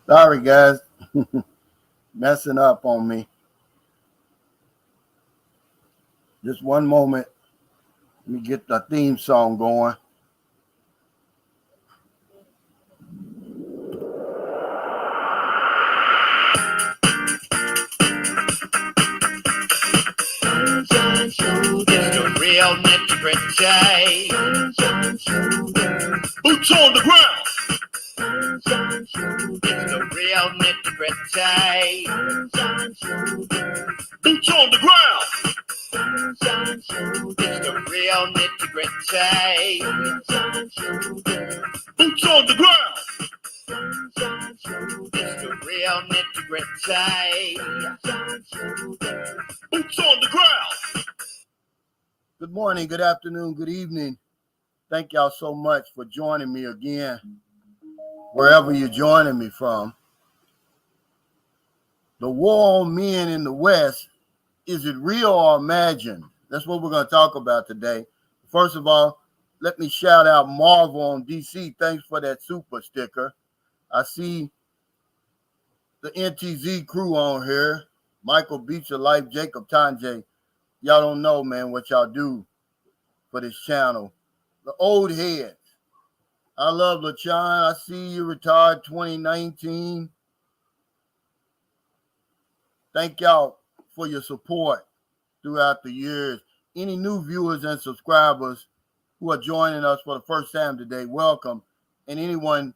Sorry, guys. Messing up on me. Just one moment. Let me get the theme song going. Sunshine Shoulder. It's the real nitty gritty. Sunshine Shoulder. Boots on the ground. Sunshine Shoulder. It's the real nitty gritty. Sunshine Shoulder. Boots on the ground. Sunshine Shoulder. It's the real nitty gritty. Sunshine Shoulder. Boots on the ground. Sunshine Shoulder. It's the real nitty gritty. Sunshine Shoulder. Boots on the ground. Good morning, good afternoon, good evening. Thank y'all so much for joining me again, wherever you're joining me from. The war on men in the West, is it real or imagined? That's what we're going to talk about today. First of all, let me shout out Marvel on DC. Thanks for that super sticker. I see the NTZ crew on here. Michael Beecher, Life, Jacob Tanjay. Y'all don't know, man, what y'all do for this channel. The old heads. I love LaChon. I see you retired 2019. Thank y'all for your support throughout the years. Any new viewers and subscribers who are joining us for the first time today, welcome. And anyone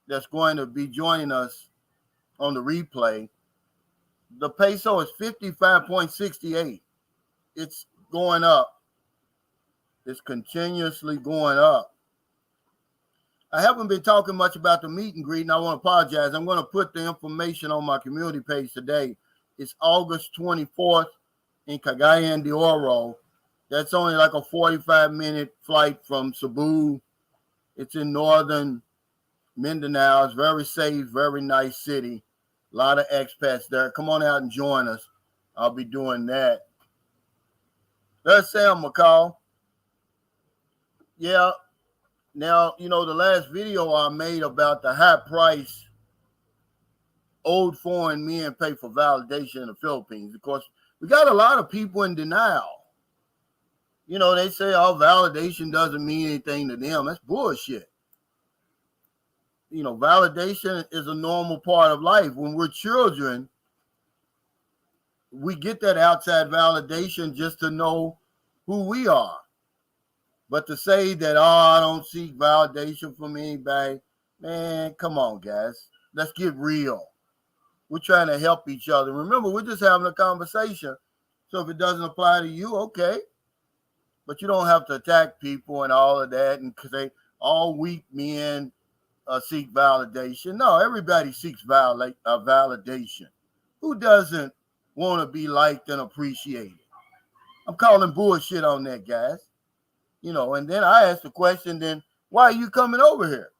that's going to be joining us on the replay, the peso is 55.68. It's going up. It's continuously going up. I haven't been talking much about the meet and greet, and I want to apologize. I'm going to put the information on my community page today. It's August 24th in Cagayan de Oro. That's only like a 45-minute flight from Cebu. It's in northern Mindanao. It's very safe, very nice city. A lot of expats there. Come on out and join us. I'll be doing that. That's Sam McCall. Yeah. Now, the last video I made about the high price old foreign men pay for validation in the Philippines. Of course, we got a lot of people in denial. They say, validation doesn't mean anything to them. That's bullshit. Validation is a normal part of life. When we're children, we get that outside validation just to know who we are. But to say that, I don't seek validation from anybody, man, come on, guys. Let's get real. We're trying to help each other. Remember, we're just having a conversation. So if it doesn't apply to you, okay. But you don't have to attack people and all of that, and say all weak men seek validation. No, everybody seeks validation. Who doesn't want to be liked and appreciated? I'm calling bullshit on that, guys. And then I asked the question, then why are you coming over here?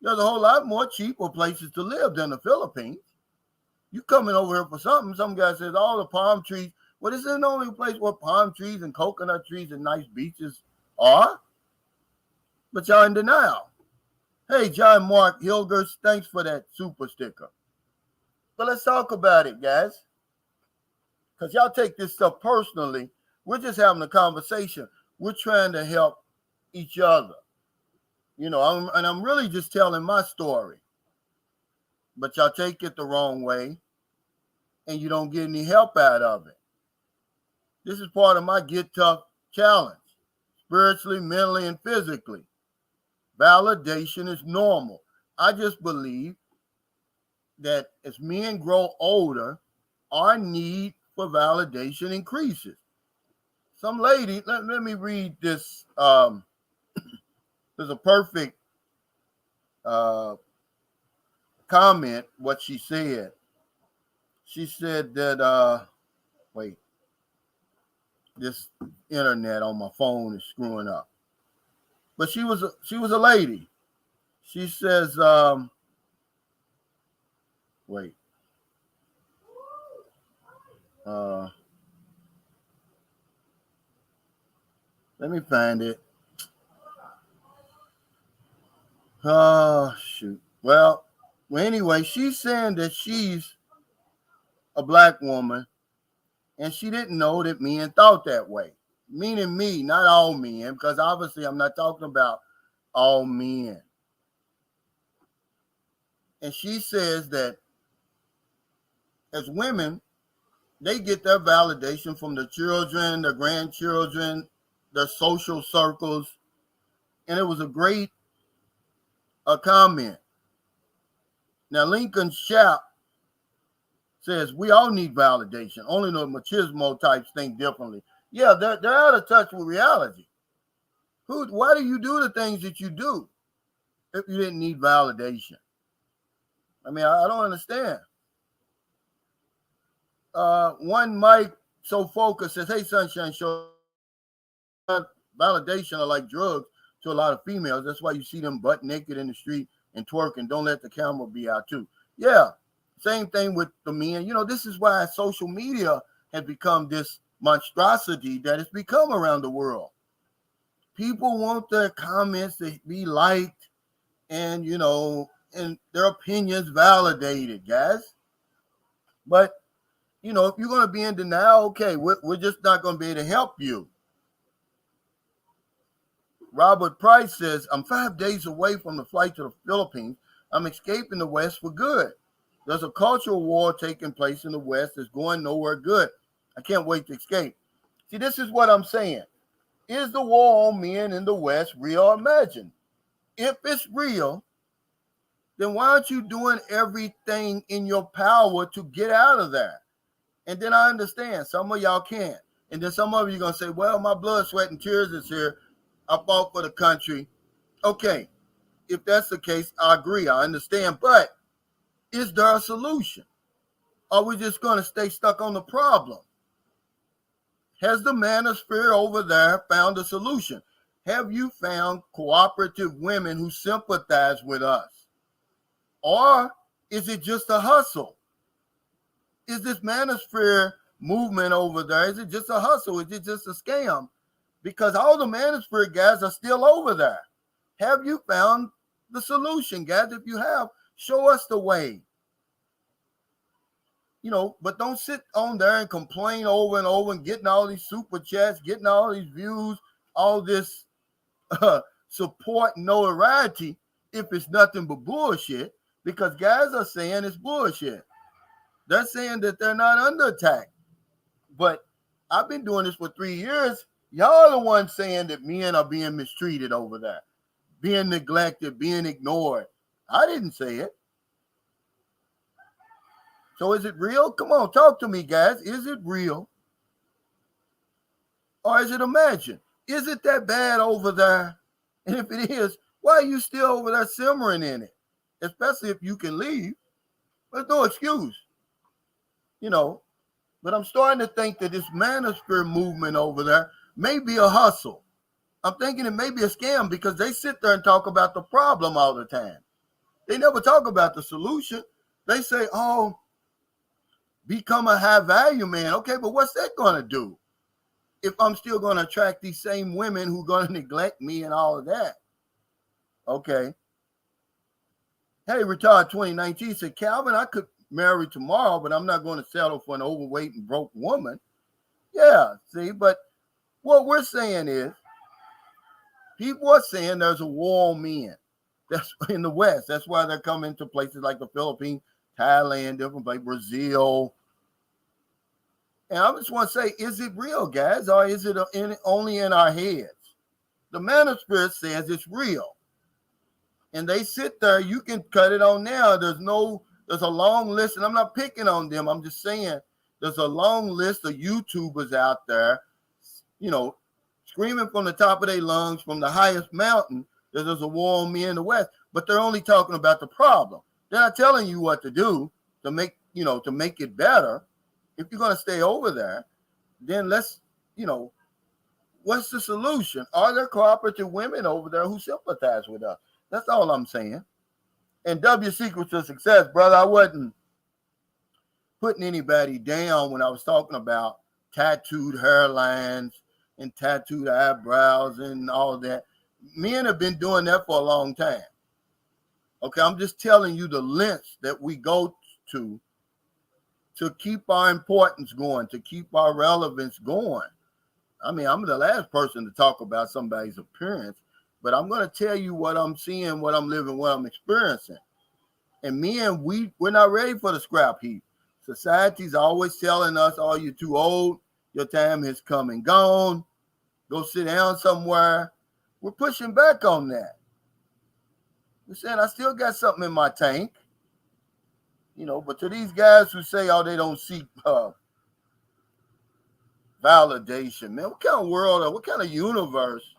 There's a whole lot more cheaper places to live than the Philippines. You coming over here for something. Some guy says, all the palm trees. Well, this is the only place where palm trees and coconut trees and nice beaches are. But y'all in denial. Hey, John Mark Hilgers, thanks for that super sticker. But let's talk about it, guys. Because y'all take this stuff personally. We're just having a conversation. We're trying to help each other. I'm really just telling my story. But y'all take it the wrong way, and you don't get any help out of it. This is part of my Get Tough challenge, spiritually, mentally, and physically. Validation is normal. I just believe that as men grow older, our need for validation increases. Some lady, let me read this. There's a perfect comment, what she said. She said that, this internet on my phone is screwing up. But she was a lady. She says, let me find it. Oh, shoot. Well, anyway, she's saying that she's a black woman and she didn't know that men thought that way. Meaning me, not all men, because obviously I'm not talking about all men. And she says that as women, they get their validation from the children, the grandchildren, their social circles. And it was a great comment. Now, Lincoln Schaap says we all need validation. Only the machismo types think differently. Yeah, they're out of touch with reality. Why do you do the things that you do if you didn't need validation? I mean, I don't understand. One Mike So Focused says, "Hey, Sunshine Show, validation are like drugs to a lot of females. That's why you see them butt naked in the street and twerking. Don't let the camera be out too." Yeah, same thing with the men. You know, this is why social media has become this monstrosity that it's become around the world. People want their comments to be liked and, you know, and their opinions validated, guys. But, you know, if you're going to be in denial, okay, we're just not going to be able to help you. Robert Price says, "I'm 5 days away from the flight to the Philippines. I'm escaping the West for good. There's a cultural war taking place in the West that's going nowhere good. I can't wait to escape." See, this is what I'm saying. Is the war on men in the West real or imagined? If it's real, then why aren't you doing everything in your power to get out of that? And then I understand some of y'all can't. And then some of you are going to say, well, my blood, sweat, and tears is here. I fought for the country. Okay, if that's the case, I agree. I understand. But is there a solution? Are we just going to stay stuck on the problem? Has the manosphere over there found a solution? Have you found cooperative women who sympathize with us? Or is it just a hustle? Is this manosphere movement over there, is it just a hustle? Is it just a scam? Because all the manosphere guys are still over there. Have you found the solution, guys? If you have, show us the way. You know, but don't sit on there and complain over and over and getting all these super chats, getting all these views, all this support notoriety if it's nothing but bullshit, because guys are saying it's bullshit. They're saying that they're not under attack. But I've been doing this for 3 years. Y'all are the ones saying that men are being mistreated over there, being neglected, being ignored. I didn't say it. So is it real? Come on, talk to me, guys. Is it real? Or is it imagined? Is it that bad over there? And if it is, why are you still over there simmering in it? Especially if you can leave. There's no excuse. You know, but I'm starting to think that this manosphere movement over there may be a hustle. I'm thinking it may be a scam because they sit there and talk about the problem all the time. They never talk about the solution. They say, oh, become a high value man. Okay, but what's that going to do if I'm still going to attract these same women who are going to neglect me and all of that? Okay. Hey, Retard 2019 said, Calvin, I could marry tomorrow, but I'm not going to settle for an overweight and broke woman. Yeah, see, but what we're saying is people are saying there's a war on men. That's in the West. That's why they're coming to places like the Philippines, Thailand, different places, Brazil. And I just want to say, is it real, guys, or is it only in our heads? The manosphere says it's real. And they sit there, you can cut it on now. There's a long list, and I'm not picking on them. I'm just saying there's a long list of YouTubers out there, you know, screaming from the top of their lungs from the highest mountain that there's a war on me in the West, but they're only talking about the problem. They're not telling you what to do to make it better. If you're going to stay over there, then let's, what's the solution? Are there cooperative women over there who sympathize with us? That's all I'm saying. And W Secrets of Success, brother, I wasn't putting anybody down when I was talking about tattooed hairlines and tattooed eyebrows and all of that. Men have been doing that for a long time. Okay, I'm just telling you the lengths that we go to keep our importance going, to keep our relevance going. I mean, I'm the last person to talk about somebody's appearance, but I'm going to tell you what I'm seeing, what I'm living, what I'm experiencing. And men, we're not ready for the scrap heap. Society's always telling us, oh, you're too old. Your time has come and gone. Go sit down somewhere. We're pushing back on that. We're saying, I still got something in my tank. You know, but to these guys who say, oh, they don't seek validation, man, what kind of world or what kind of universe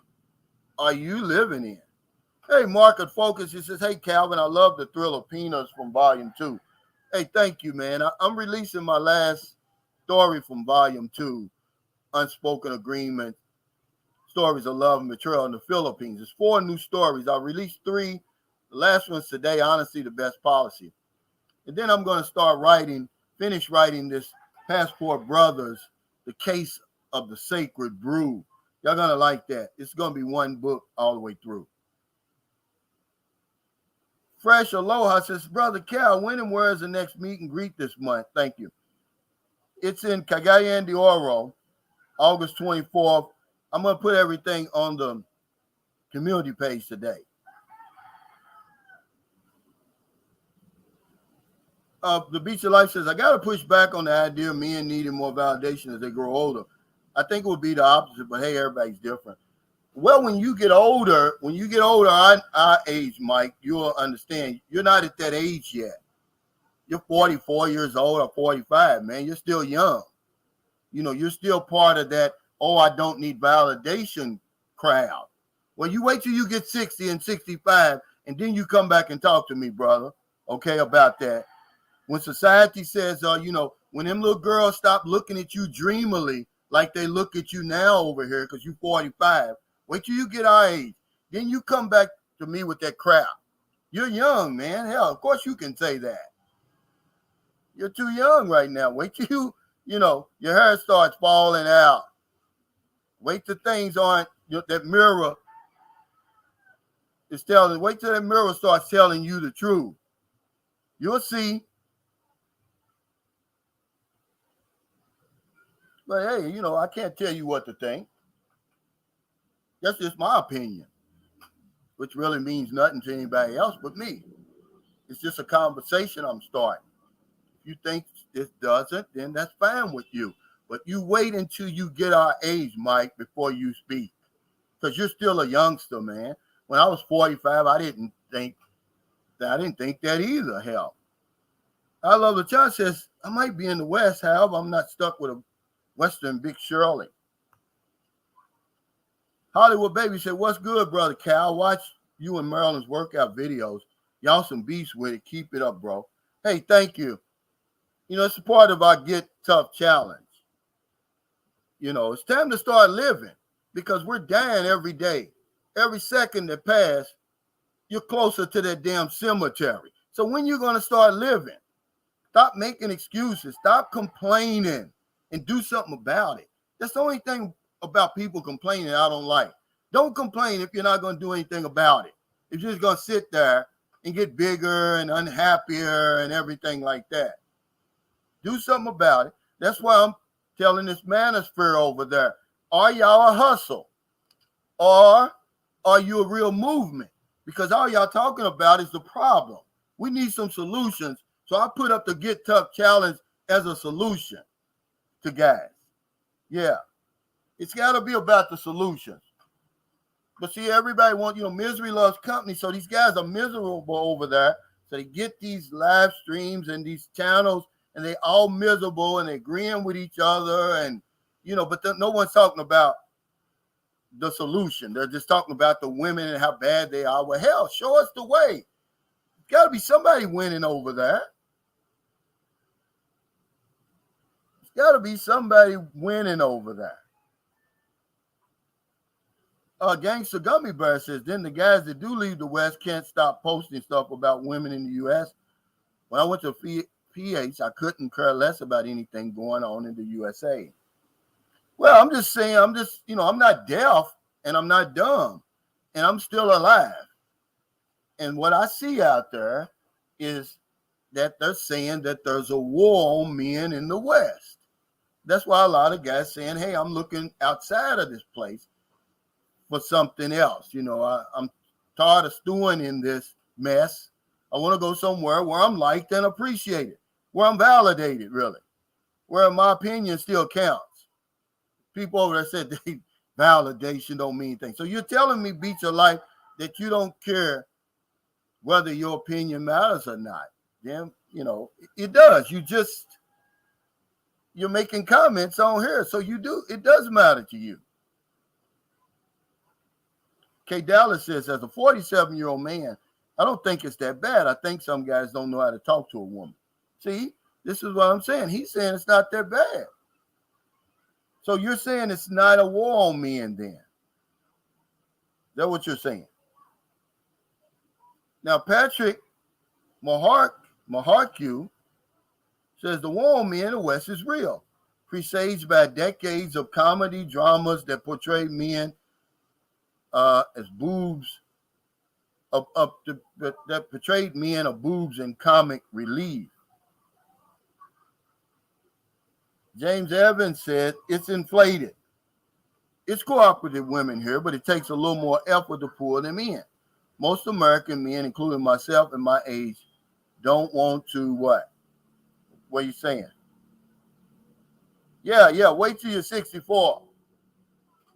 are you living in? Hey, Market Focus, he says, hey, Calvin, I love the Thrill of Peanuts from Volume 2. Hey, thank you, man. I'm releasing my last story from Volume 2, Unspoken Agreement, Stories of Love and Betrayal in the Philippines. There's 4 new stories. I released 3. The last one's today, Honesty, the Best Policy. And then I'm going to finish writing this Passport Brothers, The Case of the Sacred Brew. Y'all going to like that. It's going to be one book all the way through. Fresh Aloha says, Brother Cal, when and where is the next meet and greet this month? Thank you. It's in Cagayan de Oro, August 24th. I'm going to put everything on the community page today. The Beach of Life says, I got to push back on the idea of men needing more validation as they grow older. I think it would be the opposite, but hey, everybody's different. Well, when you get older, our age, Mike, you'll understand you're not at that age yet. You're 44 years old or 45, man. You're still young. You know, you're still part of that, oh, I don't need validation crowd. Well, you wait till you get 60 and 65, and then you come back and talk to me, brother, okay, about that. When society says, when them little girls stop looking at you dreamily like they look at you now over here because you're 45, wait till you get our age. Then you come back to me with that crap. You're young, man. Hell, of course you can say that. You're too young right now. Wait till your hair starts falling out. Wait till things aren't, that mirror is telling, wait till that mirror starts telling you the truth. You'll see. But hey, I can't tell you what to think. That's just my opinion, which really means nothing to anybody else but me. It's just a conversation I'm starting. If you think this doesn't, then that's fine with you. But you wait until you get our age, Mike, before you speak. Because you're still a youngster, man. When I was 45, I didn't think that either, hell. I Love the Child says, I might be in the West, however, I'm not stuck with a Western Big Shirley. Hollywood Baby said, what's good, Brother Cal? Watch you and Marilyn's workout videos. Y'all some beasts with it. Keep it up, bro. Hey, thank you. It's a part of our Get Tough challenge. It's time to start living because we're dying every day. Every second that passes, you're closer to that damn cemetery. So when you're going to start living, stop making excuses. Stop complaining and do something about it. That's the only thing about people complaining I don't like. Don't complain if you're not going to do anything about it. If you're just going to sit there and get bigger and unhappier and everything like that. Do something about it. That's why I'm telling this manosphere over there, are y'all a hustle? Or are you a real movement? Because all y'all talking about is the problem. We need some solutions. So I put up the Get Tough challenge as a solution to guys. Yeah. It's got to be about the solutions. But see, everybody wants, misery loves company. So these guys are miserable over there. So they get these live streams and these channels, and they all miserable and agreeing with each other. And, but no one's talking about the solution. They're just talking about the women and how bad they are. Well, hell, show us the way. Got to be somebody winning over there. Got to be somebody winning over there. Gangster Gummy Bear says, then the guys that do leave the West can't stop posting stuff about women in the U.S. When I went to PH, I couldn't care less about anything going on in the USA. Well, I'm just saying, I'm not deaf and I'm not dumb and I'm still alive. And what I see out there is that they're saying that there's a war on men in the West. That's why a lot of guys saying, hey, I'm looking outside of this place for something else. I'm tired of stewing in this mess. I want to go somewhere where I'm liked and appreciated, where I'm validated, really, where my opinion still counts. People over there said validation don't mean things. So you're telling me, Beach of Life, that you don't care whether your opinion matters or not. Then, it does. You're making comments on here. So it does matter to you. K. Dallas says, as a 47-year-old man, I don't think it's that bad. I think some guys don't know how to talk to a woman. See, this is what I'm saying. He's saying it's not that bad. So you're saying it's not a war on men then? Is that what you're saying? Now, Patrick Maharku says the war on men in the West is real, presaged by decades of comedy dramas that portray men as boobs, that portrayed men of boobs and comic relief. James Evans said it's inflated. It's cooperative women here, but it takes a little more effort to pull them in. Most American men, including myself and my age, don't want to what? What are you saying? Yeah, wait till you're 64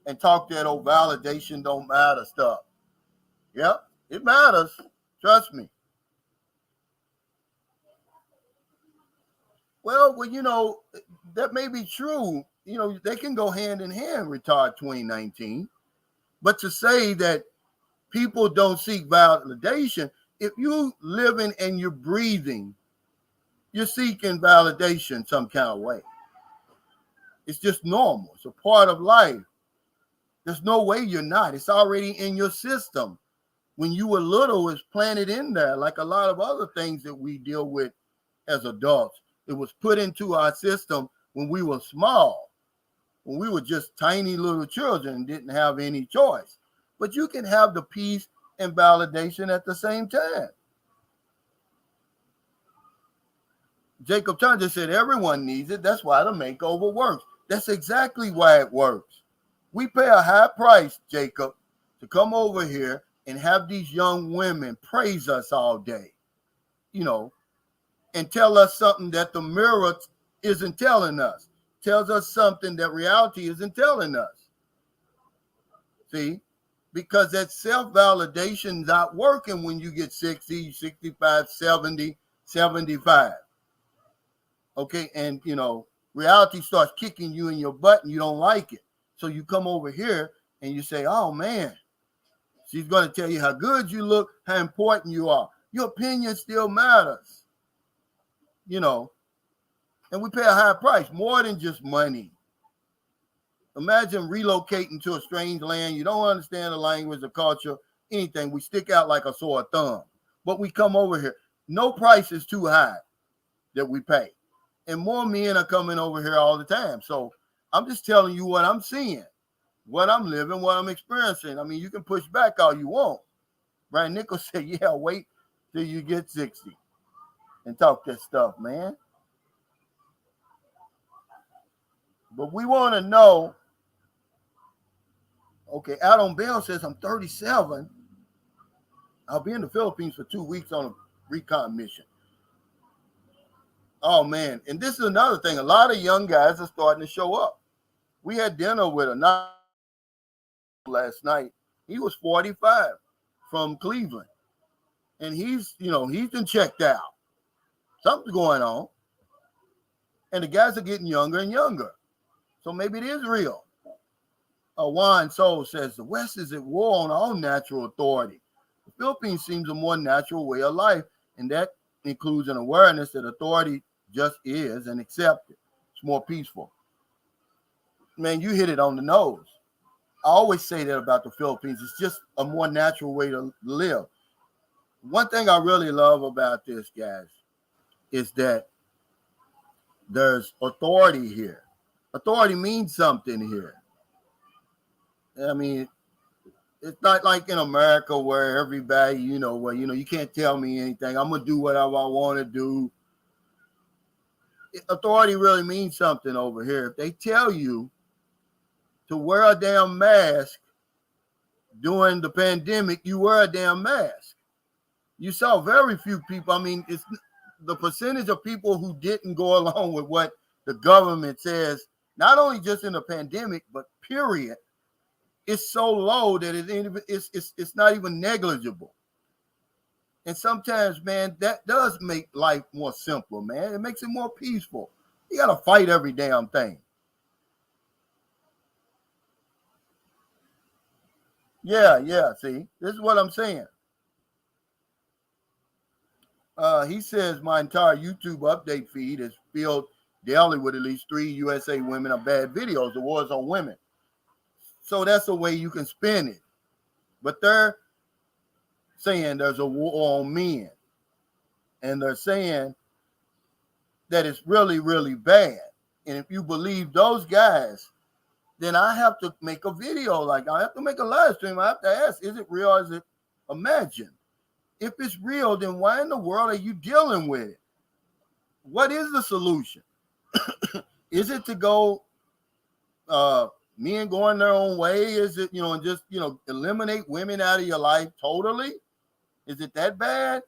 and talk that old validation don't matter stuff. Yep, it matters. Trust me. Well, that may be true. They can go hand in hand, retard 2019. But to say that people don't seek validation, if you living and you're breathing, you're seeking validation some kind of way. It's just normal. It's a part of life. There's no way you're not. It's already in your system. When you were little, it's planted in there, like a lot of other things that we deal with as adults. It was put into our system when we were small, when we were just tiny little children and didn't have any choice. But you can have the peace and validation at the same time. Jacob Turner just said everyone needs it. That's why the makeover works. That's exactly why it works. We pay a high price, Jacob, to come over here and have these young women praise us all day, and tell us something that the mirror isn't telling us, tells us something that reality isn't telling us. See, because that self-validation is not working when you get 60, 65, 70, 75. Okay, and reality starts kicking you in your butt and you don't like it. So you come over here and you say, oh man, she's going to tell you how good you look, how important you are. Your opinion still matters. And we pay a high price, more than just money. Imagine relocating to a strange land. You don't understand the language, the culture, anything. We stick out like a sore thumb. But we come over here. No price is too high that we pay. And more men are coming over here all the time. So I'm just telling you what I'm seeing, what I'm living, what I'm experiencing. I mean, you can push back all you want. Brian Nichols said, yeah, wait till you get 60 and talk that stuff, man. But we want to know. Okay, Adam Bell says, I'm 37. I'll be in the Philippines for 2 weeks on a recon mission. Oh, man. And this is another thing. A lot of young guys are starting to show up. We had dinner with a last night. He was 45 from Cleveland. And he's been checked out. Something's going on. And the guys are getting younger and younger. So maybe it is real. Juan Soul says, the West is at war on all natural authority. The Philippines seems a more natural way of life, and that includes an awareness that authority just is and accepted. It's more peaceful. Man, you hit it on the nose. I always say that about the Philippines. It's just a more natural way to live. One thing I really love about this, guys, is that there's authority here. Authority means something here. I mean, It's not like in America where everybody, you can't tell me anything. I'm gonna do whatever I want to do. Authority really means something over here. If they tell you to wear a damn mask during the pandemic, you wear a damn mask. You saw very few people. I mean, it's the percentage of people who didn't go along with what the government says, not only just in the pandemic, but period, it's so low that it's not even negligible. And sometimes, man, that does make life more simple, man. It makes it more peaceful. You got to fight every damn thing. Yeah, see, this is what I'm saying. He says my entire YouTube update feed is filled daily with at least 3 USA women of bad videos. The war's on women. So that's a way you can spin it. But they're saying there's a war on men. And they're saying that it's really, really bad. And if you believe those guys, then I have to make a video. Like, I have to make a live stream. I have to ask, is it real or is it imagined? If it's real, then why in the world are you dealing with it? What is the solution? Is it to go men going their own way? Is it, and just, eliminate women out of your life totally? Is it that bad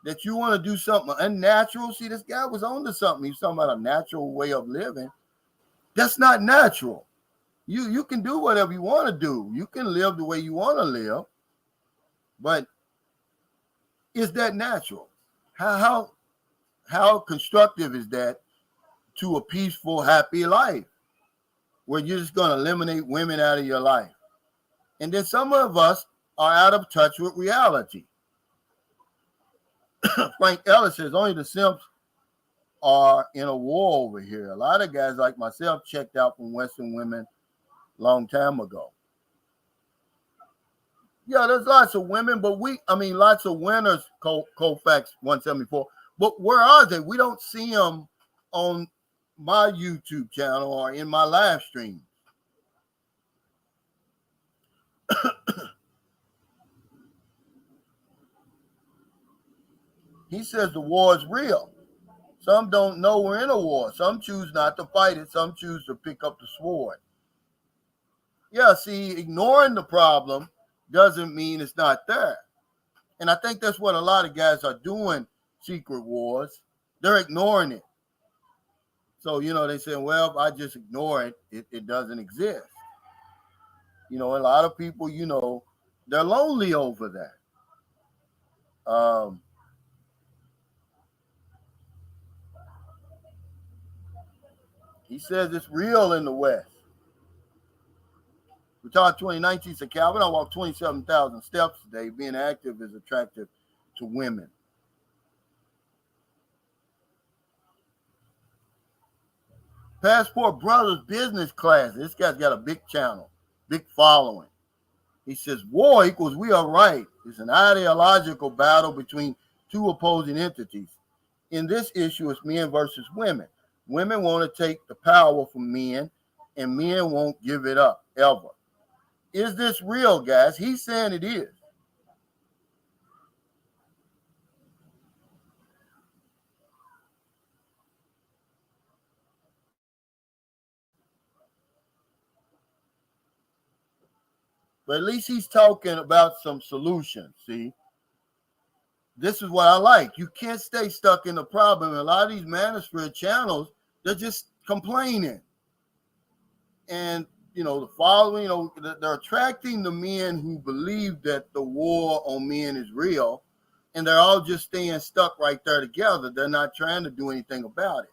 that you want to do something unnatural? See, this guy was on to something. He's talking about a natural way of living. That's not natural. You can do whatever you want to do. You can live the way you want to live. But is that natural? How constructive is that to a peaceful, happy life where you're just going to eliminate women out of your life? And then some of us are out of touch with reality. Frank Ellis says only the simps are in a war over here. A lot of guys like myself checked out from Western women a long time ago. Yeah, there's lots of women, but lots of winners, Colfax 174. But where are they? We don't see them on my YouTube channel or in my live stream. He says the war is real. Some don't know we're in a war. Some choose not to fight it. Some choose to pick up the sword. Yeah, see, ignoring the problem doesn't mean it's not there. And I think that's what a lot of guys are doing, secret wars. They're ignoring it. So, they say, well, if I just ignore it, it doesn't exist. A lot of people, they're lonely over that. He says it's real in the West. Retired 2019 said, Calvin, I walked 27,000 steps today. Being active is attractive to women. Passport Brothers Business Class. This guy's got a big channel, big following. He says, war equals we are right. It's an ideological battle between two opposing entities. In this issue, it's men versus women. Women want to take the power from men, and men won't give it up, ever. Is this real, guys? He's saying it is. But at least he's talking about some solutions, see? This is what I like. You can't stay stuck in the problem. A lot of these manosphere channels, they're just complaining. And, the following, they're attracting the men who believe that the war on men is real. And they're all just staying stuck right there together. They're not trying to do anything about it.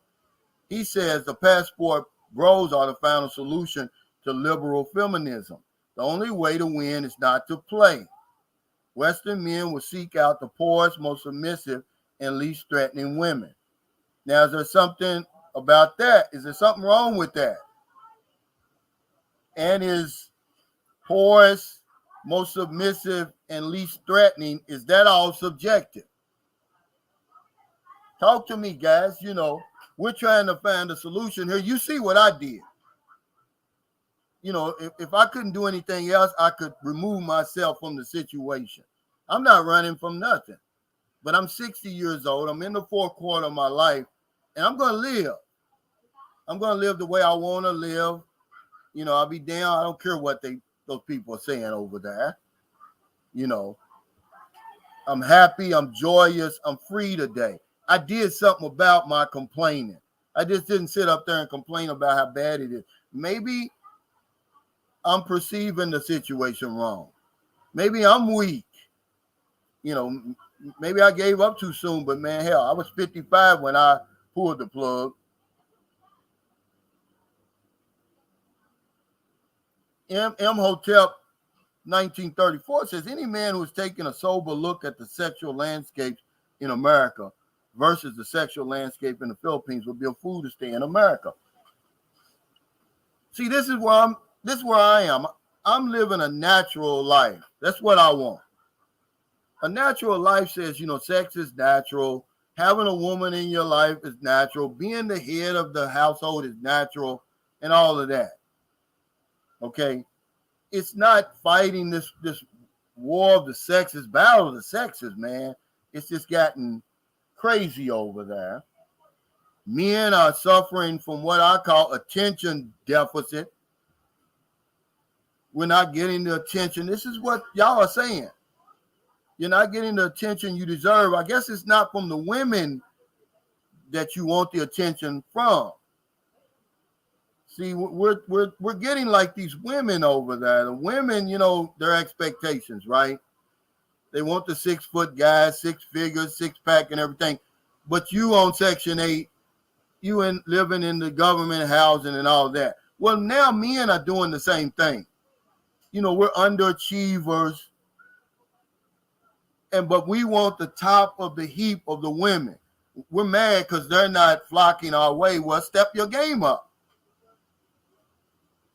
He says the passport bros are the final solution to liberal feminism. The only way to win is not to play. Western men will seek out the poorest, most submissive, and least threatening women. Now, is there something about that? Is there something wrong with that? And is poorest, most submissive, and least threatening, is that all subjective? Talk to me, guys. We're trying to find a solution here. You see what I did. you know, if I couldn't do anything else, I could remove myself from the situation. I'm not running from nothing. But I'm 60 years old. I'm in the fourth quarter of my life, and I'm going to live. I'm going to live the way I want to live. You know, I'll be down. I don't care what those people are saying over there. You know, I'm happy. I'm joyous. I'm free today. I did something about my complaining. I just didn't sit up there and complain about how bad it is. Maybe I'm perceiving the situation wrong. Maybe I'm weak. You know, maybe I gave up too soon, but man, hell, I was 55 when I pulled the plug. M. Hotep 1934 says any man who is taking a sober look at the sexual landscape in America versus the sexual landscape in the Philippines would be a fool to stay in America. See, this is where I am. I'm living a natural life. That's what I want. A natural life says, you know, sex is natural. Having a woman in your life is natural. Being the head of the household is natural, and all of that. Okay? It's not fighting this war of the sexes, battle of the sexes, man. It's just gotten crazy over there. Men are suffering from what I call attention deficit. We're not getting the attention. This is what y'all are saying. You're not getting the attention you deserve. I guess it's not from the women that you want the attention from. See, we're getting like these women over there. The women, you know, their expectations, right? They want the 6 foot guy, 6 figures, 6-pack and everything. But you on Section 8, you living in the government housing and all that. Well, now men are doing the same thing. You know, we're underachievers. But we want the top of the heap of the women. We're mad because they're not flocking our way. Well, step your game up.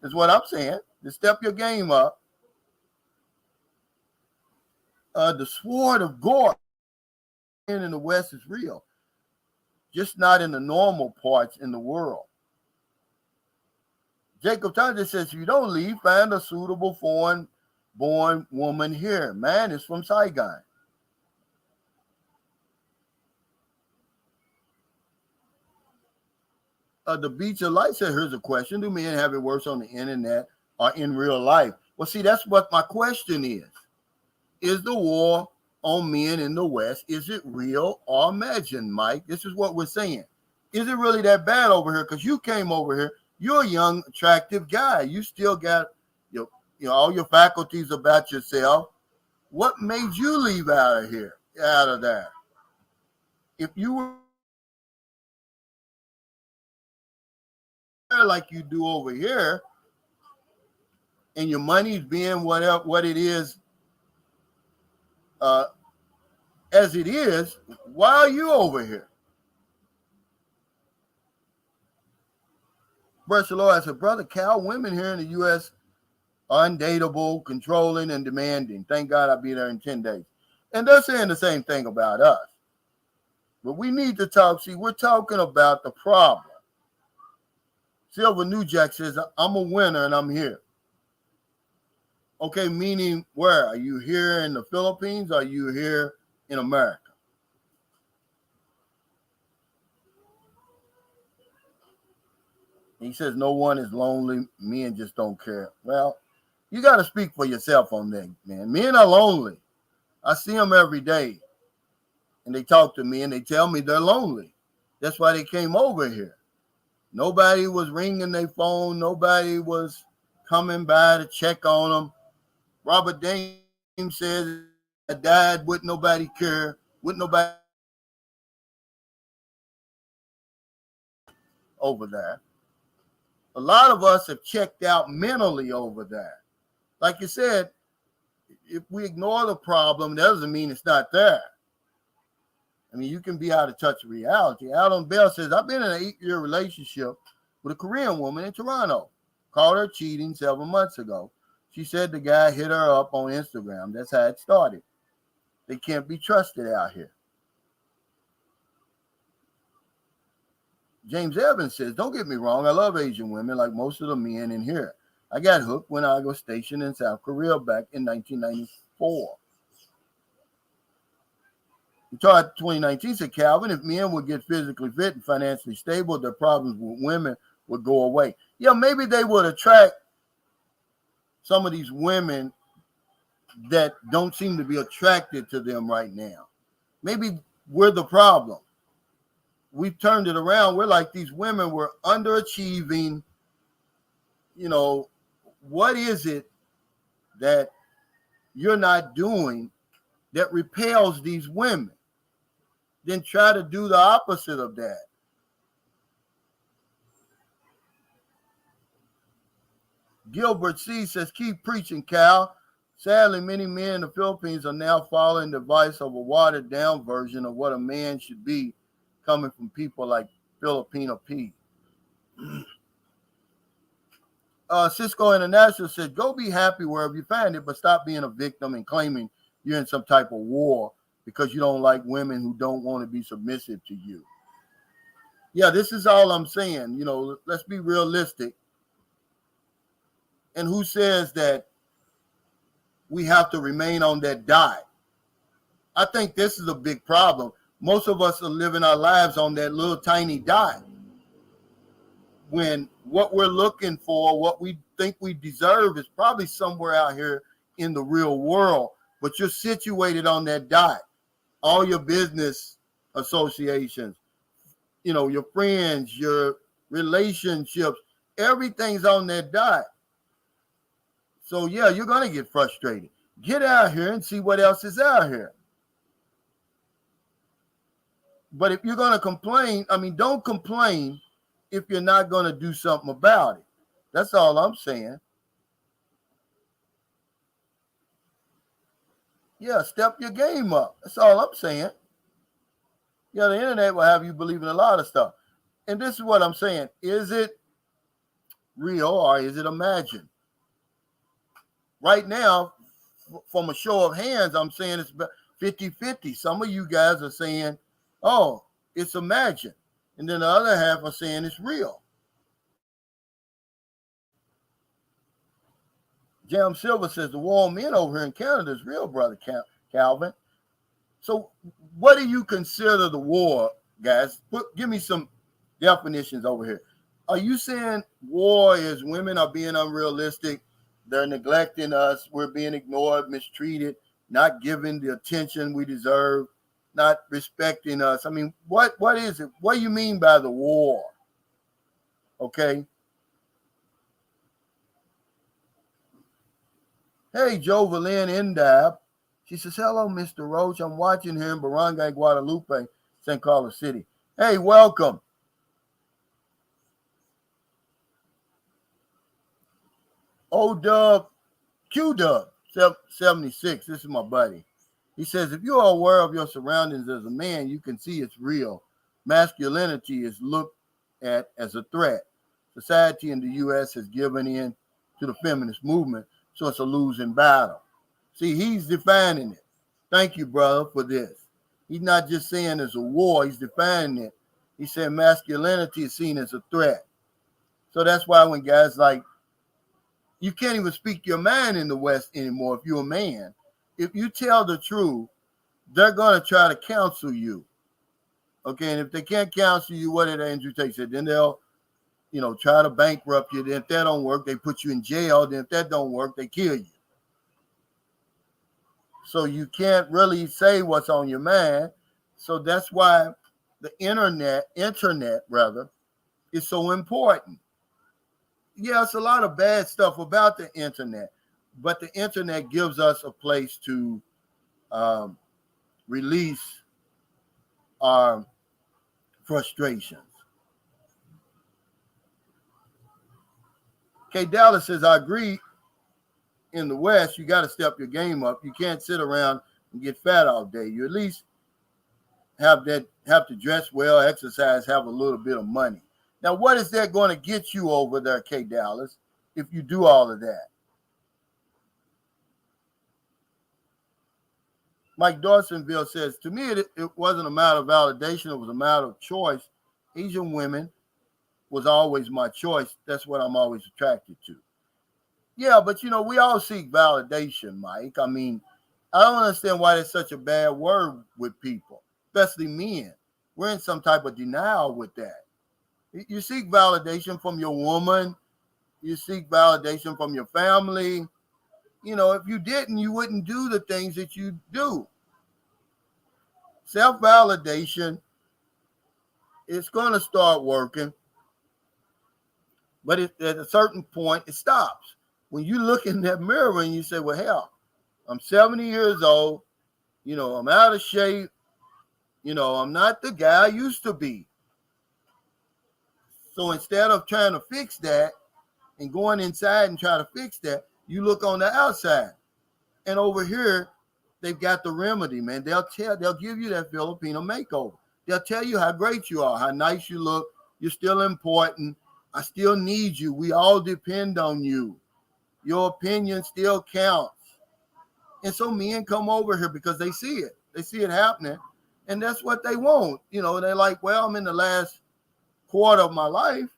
That's what I'm saying. Just step your game up. The sword of God in the West is real, just not in the normal parts in the world. Jacob Thompson says, if you don't leave, find a suitable foreign-born woman here. Man is from Saigon. The Beach of Light said, here's a question. Do men have it worse on the internet or in real life? Well, see, that's what my question is. Is the war on men in the West, is it real or imagined, Mike? This is what we're saying. Is it really that bad over here? Because you came over here. You're a young, attractive guy. You still got all your faculties about yourself. What made you leave out of here, out of that? If you were like you do over here, and your money's being what it is, as it is, why are you over here? Barcelona, I said, Brother Cal, women here in the U.S. are undateable, controlling, and demanding. Thank God I'll be there in 10 days. And they're saying the same thing about us. But we need to talk. See, we're talking about the problem. Silver New Jack says, I'm a winner and I'm here. Okay, meaning where? Are you here in the Philippines? Or are you here in America? He says, no one is lonely. Men just don't care. Well, you got to speak for yourself on that, man. Men are lonely. I see them every day. And they talk to me and they tell me they're lonely. That's why they came over here. Nobody was ringing their phone. Nobody was coming by to check on them. Robert Dame says, I died, wouldn't nobody care. Wouldn't nobody over there. A lot of us have checked out mentally over there. Like you said, if we ignore the problem, that doesn't mean it's not there. I mean, you can be out of touch with reality. Alan Bell says, I've been in an 8-year relationship with a Korean woman in Toronto. Caught her cheating 7 months ago. She said the guy hit her up on Instagram. That's how it started. They can't be trusted out here. James Evans says, don't get me wrong. I love Asian women like most of the men in here. I got hooked when I was stationed in South Korea back in 1994. We taught 2019, said Calvin, if men would get physically fit and financially stable, their problems with women would go away. Yeah, maybe they would attract some of these women that don't seem to be attracted to them right now. Maybe we're the problem. We've turned it around. We're like these women were underachieving. You know, what is it that you're not doing that repels these women? Then try to do the opposite of that. Gilbert C. says, keep preaching, Cal. Sadly, many men in the Philippines are now following the advice of a watered-down version of what a man should be, coming from people like Filipino P. Cisco International said, go be happy wherever you find it, but stop being a victim and claiming you're in some type of war because you don't like women who don't want to be submissive to you. Yeah, this is all I'm saying. You know, let's be realistic. And who says that we have to remain on that diet? I think this is a big problem. Most of us are living our lives on that little tiny diet, when what we're looking for, what we think we deserve, is probably somewhere out here in the real world. But you're situated on that diet. All your business associations, you know, your friends, your relationships, everything's on that diet. So, yeah, you're going to get frustrated. Get out here and see what else is out here. But if you're going to complain, I mean, don't complain if you're not going to do something about it. That's all I'm saying. Yeah, step your game up. That's all I'm saying. Yeah, the internet will have you believe in a lot of stuff. And this is what I'm saying. Is it real or is it imagined? Right now, from a show of hands, I'm saying it's 50-50. Some of you guys are saying, oh, it's imagined. And then the other half are saying it's real. Jam Silver says the war on men over here in Canada is real, brother Calvin. So what do you consider the war, guys? Give me some definitions over here. Are you saying war is women are being unrealistic, they're neglecting us, we're being ignored, mistreated, not given the attention we deserve, not respecting us? I mean, what is it? What do you mean by the war? Okay. Hey, Joe Valin Indab. She says, hello, Mr. Roach. I'm watching here in Barangay Guadalupe, St. Carlos City. Hey, welcome. O-Dub, Q-Dub, 76. This is my buddy. He says, if you are aware of your surroundings as a man, you can see it's real. Masculinity is looked at as a threat. Society in the U.S. has given in to the feminist movement, so it's a losing battle. See, he's defining it. Thank you, brother, for this. He's not just saying it's a war, he's defining it. He said masculinity is seen as a threat. So that's why when guys like, you can't even speak your mind in the West anymore if you're a man. If you tell the truth, they're going to try to counsel you. Okay, and if they can't counsel you, what did Andrew Tate say? Then they'll, try to bankrupt you. Then if that don't work, they put you in jail. Then if that don't work, they kill you. So you can't really say what's on your mind. So that's why the internet is so important. Yeah, it's a lot of bad stuff about the internet, but the internet gives us a place to release our frustrations. Okay, Dallas says, I agree. In the West, you got to step your game up. You can't sit around and get fat all day. You at least have to dress well, exercise, have a little bit of money. Now, what is that going to get you over there, K. Dallas, if you do all of that? Mike Dawsonville says, to me, it wasn't a matter of validation. It was a matter of choice. Asian women was always my choice. That's what I'm always attracted to. Yeah, but we all seek validation, Mike. I mean, I don't understand why that's such a bad word with people, especially men. We're in some type of denial with that. You seek validation from your woman, you seek validation from your family. If you didn't, you wouldn't do the things that you do. Self-validation is going to start working, but at a certain point, it stops. When you look in that mirror and you say, well, hell, I'm 70 years old, I'm out of shape, I'm not the guy I used to be. So instead of trying to fix that and going inside and try to fix that, you look on the outside. And over here, they've got the remedy, man. They'll give you that Filipino makeover. They'll tell you how great you are, how nice you look. You're still important. I still need you. We all depend on you. Your opinion still counts. And so men come over here because they see it. They see it happening. And that's what they want. They're like, well, I'm in the last quarter of my life.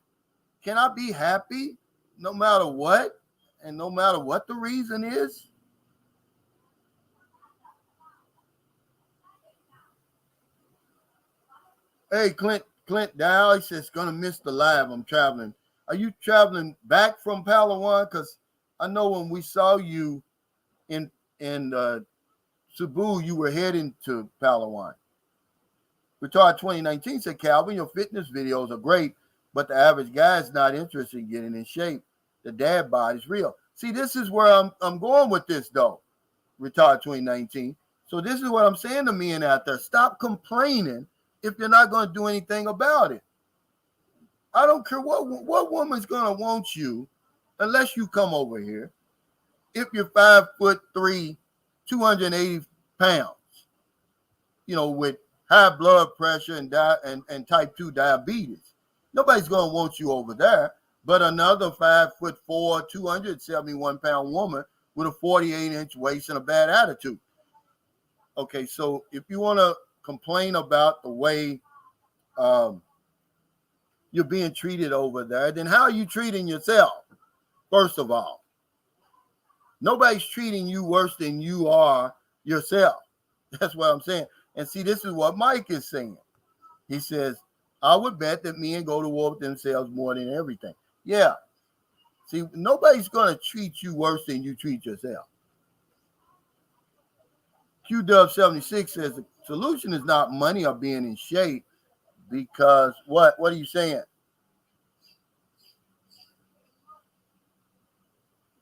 Can I be happy no matter what? And no matter what the reason is? Hey, Clint Dow, he says, gonna miss the live. I'm traveling. Are you traveling back from Palawan? Because I know when we saw you in Cebu, you were heading to Palawan. Retired 2019 said, Calvin, your fitness videos are great, but the average guy is not interested in getting in shape. The dad bod is real. See, this is where I'm going with this, though. Retired 2019. So this is what I'm saying to men out there. Stop complaining if you're not going to do anything about it. I don't care what woman's going to want you unless you come over here. If you're 5'3", 280 pounds, with high blood pressure and type 2 diabetes, nobody's going to want you over there. But another 5'4", 271 pound woman with a 48-inch waist and a bad attitude. Okay, so if you want to complain about the way you're being treated over there, then how are you treating yourself? First of all, nobody's treating you worse than you are yourself. That's what I'm saying. And see, this is what Mike is saying. He says, I would bet that men go to war with themselves more than everything. Yeah. See, nobody's going to treat you worse than you treat yourself. QW76 says the solution is not money or being in shape, because what are you saying?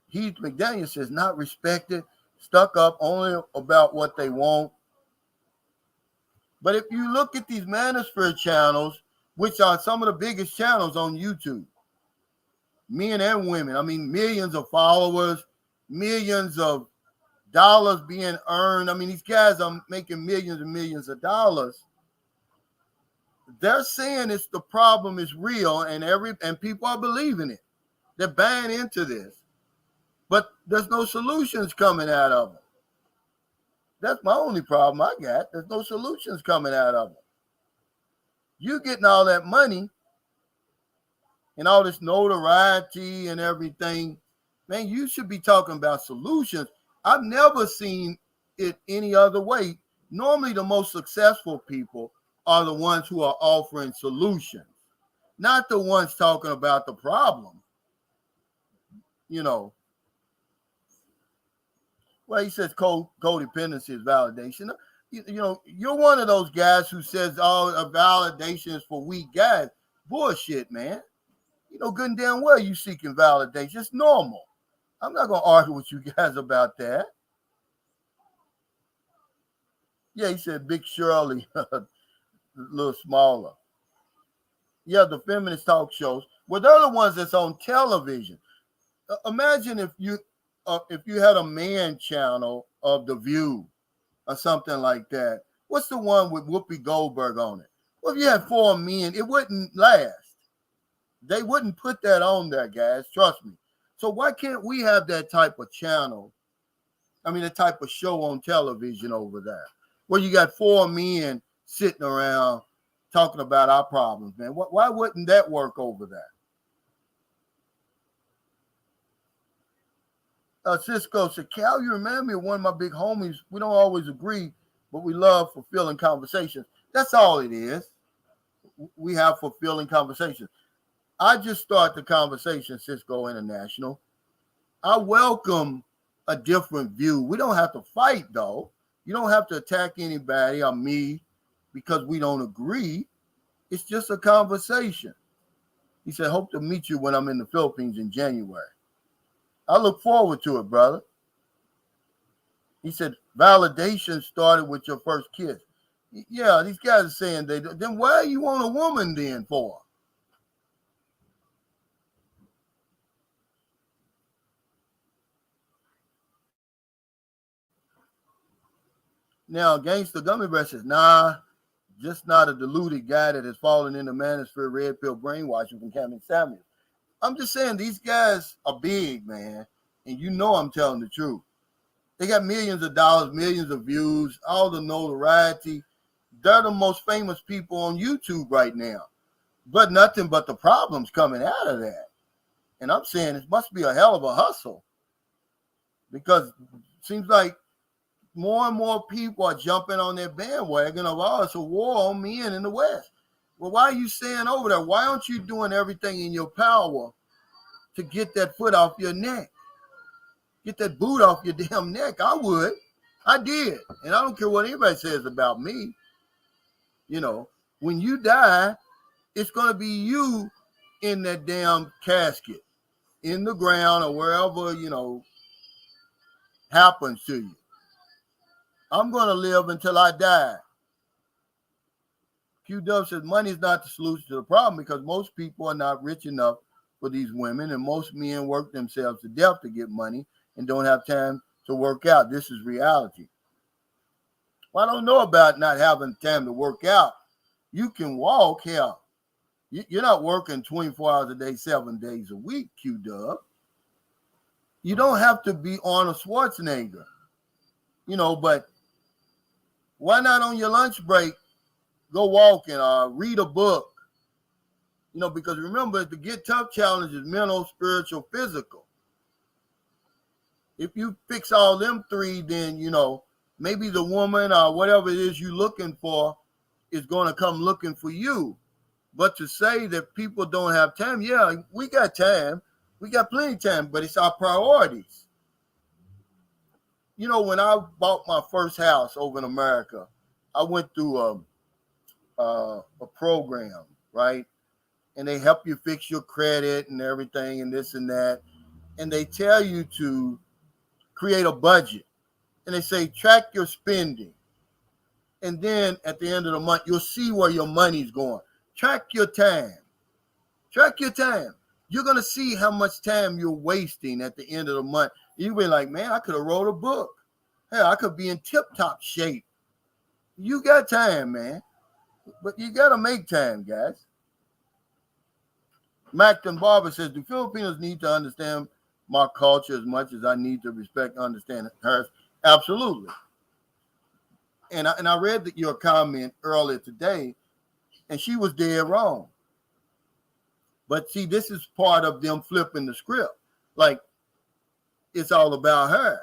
Heath McDaniel says not respected, stuck up, only about what they want. But if you look at these Manosphere channels, which are some of the biggest channels on YouTube, men and women, I mean, millions of followers, millions of dollars being earned. I mean, these guys are making millions and millions of dollars. They're saying the problem is real, and people are believing it. They're buying into this, but there's no solutions coming out of them. That's my only problem I got. There's no solutions coming out of them. You getting all that money and all this notoriety and everything, man, you should be talking about solutions. I've never seen it any other way. Normally, the most successful people are the ones who are offering solutions, not the ones talking about the problem. Well, he says codependency is validation. You're one of those guys who says a validation is for weak guys. Bullshit, man. Good and damn well you seeking validation. It's normal. I'm not going to argue with you guys about that. Yeah, he said Big Shirley, a little smaller. Yeah, the feminist talk shows. Well, they're the ones that's on television. Imagine if you had a man channel of The View or something like that. What's the one with Whoopi Goldberg on it? Well, if you had 4 men, it wouldn't last. They wouldn't put that on there, guys. Trust me. So why can't we have that type of channel? I mean, a type of show on television over there where you got 4 men sitting around talking about our problems, man. Why wouldn't that work over there? Cisco said, Cal, you remind me of one of my big homies. We don't always agree, but we love fulfilling conversations. That's all it is. We have fulfilling conversations. I just start the conversation, Cisco International. I welcome a different view. We don't have to fight, though. You don't have to attack anybody or me because we don't agree. It's just a conversation. He said, hope to meet you when I'm in the Philippines in January. I look forward to it, brother. He said, validation started with your first kiss. Yeah, these guys are saying then why you want a woman then for? Now, Gangsta Gummy Bear says, nah, just not a deluded guy that has fallen into manosphere red pill brainwashing from Captain Samuel. I'm just saying these guys are big, man. And you know I'm telling the truth. They got millions of dollars, millions of views, all the notoriety. They're the most famous people on YouTube right now. But nothing but the problems coming out of that. And I'm saying it must be a hell of a hustle. Because it seems like more and more people are jumping on their bandwagon of, oh, it's a war on men in the West. Well, why are you staying over there? Why aren't you doing everything in your power to get that foot off your neck? Get that boot off your damn neck. I would. I did. And I don't care what anybody says about me. You know, when you die, it's going to be you in that damn casket, in the ground or wherever, you know, happens to you. I'm going to live until I die. Q-Dub says money is not the solution to the problem because most people are not rich enough for these women, and most men work themselves to death to get money and don't have time to work out. This is reality. Well, I don't know about not having time to work out. You can walk, hell. You're not working 24 hours a day, 7 days a week, Q-Dub. You don't have to be Arnold Schwarzenegger, you know, but why not on your lunch break go walking or read a book? You know, because remember, the Get Tough challenge is mental, spiritual, physical. If you fix all them three, then, you know, maybe the woman or whatever it is you're looking for is going to come looking for you. But to say that people don't have time, yeah, we got time. We got plenty of time, but it's our priorities. You know, when I bought my first house over in America, I went through a program, right? And they help you fix your credit and everything and this and that. And they tell you to create a budget. And they say, track your spending. And then at the end of the month, you'll see where your money's going. Track your time. Track your time. You're going to see how much time you're wasting at the end of the month. You'll be like, man, I could have wrote a book. Hell, I could be in tip-top shape. You got time, man. But you got to make time, guys. Macton Barber says, do Filipinos need to understand my culture as much as I need to respect and understand hers? Absolutely. And I read your comment earlier today, and she was dead wrong. But see, this is part of them flipping the script. Like, it's all about her.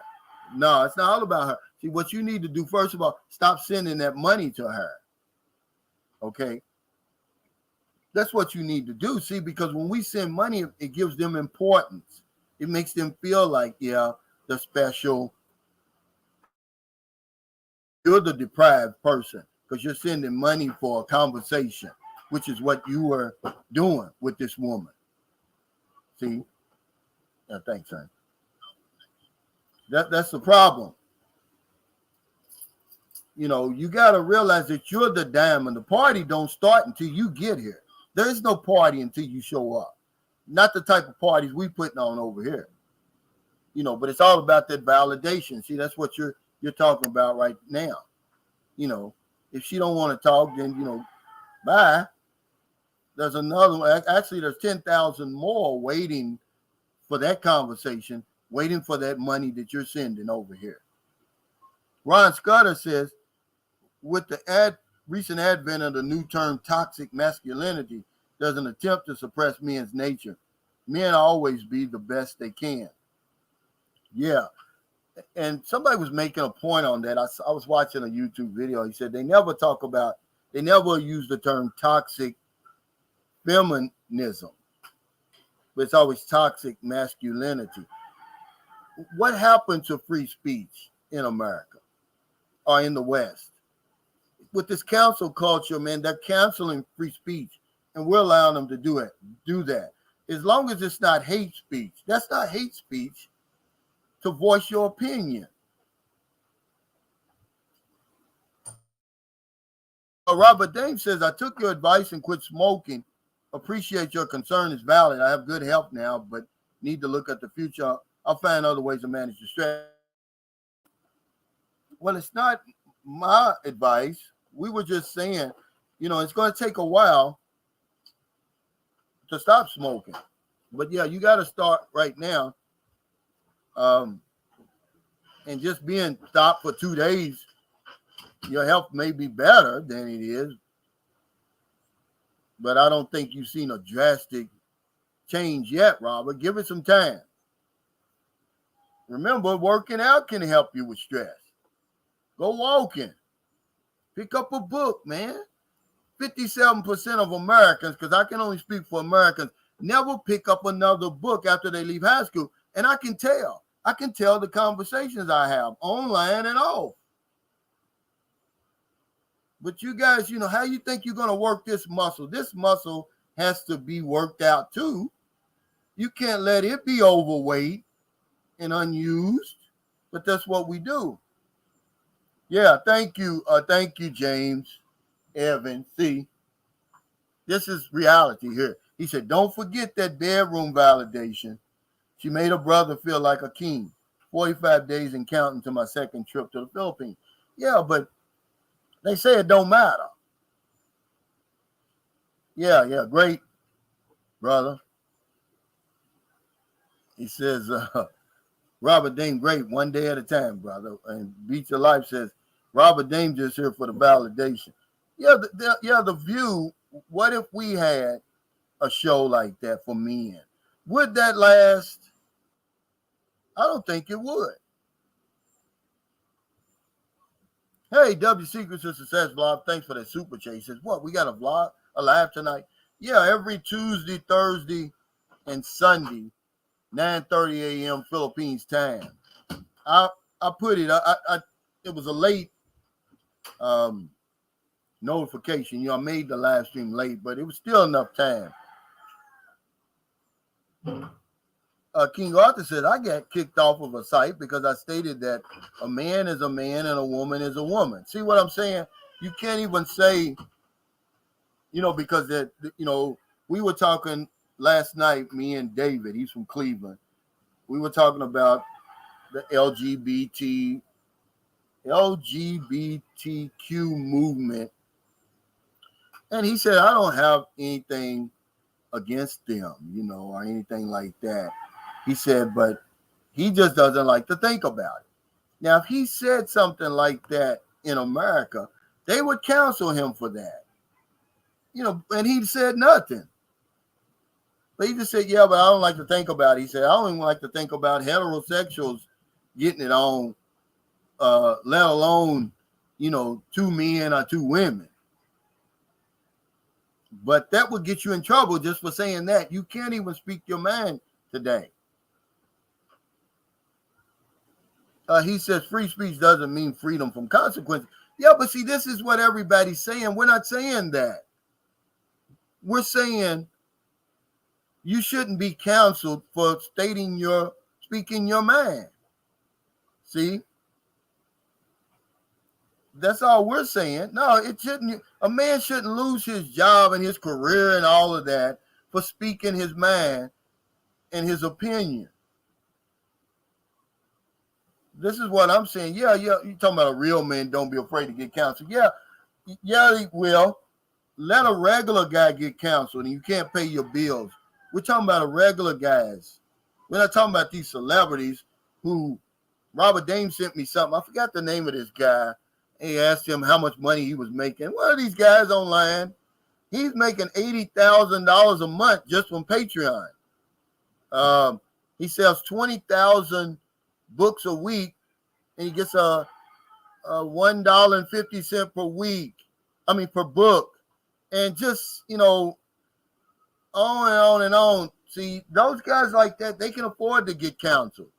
No, it's not all about her. See, what you need to do, first of all, stop sending that money to her. Okay? That's what you need to do. See, because when we send money, it gives them importance. It makes them feel like, yeah, they're special. You're the deprived person because you're sending money for a conversation, which is what you were doing with this woman. See? Yeah, thanks, son. That's the problem. You know, you got to realize that you're the diamond. The party don't start until you get here. There is no party until you show up. Not the type of parties we putting on over here. You know, but it's all about that validation. See, that's what you're talking about right now. You know, if she don't want to talk, then, you know, bye. There's another one. Actually, there's 10,000 more waiting for that conversation, waiting for that money that you're sending over here. Ron Scudder says, with the recent advent of the new term toxic masculinity, there's an attempt to suppress men's nature. Men always be the best they can. Yeah. And somebody was making a point on that. I was watching a YouTube video. He said they never use the term toxic feminism, but it's always toxic masculinity. What happened to free speech in America or in the West? With this cancel culture, man, they're canceling free speech, and we're allowing them to do that. As long as it's not hate speech. That's not hate speech to voice your opinion. Robert Dame says, I took your advice and quit smoking. Appreciate your concern is valid. I have good health now, but need to look at the future. I'll find other ways to manage the stress. Well, it's not my advice. We were just saying, it's going to take a while to stop smoking. But yeah, you got to start right now. And just being stopped for 2 days, your health may be better than it is. But I don't think you've seen a drastic change yet, Robert. Give it some time. Remember, working out can help you with stress. Go walking. Pick up a book, man. 57% of Americans, because I can only speak for Americans, never pick up another book after they leave high school. And I can tell. I can tell the conversations I have online and off. But you guys, how you think you're going to work this muscle? This muscle has to be worked out too. You can't let it be overweight and unused, but that's what we do. Yeah, thank you, James, Evan. See, this is reality here. He said, don't forget that bedroom validation. She made her brother feel like a king. 45 days and counting to my second trip to the Philippines. Yeah, but they say it don't matter. Yeah, great, brother. He says, Robert Dame, great, one day at a time, brother. And Beach of Life says, Robert Dame just here for the validation. Yeah, the View, what if we had a show like that for men? Would that last? I don't think it would. Hey, W Secrets of Success Vlog, thanks for that super chase. Says, what, we got a live tonight? Yeah, every Tuesday, Thursday, and Sunday, 9:30 a.m. Philippines time. I put it, it was a late notification. I made the live stream late, but it was still enough time. King Arthur said, I got kicked off of a site because I stated that a man is a man and a woman is a woman. See what I'm saying? You can't even say, because we were talking last night, me and David, he's from Cleveland. We were talking about the LGBTQ movement. And he said, I don't have anything against them, or anything like that. He said, but he just doesn't like to think about it. Now, if he said something like that in America, they would counsel him for that. And he said nothing. But he just said, yeah, but I don't like to think about it. He said, I don't even like to think about heterosexuals getting it on, let alone, 2 men or 2 women. But that would get you in trouble just for saying that. You can't even speak your mind today. He says free speech doesn't mean freedom from consequences. Yeah, but see, this is what everybody's saying. We're not saying that. We're saying you shouldn't be counseled for speaking your mind. See? That's all we're saying. No, it shouldn't. A man shouldn't lose his job and his career and all of that for speaking his mind and his opinion. This is what I'm saying. Yeah. You're talking about a real man. Don't be afraid to get counseled. Yeah, he will. Let a regular guy get counseled and you can't pay your bills. We're talking about a regular guys. We're not talking about these celebrities who Robert Dame sent me something. I forgot the name of this guy. He asked him how much money he was making. One of these guys online, he's making $80,000 a month just from Patreon. He sells 20,000 books a week, and he gets a $1.50 per week. I mean, per book. And just, on and on and on. See, those guys like that, they can afford to get counseled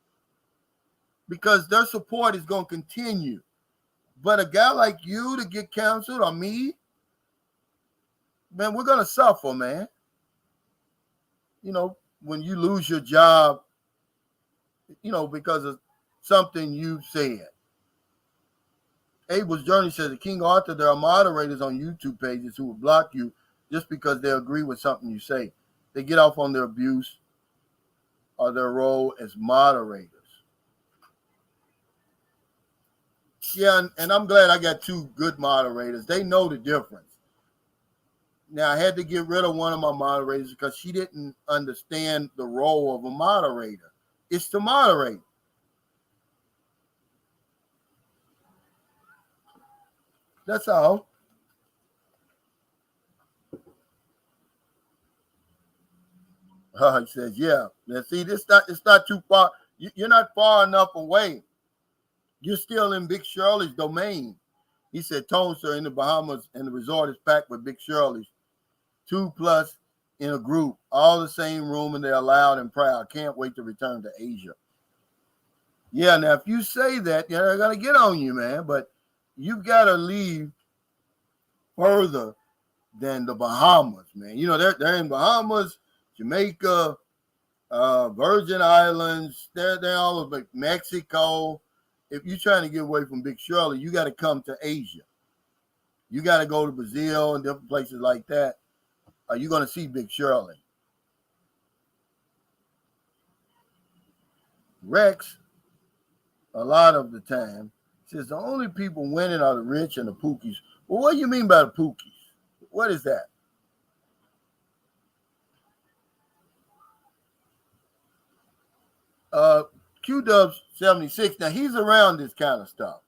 because their support is going to continue. But a guy like you to get counseled, or me, man, we're going to suffer, man. When you lose your job, because of something you said. Abel's Journey says, King Arthur, there are moderators on YouTube pages who will block you just because they agree with something you say. They get off on their abuse or their role as moderators. Yeah, and I'm glad I got two good moderators. They know the difference. Now, I had to get rid of one of my moderators because she didn't understand the role of a moderator. It's to moderate. That's all. He says, yeah. Now, see, it's not too far. You're not far enough away. You're still in Big Shirley's domain. He said, Tone, sir, in the Bahamas, and the resort is packed with Big Shirley's. 2+ in a group, all the same room, and they're loud and proud. Can't wait to return to Asia. Yeah, now, if you say that, they're going to get on you, man. But you've got to leave further than the Bahamas, man. They're in Bahamas, Jamaica, Virgin Islands. They're all over Mexico. If you're trying to get away from Big Shirley, you got to come to Asia. You got to go to Brazil and different places like that. Are you going to see Big Shirley? Rex, a lot of the time, says the only people winning are the rich and the pookies. Well, what do you mean by the pookies? What is that? Q-Dubs 76. Now, he's around this kind of stuff.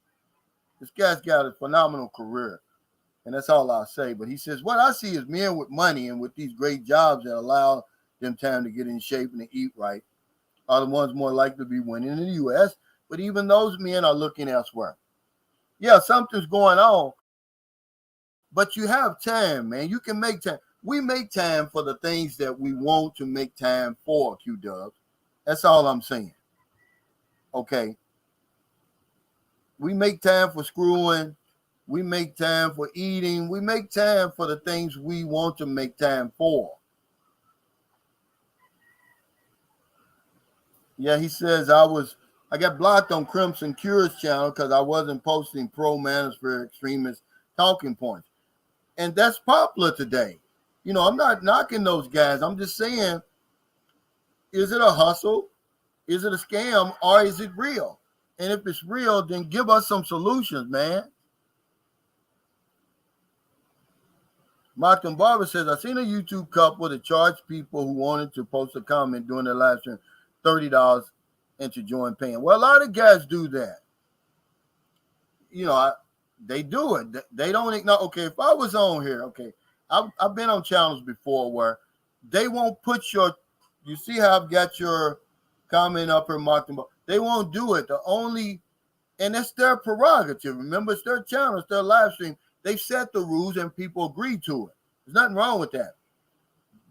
This guy's got a phenomenal career, and that's all I'll say. But he says, what I see is men with money and with these great jobs that allow them time to get in shape and to eat right are the ones more likely to be winning in the U.S., but even those men are looking elsewhere. Yeah, something's going on, but you have time, man. You can make time. We make time for the things that we want to make time for, Q-Dubs. That's all I'm saying. Okay. We make time for screwing. We make time for eating. We make time for the things we want to make time for. Yeah, he says I got blocked on Crimson Cure's channel because I wasn't posting pro-manosphere extremist talking points. And that's popular today. I'm not knocking those guys. I'm just saying, is it a hustle? Is it a scam? Or is it real? And if it's real, then give us some solutions, man. Martin Barber says, I seen a YouTube couple that charged people who wanted to post a comment during their live stream $30 and to join paying. Well, a lot of guys do that. They do it. They don't ignore. Okay, if I was on here, okay, I've been on channels before where they won't put you see how I've got your comment up here, Martin. They won't do it. And that's their prerogative. Remember, it's their channel, it's their live stream. They set the rules and people agree to it. There's nothing wrong with that.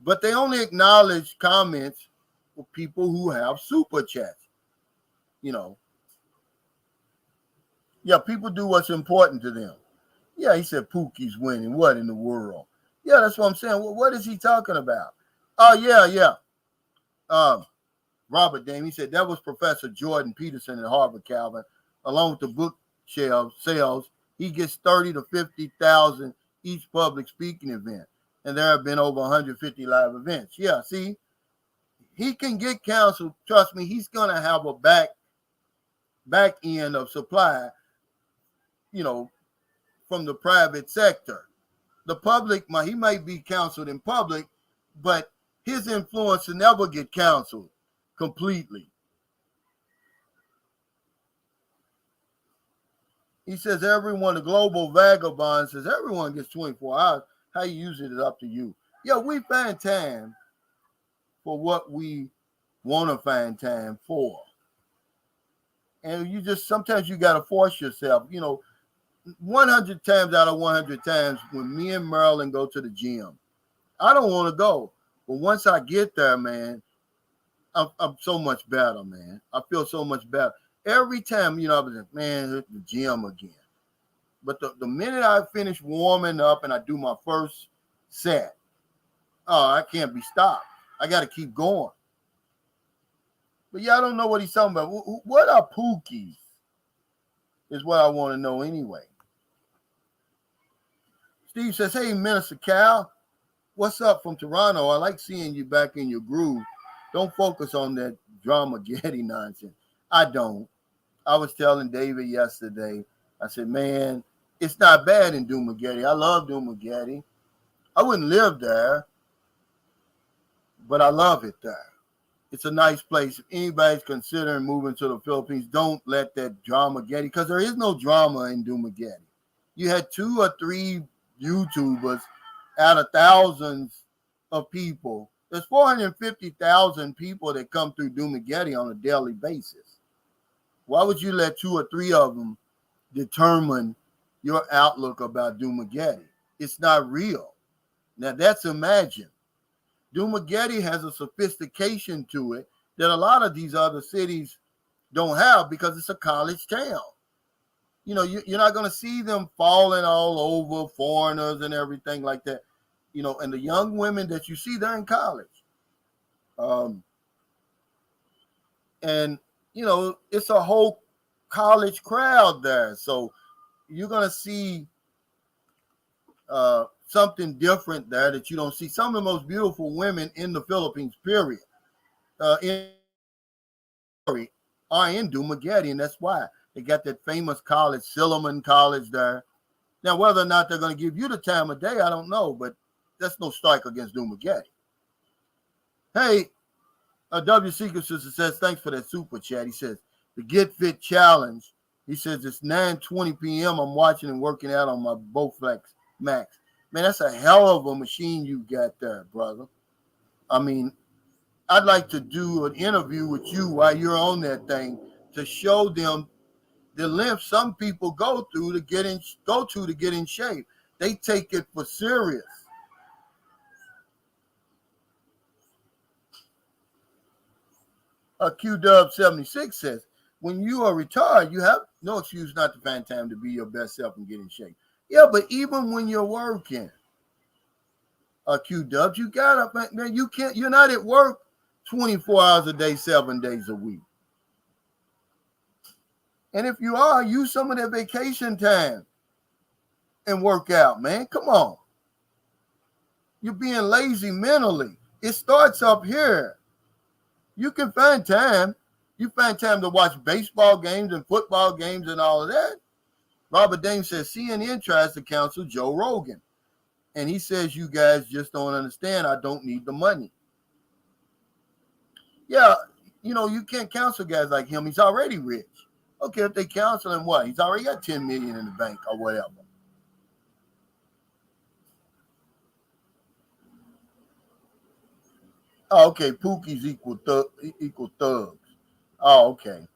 But they only acknowledge comments for people who have super chats. Yeah, people do what's important to them. Yeah, he said Pookie's winning. What in the world? Yeah, that's what I'm saying. Well, what is he talking about? Oh, yeah. Robert Dame, he said that was Professor Jordan Peterson at Harvard, Calvin, along with the bookshelf sales. He gets 30 to 50,000 each public speaking event, and there have been over 150 live events. Yeah, see, he can get counseled. Trust me, he's gonna have a back end of supply, from the private sector. The public, he might be counseled in public, but his influence will never get counseled completely. He says the global vagabond says everyone gets 24 hours. How you use it is up to you. Yeah, we find time for what we want to find time for. And you just sometimes you gotta force yourself. 100 times out of 100 times when me and Marilyn go to the gym, I don't want to go. But once I get there, man, I'm so much better, man. I feel so much better. Every time, I was like, man, hit the gym again. But the minute I finish warming up and I do my first set, I can't be stopped. I got to keep going. But yeah, I don't know what he's talking about. What are Pookies? Is what I want to know anyway. Steve says, hey, Minister Cal, what's up from Toronto? I like seeing you back in your groove. Don't focus on that drama-getty nonsense. I don't. I was telling David yesterday, I said, man, it's not bad in Dumaguete. I love Dumaguete. I wouldn't live there, but I love it there. It's a nice place. If anybody's considering moving to the Philippines, don't let that drama-getty, because there is no drama in Dumaguete. You had 2 or 3 YouTubers out of thousands of people. There's 450,000 people that come through Dumaguete on a daily basis. Why would you let 2 or 3 of them determine your outlook about Dumaguete? It's not real. Now that's imagined. Dumaguete has a sophistication to it that a lot of these other cities don't have because it's a college town. You're not going to see them falling all over foreigners and everything like that. And the young women that you see, they're in college. And it's a whole college crowd there. So you're going to see something different there that you don't see. Some of the most beautiful women in the Philippines, period, are in Dumaguete, and that's why they got that famous college, Silliman College there. Now, whether or not they're going to give you the time of day, I don't know, but that's no strike against Dumaguete. Hey, W. Secret Sister says, thanks for that super chat. He says, the Get Fit Challenge. He says, it's 9:20 p.m. I'm watching and working out on my Bowflex Max. Man, that's a hell of a machine you got there, brother. I mean, I'd like to do an interview with you while you're on that thing to show them the length some people go to get in shape. They take it for serious. QW76 says, when you are retired, you have no excuse not to find time to be your best self and get in shape. Yeah, but even when you're working, QW, you gotta, man, you're not at work 24 hours a day, 7 days a week. And if you are, use some of that vacation time and work out, man. Come on. You're being lazy mentally. It starts up here. You can find time. You find time to watch baseball games and football games and all of that. Robert Dame says CNN tries to counsel Joe Rogan. And he says, you guys just don't understand. I don't need the money. Yeah, you can't counsel guys like him. He's already rich. Okay, if they counsel him, what? He's already got 10 million in the bank or whatever. Oh, okay, Pookie's equal thugs. Oh, okay.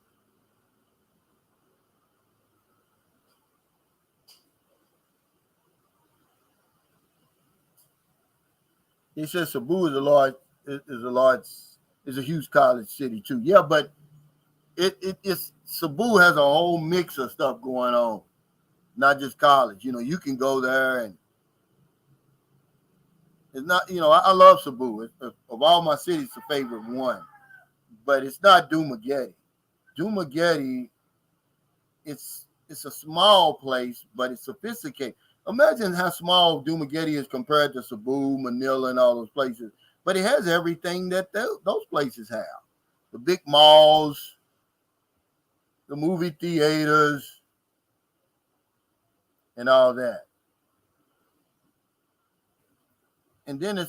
He says Cebu is a huge college city too. Yeah, but it's Cebu has a whole mix of stuff going on, not just college. You can go there and it's not. I love Cebu. Of all my cities, the favorite one, but it's not Dumaguete. Dumaguete, it's a small place, but it's sophisticated. Imagine how small Dumaguete is compared to Cebu, Manila, and all those places. But it has everything that those places have. The big malls, the movie theaters, and all that. And then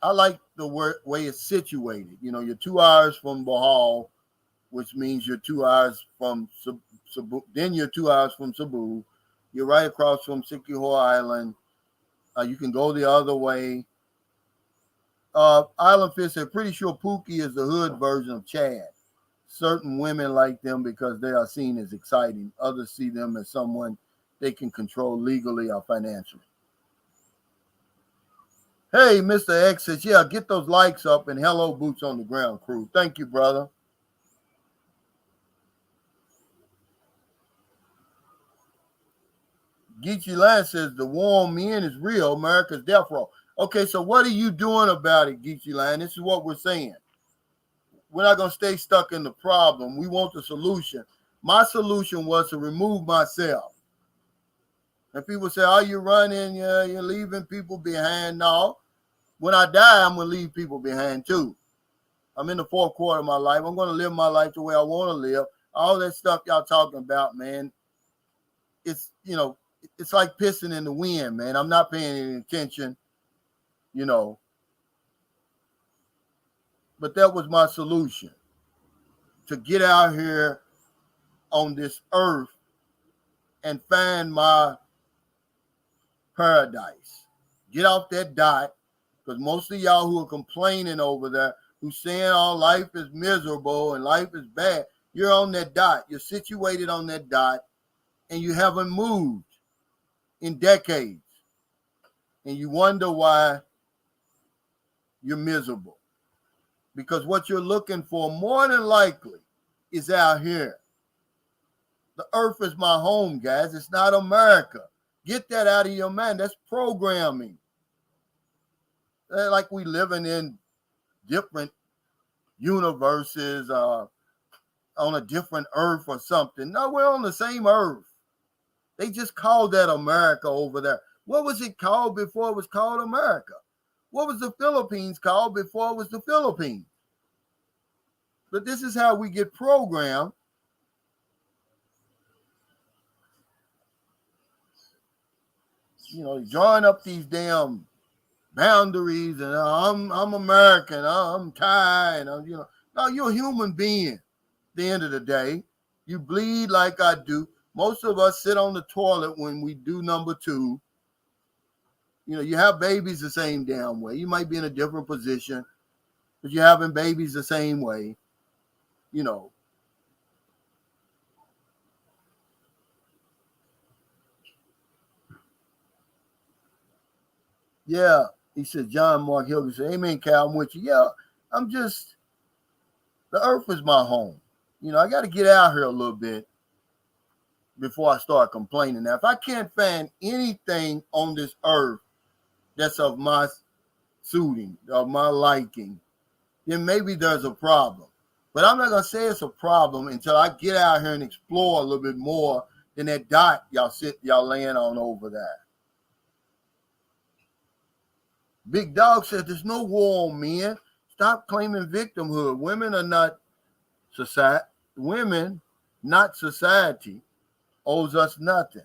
I like the way it's situated. You're 2 hours from Bohol, which means you're 2 hours from Cebu. Then you're 2 hours from Cebu. You're right across from Siquijor Island. You can go the other way. Island Fish said, pretty sure Pookie is the hood version of Chad. Certain women like them because they are seen as exciting. Others see them as someone they can control legally or financially. Hey, Mr. X says, yeah, get those likes up and hello, Boots on the Ground crew. Thank you, brother. Geechee Land says, the war on men is real. America's death row. Okay, so what are you doing about it, Geechee Land? This is what we're saying. We're not going to stay stuck in the problem. We want the solution. My solution was to remove myself. And people say, oh, you're running, you're leaving people behind. No. When I die, I'm going to leave people behind too. I'm in the fourth quarter of my life. I'm going to live my life the way I want to live. All that stuff y'all talking about, man, it's, it's like pissing in the wind, man. I'm not paying any attention, But that was my solution, to get out here on this earth and find my paradise. Get off that dot, because most of y'all who are complaining over there, who's saying, oh, life is miserable and life is bad, you're on that dot. You're situated on that dot, and you haven't moved in decades. And you wonder why you're miserable. Because what you're looking for, more than likely, is out here. The earth is my home, guys. It's not America. Get that out of your mind. That's programming. Like we living in different universes, on a different earth or something. No, we're on the same earth. They just called that America over there. What was it called before it was called America? What was the Philippines called before it was the Philippines? But this is how we get programmed. Drawing up these damn boundaries, and I'm American, I'm Thai, and no, you're a human being. At the end of the day, you bleed like I do. Most of us sit on the toilet when we do number two. You have babies the same damn way. You might be in a different position, but you're having babies the same way. Yeah, he said, John Mark Hilton said, amen, Cal, I'm with you. Yeah, the earth is my home. I got to get out here a little bit before I start complaining. Now, if I can't find anything on this earth that's of my suiting, of my liking, then maybe there's a problem. But I'm not going to say it's a problem until I get out here and explore a little bit more than that dot y'all laying on over there. Big Dog said there's no war on men. Stop claiming victimhood. Women are not society. Women, not society, owes us nothing.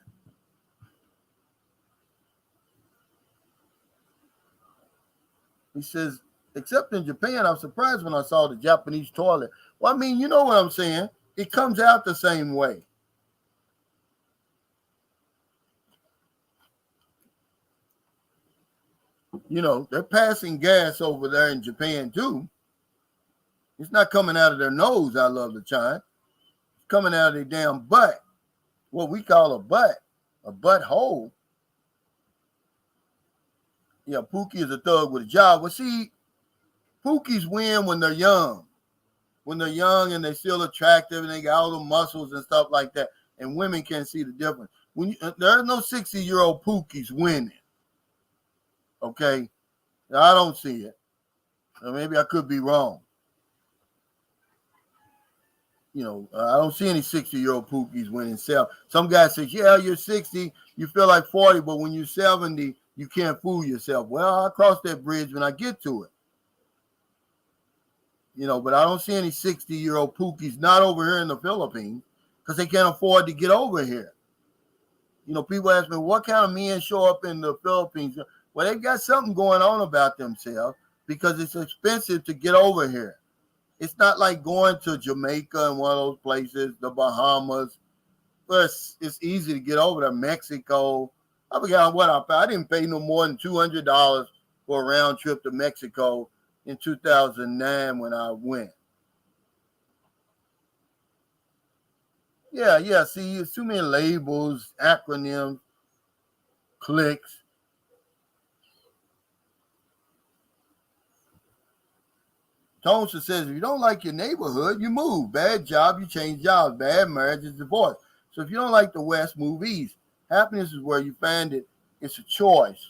He says, except in Japan, I'm surprised when I saw the Japanese toilet. Well, I mean, you know what I'm saying? It comes out the same way. They're passing gas over there in Japan too. It's not coming out of their nose, I love the chime. It's coming out of their damn butt. What we call a butthole. Yeah, Pookie is a thug with a job. Well, see, Pookies win when they're young. When they're young and they're still attractive and they got all the muscles and stuff like that. And women can't see the difference. There's no 60-year-old Pookies winning. Okay? I don't see it. Or maybe I could be wrong. I don't see any 60-year-old Pookies winning. Some guy says, yeah, you're 60, you feel like 40, but when you're 70, you can't fool yourself. Well, I'll cross that bridge when I get to it. But I don't see any 60-year-old Pookies, not over here in the Philippines, because they can't afford to get over here. People ask me, what kind of men show up in the Philippines? Well, they've got something going on about themselves because it's expensive to get over here. It's not like going to Jamaica and one of those places, the Bahamas. But it's easy to get over there. Mexico. I forgot what I paid. I didn't pay no more than $200 for a round trip to Mexico in 2009 when I went. Yeah. See, it's too many labels, acronyms, clicks. Tones says, if you don't like your neighborhood, you move. Bad job, you change jobs. Bad marriage is divorce. So if you don't like the West, move East. Happiness is where you find it. It's a choice.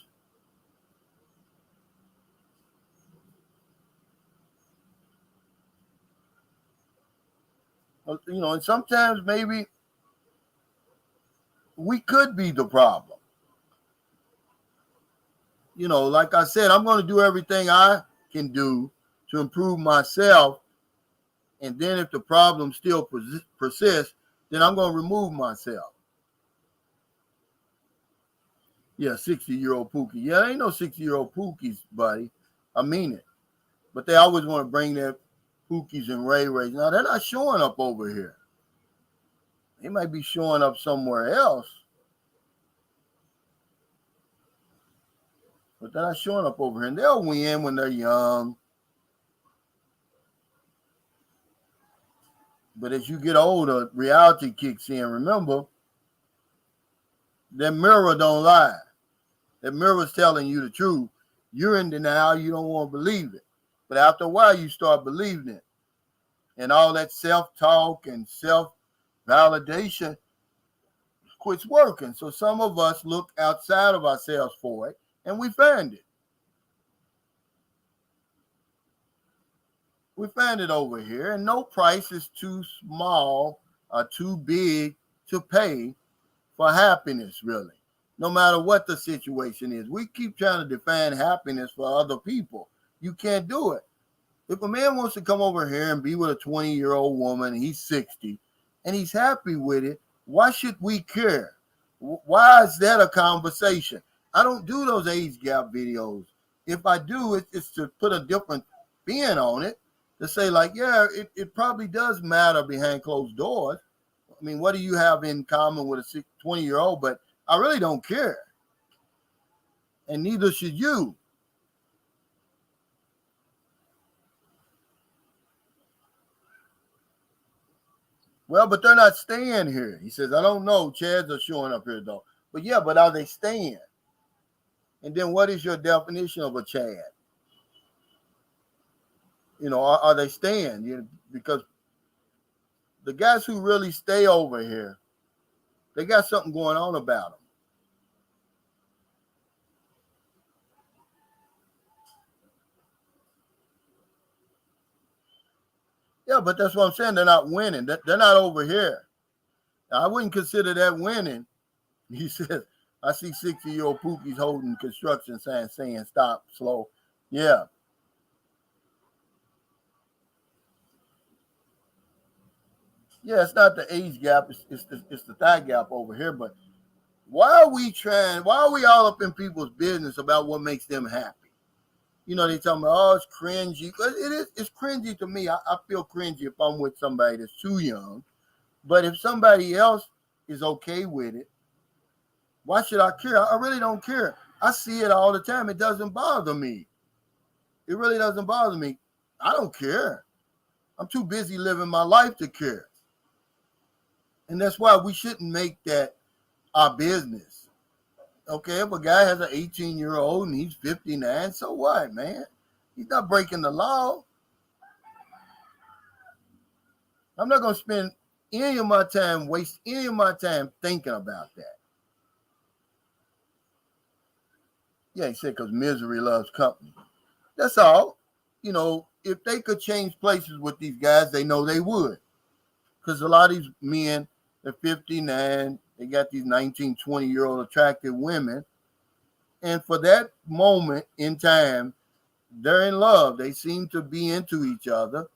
And sometimes maybe we could be the problem. Like I said, I'm going to do everything I can do to improve myself. And then if the problem still persists, then I'm going to remove myself. Yeah, 60-year-old Pookie. Yeah, there ain't no 60-year-old Pookies, buddy. I mean it. But they always want to bring their Pookies and Ray Rays. Now, they're not showing up over here. They might be showing up somewhere else. But they're not showing up over here. And they'll win when they're young. But as you get older, reality kicks in. Remember, that mirror don't lie. That mirror's telling you the truth. You're in denial. You don't want to believe it. But after a while, you start believing it. And all that self-talk and self-validation quits working. So some of us look outside of ourselves for it, and we find it. We find it over here, and no price is too small or too big to pay for happiness, really. No matter what the situation is. We keep trying to define happiness for other people. You can't do it. If a man wants to come over here and be with a 20-year-old woman, and he's 60, and he's happy with it, why should we care? Why is that a conversation? I don't do those age gap videos. If I do, it's to put a different spin on it, to say like, yeah, it probably does matter behind closed doors. I mean, what do you have in common with a 20-year-old? But I really don't care. And neither should you. Well, but they're not staying here. He says, I don't know. Chads are showing up here, though. But yeah, but are they staying? And then what is your definition of a Chad? Are they staying? Because the guys who really stay over here, they got something going on about them. Yeah, but that's what I'm saying. They're not winning. They're not over here. Now, I wouldn't consider that winning. He says, I see 60-year-old Pookies holding construction signs saying stop, slow. Yeah. Yeah, it's not the age gap. It's the thigh gap over here. But why are we all up in people's business about what makes them happy? They tell me, oh, it's cringy. It's cringy to me. I feel cringy if I'm with somebody that's too young. But if somebody else is okay with it, why should I care? I really don't care. I see it all the time. It doesn't bother me. It really doesn't bother me. I don't care. I'm too busy living my life to care. And that's why we shouldn't make that our business. Okay, if a guy has an 18-year-old and he's 59, so what, man? He's not breaking the law. I'm not going to spend waste any of my time thinking about that. Yeah, he said, because misery loves company. That's all. If they could change places with these guys, they know they would. Because a lot of these men, they're 59, they got these 19, 20-year-old attractive women. And for that moment in time, they're in love. They seem to be into each other.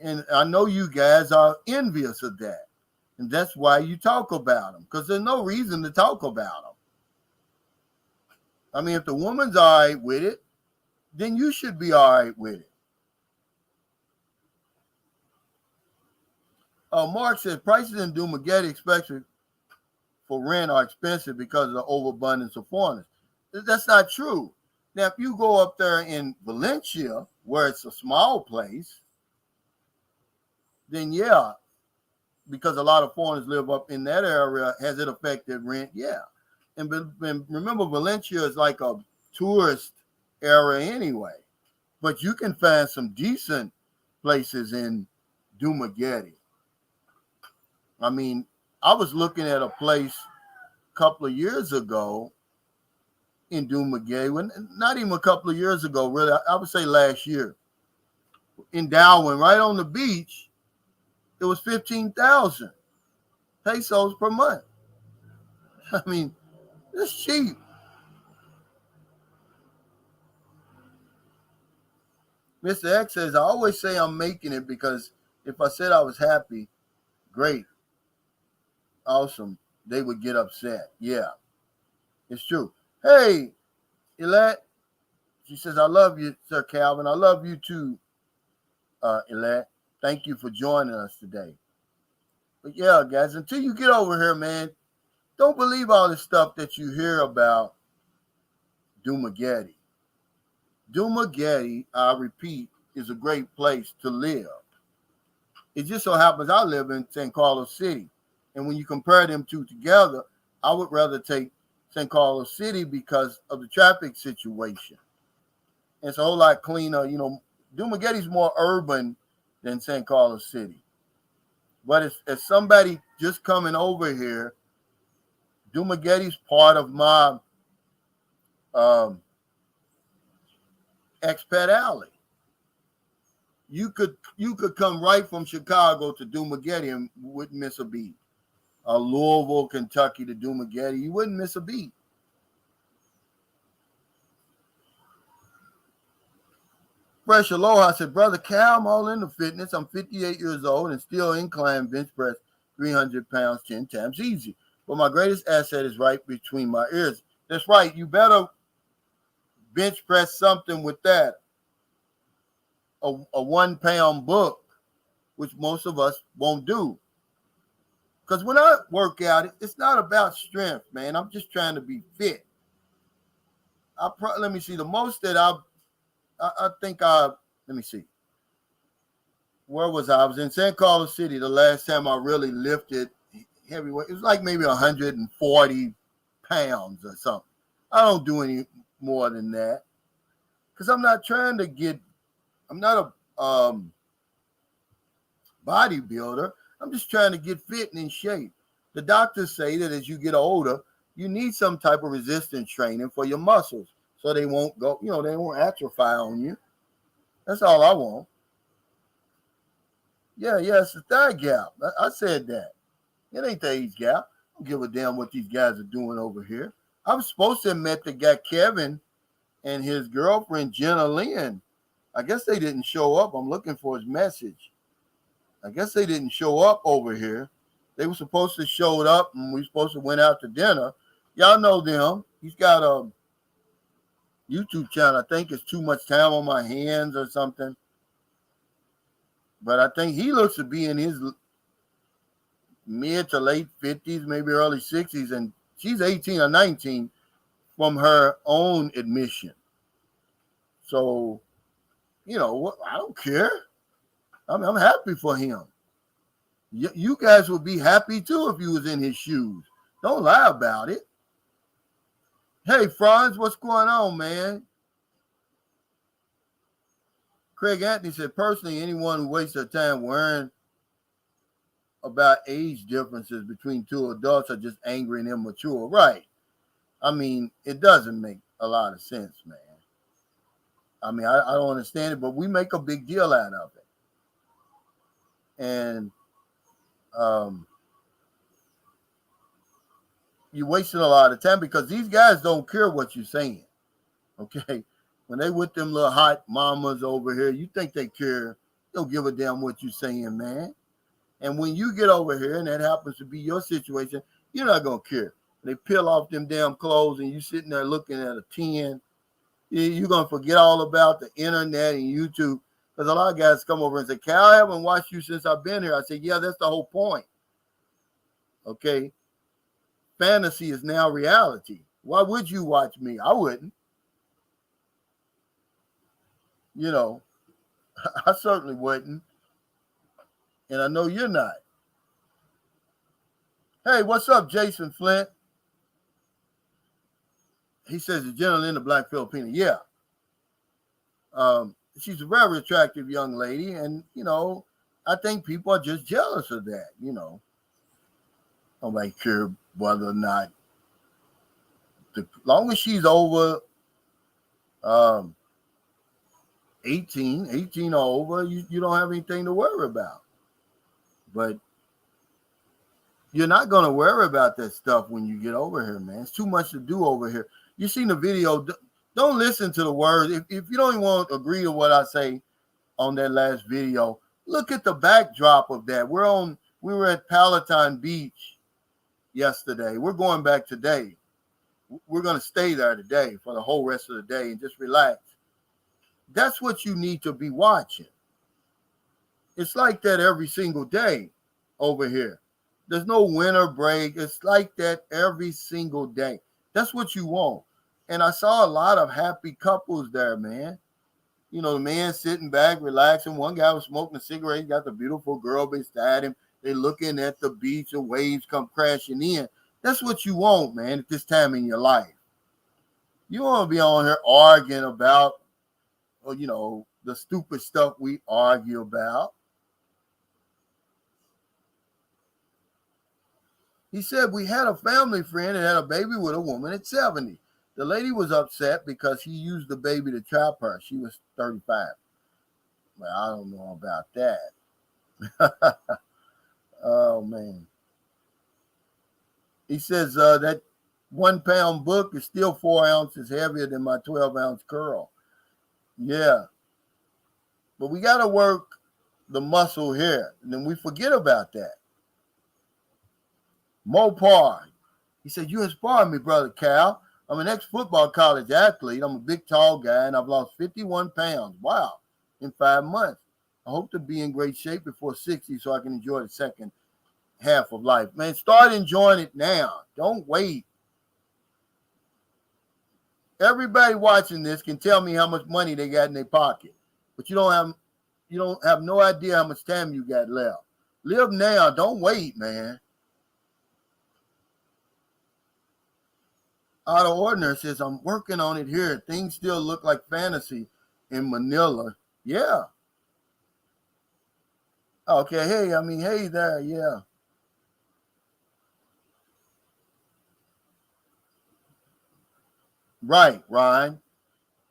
And I know you guys are envious of that. And that's why you talk about them. Because there's no reason to talk about them. I mean, if the woman's all right with it, then you should be all right with it. Mark says prices in Dumagetti, especially for rent, are expensive because of the overabundance of foreigners. That's not true. Now, if you go up there in Valencia, where it's a small place, then yeah, because a lot of foreigners live up in that area, has it affected rent? Yeah. And remember, Valencia is like a tourist area anyway. But you can find some decent places in Dumaguete. I mean, I was looking at a place a couple of years ago in Dumaguete, not even a couple of years ago, really. I would say last year. In Darwin, right on the beach, it was 15,000 pesos per month. I mean, it's cheap. Mr. X says, I always say I'm making it because if I said I was happy, great, awesome, they would get upset. Yeah, it's true. Hey, Elat, she says, I love you, Sir Calvin. I love you too, Elat. Thank you for joining us today. But yeah, guys, until you get over here, man, don't believe all the stuff that you hear about Dumaguete. Dumaguete, I repeat, is a great place to live. It just so happens I live in San Carlos City. And when you compare them two together, I would rather take San Carlos City because of the traffic situation. And it's a whole lot cleaner. You know, Dumaguete's more urban than San Carlos City. But as somebody just coming over here, Dumaguete's part of my expat alley. You could come right from Chicago to Dumaguete and wouldn't miss a beat. Louisville, Kentucky to Dumaguete, you wouldn't miss a beat. Fresh Aloha said, Brother Cal, I'm all into fitness. I'm 58 years old and still incline bench press 300 pounds 10 times easy. But my greatest asset is right between my ears. That's right. You better bench press something with that. A 1 pound book, which most of us won't do. Because when I work out, it's not about strength, man. I'm just trying to be fit. Let me see. The most that let me see. Where was I? I was in San Carlos City the last time I really lifted heavyweight. It was like maybe 140 pounds or something. I don't do any more than that because I'm not trying to get, I'm not a bodybuilder. I'm just trying to get fit and in shape. The doctors say that as you get older, you need some type of resistance training for your muscles so they won't go, they won't atrophy on you. That's all I want. Yeah, it's the thigh gap. I said that. It ain't the age gap. I don't give a damn what these guys are doing over here. I was supposed to have met the guy Kevin and his girlfriend Jenna Lynn. I guess they didn't show up. I'm looking for his message. I guess they didn't show up over here. They were supposed to show up and we supposed to went out to dinner. Y'all know them. He's got a YouTube channel. I think it's Too Much Time on My Hands or something. But I think he looks to be in his mid to late 50s, maybe early 60s. And she's 18 or 19 from her own admission. So, I don't care. I'm happy for him. You guys would be happy too if you was in his shoes. Don't lie about it. Hey, Franz, what's going on, man? Craig Anthony said, personally, anyone who wastes their time worrying about age differences between two adults are just angry and immature. Right. I mean, it doesn't make a lot of sense, man. I mean, I don't understand it, but we make a big deal out of it. And you're wasting a lot of time because these guys don't care what you're saying. Okay? When they with them little hot mamas over here, you think they care. They don't give a damn what you're saying, man. And when you get over here and that happens to be your situation, you're not going to care. They peel off them damn clothes and you sitting there looking at a 10. You're going to forget all about the internet and YouTube. Because a lot of guys come over and say, Cal, I haven't watched you since I've been here. I say, yeah, that's the whole point. Okay? Fantasy is now reality. Why would you watch me? I wouldn't. I certainly wouldn't. And I know you're not. Hey, what's up, Jason Flint? He says the general in the Black Filipina. Yeah. She's a very attractive young lady, and I think people are just jealous of that. I'm not sure whether or not, long as she's over 18 or over, you don't have anything to worry about. But you're not going to worry about that stuff when you get over here, man. It's too much to do over here. You seen the video. Don't listen to the words. If you don't even want to agree to what I say on that last video, look at the backdrop of that. We were at Palatine Beach yesterday. We're going back today. We're going to stay there today for the whole rest of the day and just relax. That's what you need to be watching. It's like that every single day over here. There's no winter break. It's like that every single day. That's what you want. And I saw a lot of happy couples there, man. The man sitting back, relaxing. One guy was smoking a cigarette. He got the beautiful girl beside him. They're looking at the beach and waves come crashing in. That's what you want, man, at this time in your life. You want to be on here arguing about, the stupid stuff we argue about. He said, we had a family friend that had a baby with a woman at 70. The lady was upset because he used the baby to trap her. She was 35. Well, I don't know about that. Oh, man. He says that 1 pound book is still 4 ounces heavier than my 12-ounce curl. Yeah. But we got to work the muscle here. And then we forget about that. Mopar. He said, you inspire me, Brother Cal. I'm an ex-football college athlete. I'm a big, tall guy, and I've lost 51 pounds. Wow. In 5 months. I hope to be in great shape before 60 so I can enjoy the second half of life. Man, start enjoying it now. Don't wait. Everybody watching this can tell me how much money they got in their pocket, but you don't have no idea how much time you got left. Live now. Don't wait, man. Out of Ordinary says, I'm working on it here. Things still look like fantasy in Manila. Yeah. Okay. Hey there. Yeah. Right, Ryan.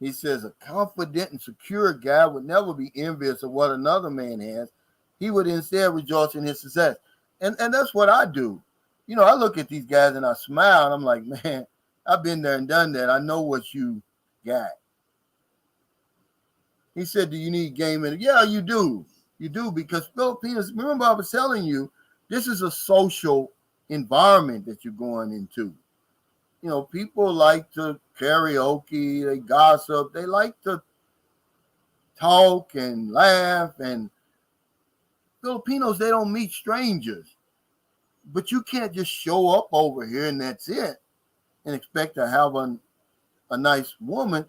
He says, a confident and secure guy would never be envious of what another man has. He would instead rejoice in his success. And that's what I do. I look at these guys and I smile and I'm like, man, I've been there and done that. I know what you got. He said, do you need gaming? Yeah, you do. You do, because Filipinos, remember I was telling you, this is a social environment that you're going into. People like to karaoke, they gossip, they like to talk and laugh. And Filipinos, they don't meet strangers. But you can't just show up over here and that's it and expect to have a nice woman.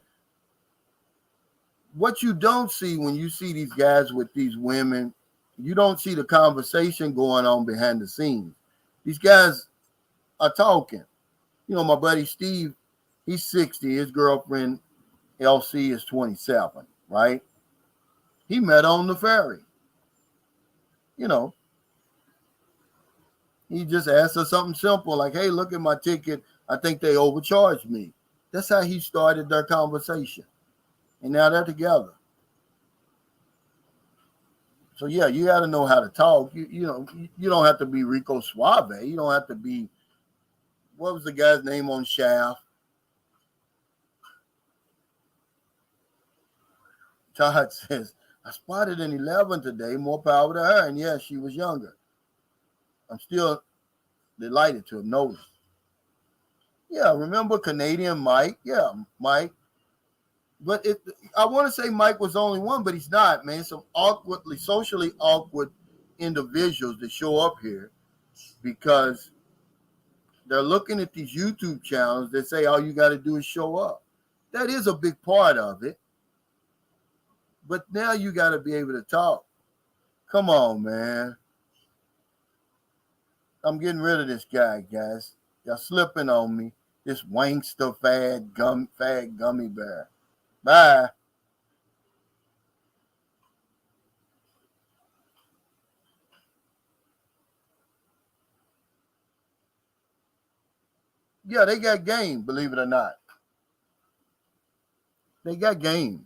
What you don't see when you see these guys with these women, you don't see the conversation going on behind the scenes. These guys are talking. My buddy Steve, he's 60. His girlfriend, LC, is 27, right? He met on the ferry. He just asked her something simple like, hey, look at my ticket. I think they overcharged me. That's how he started their conversation. And now they're together. So, yeah, you got to know how to talk. You don't have to be Rico Suave. You don't have to be, what was the guy's name on Shaft? Todd says, I spotted an 11 today. More power to her. And, yeah, she was younger. I'm still delighted to have noticed. Yeah, remember Canadian Mike? Yeah, Mike. But I want to say Mike was the only one, but he's not, man. Some socially awkward individuals that show up here because they're looking at these YouTube channels that say all you got to do is show up. That is a big part of it. But now you got to be able to talk. Come on, man. I'm getting rid of this guy, guys. Y'all slipping on me. This wankster fag gummy bear. Bye. Yeah, they got game, believe it or not. They got game.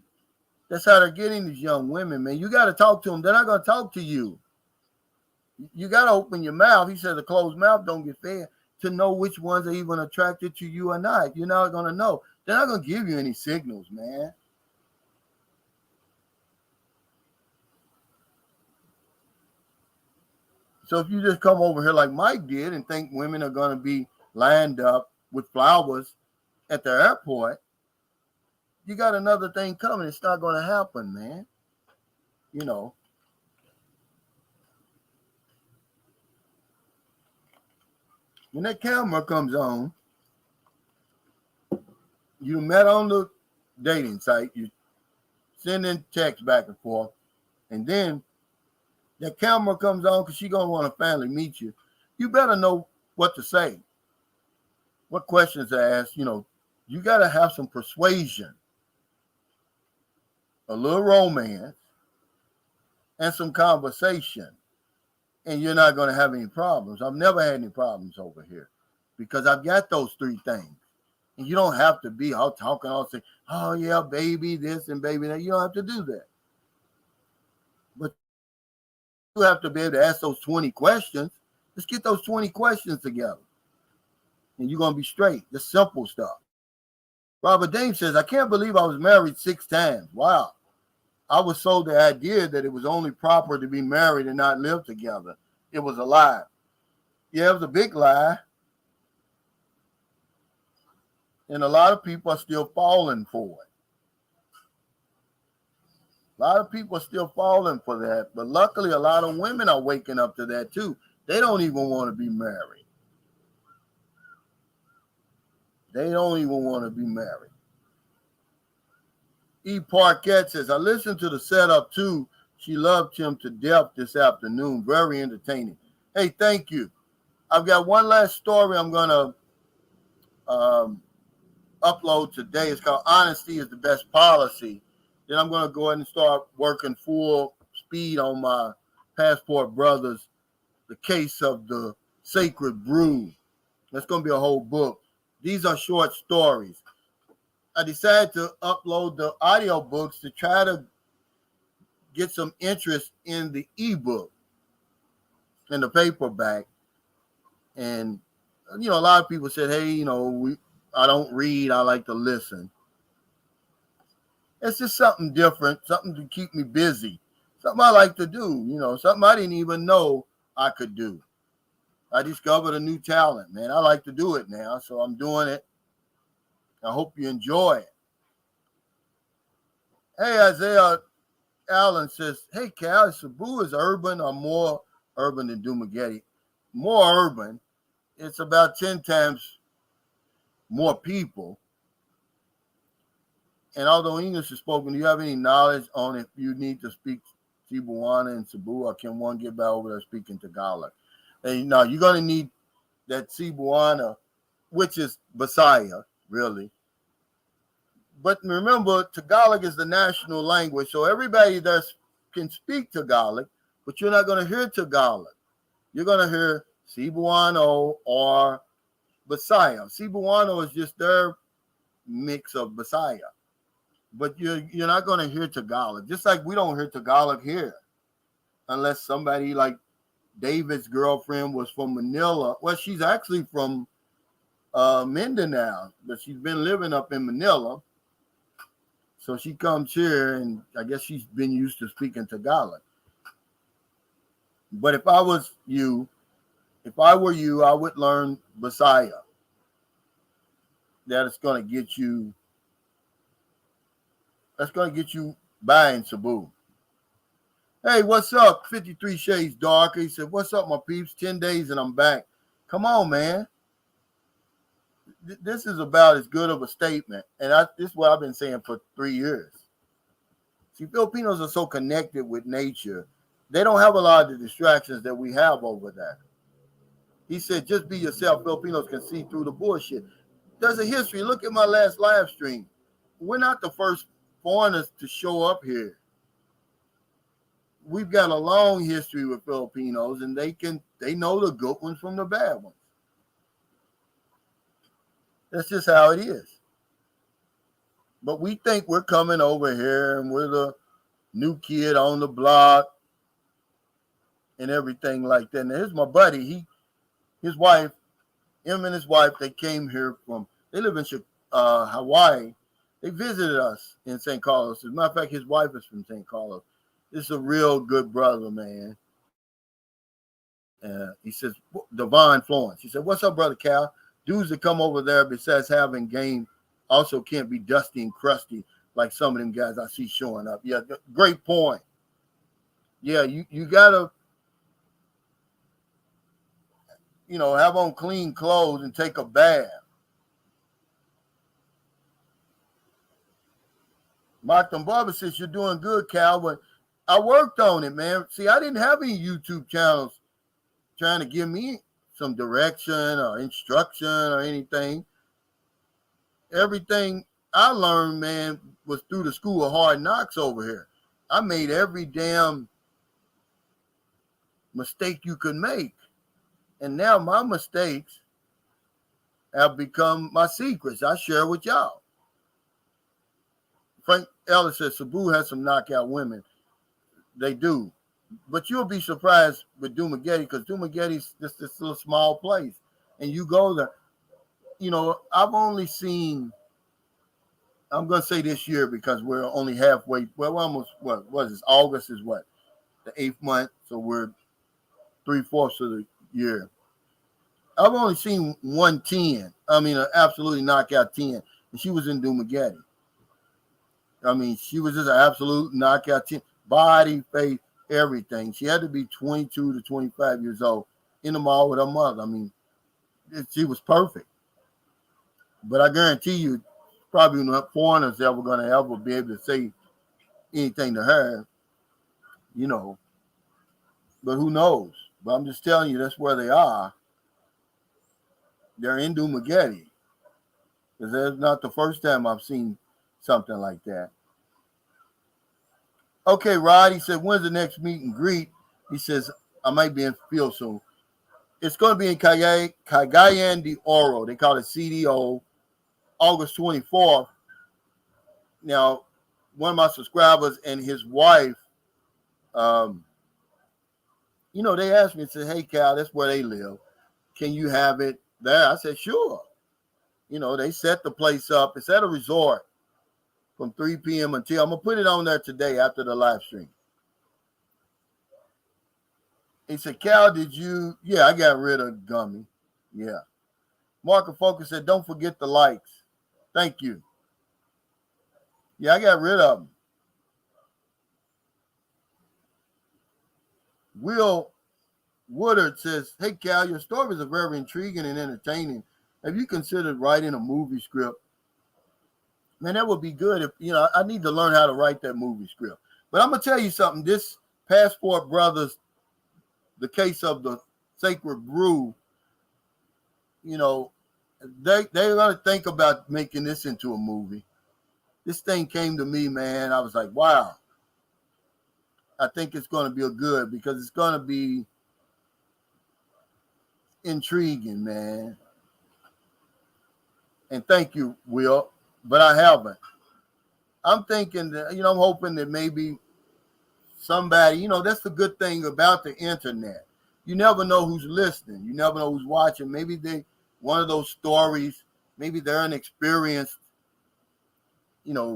That's how they're getting these young women, man. You got to talk to them. They're not going to talk to you. You got to open your mouth. He said a closed mouth don't get fed, to know which ones are even attracted to you or not. You're not going to know. They're not going to give you any signals, man. So if you just come over here like Mike did and think women are going to be lined up with flowers at the airport, you got another thing coming. It's not going to happen, man. You know. When that camera comes on, you met on the dating site, you sending texts back and forth, and then that camera comes on because she's going to want to finally meet you. You better know what to say, what questions to ask. You know, you got to have some persuasion, a little romance, and some conversation, and you're not going to have any problems. I've never had any problems over here because I've got those three things. And you don't have to be out talking, all say, oh, yeah, baby, this and baby that. You don't have to do that. But you have to be able to ask those 20 questions. Let's get those 20 questions together. And you're going to be straight. The simple stuff. Robert Dame says, I can't believe I was married 6 times. Wow. I was sold the idea that it was only proper to be married and not live together. It was a lie. Yeah, it was a big lie. And a lot of people are still falling for it. A lot of people are still falling for that. But luckily, a lot of women are waking up to that too. They don't even want to be married. They don't even want to be married. E. Parquette says, I listened to the setup too. She loved him to death this afternoon. Very entertaining. Hey, thank you. I've got one last story I'm going to upload today. It's called Honesty is the Best Policy. Then I'm going to go ahead and start working full speed on my Passport Brothers, The Case of the Sacred Brew. That's going to be a whole book. These are short stories. I decided to upload the audio books to try to get some interest in the ebook and the paperback. And, you know, a lot of people said, hey, you know, I don't read. I like to listen. It's just something different, something to keep me busy, something I like to do, you know, something I didn't even know I could do. I discovered a new talent, man. I like to do it now, so I'm doing it. I hope you enjoy it. Hey, Isaiah Allen says, hey, Cal, Cebu is urban or more urban than Dumaguete? More urban. It's about 10 times more people. And although English is spoken, do you have any knowledge on if you need to speak Cebuana and Cebu, or can one get by over there speaking Tagalog? And now you're going to need that Cebuana, which is Bisaya, really. But remember, Tagalog is the national language, so everybody there can speak Tagalog, but you're not going to hear Tagalog. You're going to hear Cebuano or Bisaya. Cebuano is just their mix of Bisaya. But you're not going to hear Tagalog. Just like we don't hear Tagalog here. Unless somebody like David's girlfriend was from Manila. Well, she's actually from Mindanao, but she's been living up in Manila. So she comes here, and I guess she's been used to speaking Tagalog. But if I were you, I would learn Bisaya. That's going to get you by in Cebu. Hey, what's up? 53 Shades Darker. He said, what's up, my peeps? 10 days and I'm back. Come on, man. This is about as good of a statement. And this is what I've been saying for 3 years. See, Filipinos are so connected with nature. They don't have a lot of the distractions that we have over there. He said, just be yourself. Filipinos can see through the bullshit. There's a history. Look at my last live stream. We're not the first foreigners to show up here. We've got a long history with Filipinos, and they know the good ones from the bad ones. That's just how it is. But we think we're coming over here and we're the new kid on the block and everything like that. Now, here's my buddy. His wife, him and his wife, they came here they live in Hawaii. They visited us in St. Carlos. As a matter of fact, his wife is from St. Carlos. This is a real good brother, man. He says, Divine Florence. He said, what's up, Brother Cal? Dudes that come over there, besides having game, also can't be dusty and crusty like some of them guys I see showing up. Yeah, great point. Yeah, you got to, have on clean clothes and take a bath. Martin Barber says, you're doing good, Cal, but I worked on it, man. See, I didn't have any YouTube channels trying to give me some direction or instruction or anything. Everything I learned, man, was through the school of hard knocks over here. I made every damn mistake you could make. And now my mistakes have become my secrets. I share with y'all. Frank Ellis says, Cebu has some knockout women. They do. But you'll be surprised with Dumaguete, because Dumaguete's just this little small place. And you go there. I've only seen, I'm going to say this year because we're only halfway. Well, we're almost, what is this? August is what? The 8th month. So we're 3/4 of the year. I've only seen 110. I mean, an absolutely knockout 10. And she was in Dumaguete. I mean, she was just an absolute knockout 10. Body, face, everything. She had to be 22 to 25 years old in the mall with her mother. I mean, she was perfect. But I guarantee you, probably not foreigners ever going to ever be able to say anything to her, But who knows? But I'm just telling you, that's where they are. They're in Dumaguete. Because that's not the first time I've seen something like that. Okay, Rod, he said, when's the next meet and greet? He says, I might be in field soon. It's going to be in Cagayan de Oro. They call it CDO, August 24th. Now, one of my subscribers and his wife, they asked me, said, hey, Cal, that's where they live. Can you have it there? I said, sure. They set the place up. It's at a resort from 3 p.m. until, I'm going to put it on there today after the live stream. He said, Cal, I got rid of Gummy. Yeah. Marco Focus said, don't forget the likes. Thank you. Yeah, I got rid of them. Will Woodard says, hey, Cal, your stories are very intriguing and entertaining. Have you considered writing a movie script? Man, that would be good. If I need to learn how to write that movie script. But I'm going to tell you something. This Passport Brothers, the case of the Sacred Brew, they're going to think about making this into a movie. This thing came to me, man. I was like, wow. I think it's going to be good because it's going to be intriguing, man. And thank you, Will, but I haven't. I'm thinking that, I'm hoping that maybe somebody, that's the good thing about the internet. You never know who's listening. You never know who's watching. Maybe one of those stories, maybe they're an experienced,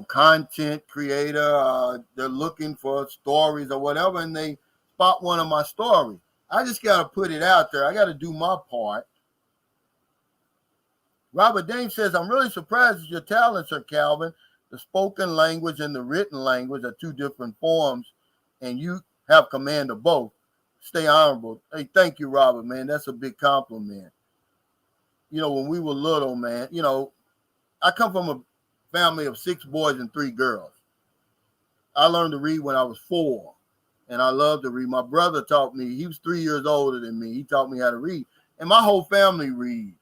content creator. They're looking for stories or whatever, and they spot one of my stories. I just got to put it out there. I got to do my part. Robert Dame says, I'm really surprised at your talents, Sir Calvin. The spoken language and the written language are two different forms, and you have command of both. Stay honorable. Hey, thank you, Robert, man. That's a big compliment. When we were little, man, I come from a family of 6 boys and 3 girls. I learned to read when I was 4, and I love to read. My brother taught me. He was 3 years older than me. He taught me how to read. And my whole family reads.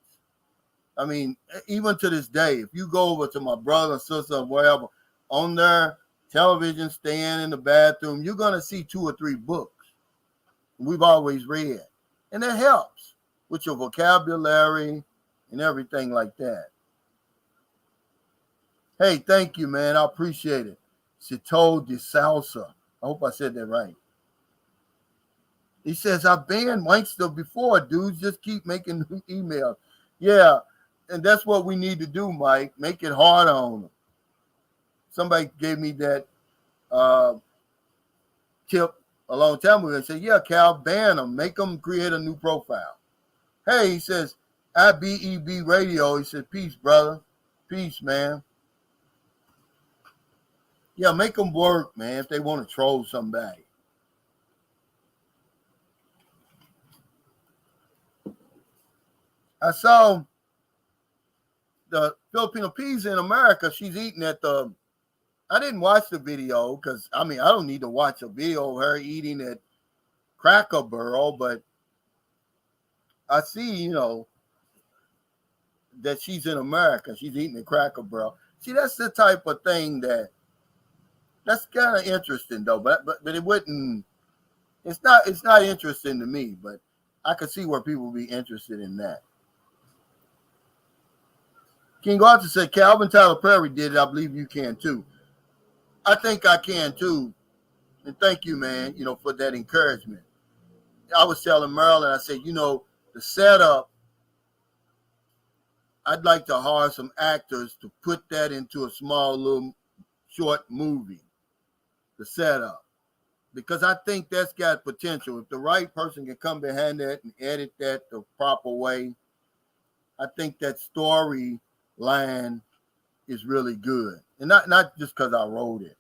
I mean, even to this day, if you go over to my brother and sister or wherever, on their television stand in the bathroom, you're going to see 2 or 3 books we've always read. And it helps with your vocabulary and everything like that. Hey, thank you, man. I appreciate it. Cito de Salsa. I hope I said that right. He says, I've banned Wankster before, dudes. Just keep making new emails. Yeah, and that's what we need to do, Mike. Make it harder on them. Somebody gave me that tip a long time ago and said, yeah, Cal, ban them. Make them create a new profile. Hey, he says, IBEB Radio. He said, peace, brother. Peace, man. Yeah, make them work, man, if they want to troll somebody. I saw the Filipino peas in America. She's eating at the, I didn't watch the video because, I mean, I don't need to watch a video of her eating at Cracker Barrel, but I see, you know, that she's in America. She's eating at Cracker Barrel. See, that's the type of thing that's kind of interesting, though. But it wouldn't. It's not interesting to me. But I could see where people would be interested in that. King Arthur said, Calvin Tyler Perry did it. I believe you can too. I think I can too. And thank you, man, you know, for that encouragement. I was telling Marilyn, I said, you know, the setup, I'd like to hire some actors to put that into a small little short movie, the setup. Because I think that's got potential. If the right person can come behind that and edit that the proper way, I think that storyline is really good. And not just because I wrote it.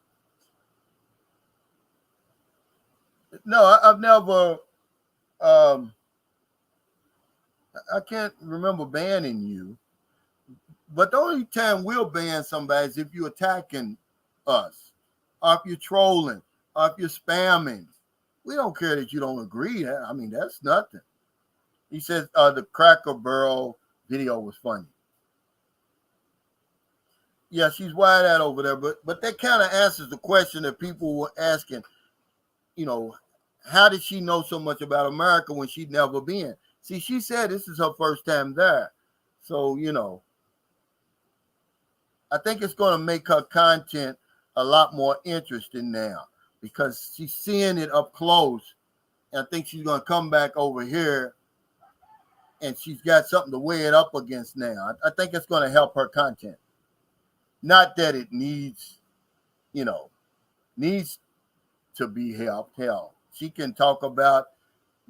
No, I've never, I can't remember banning you. But the only time we'll ban somebody is if you're attacking us, or if you're trolling, or if you're spamming. We don't care that you don't agree. I mean, that's nothing. He says the Cracker Barrel video was funny. Yeah, she's wide out over there, but that kind of answers the question that people were asking. You know, how did she know so much about America when she'd never been? See, she said this is her first time there. So, you know, I think it's going to make her content a lot more interesting now because she's seeing it up close. And I think she's going to come back over here and she's got something to weigh it up against now. I think it's going to help her content. Not that it needs, you know, needs to be helped. Hell, she can talk about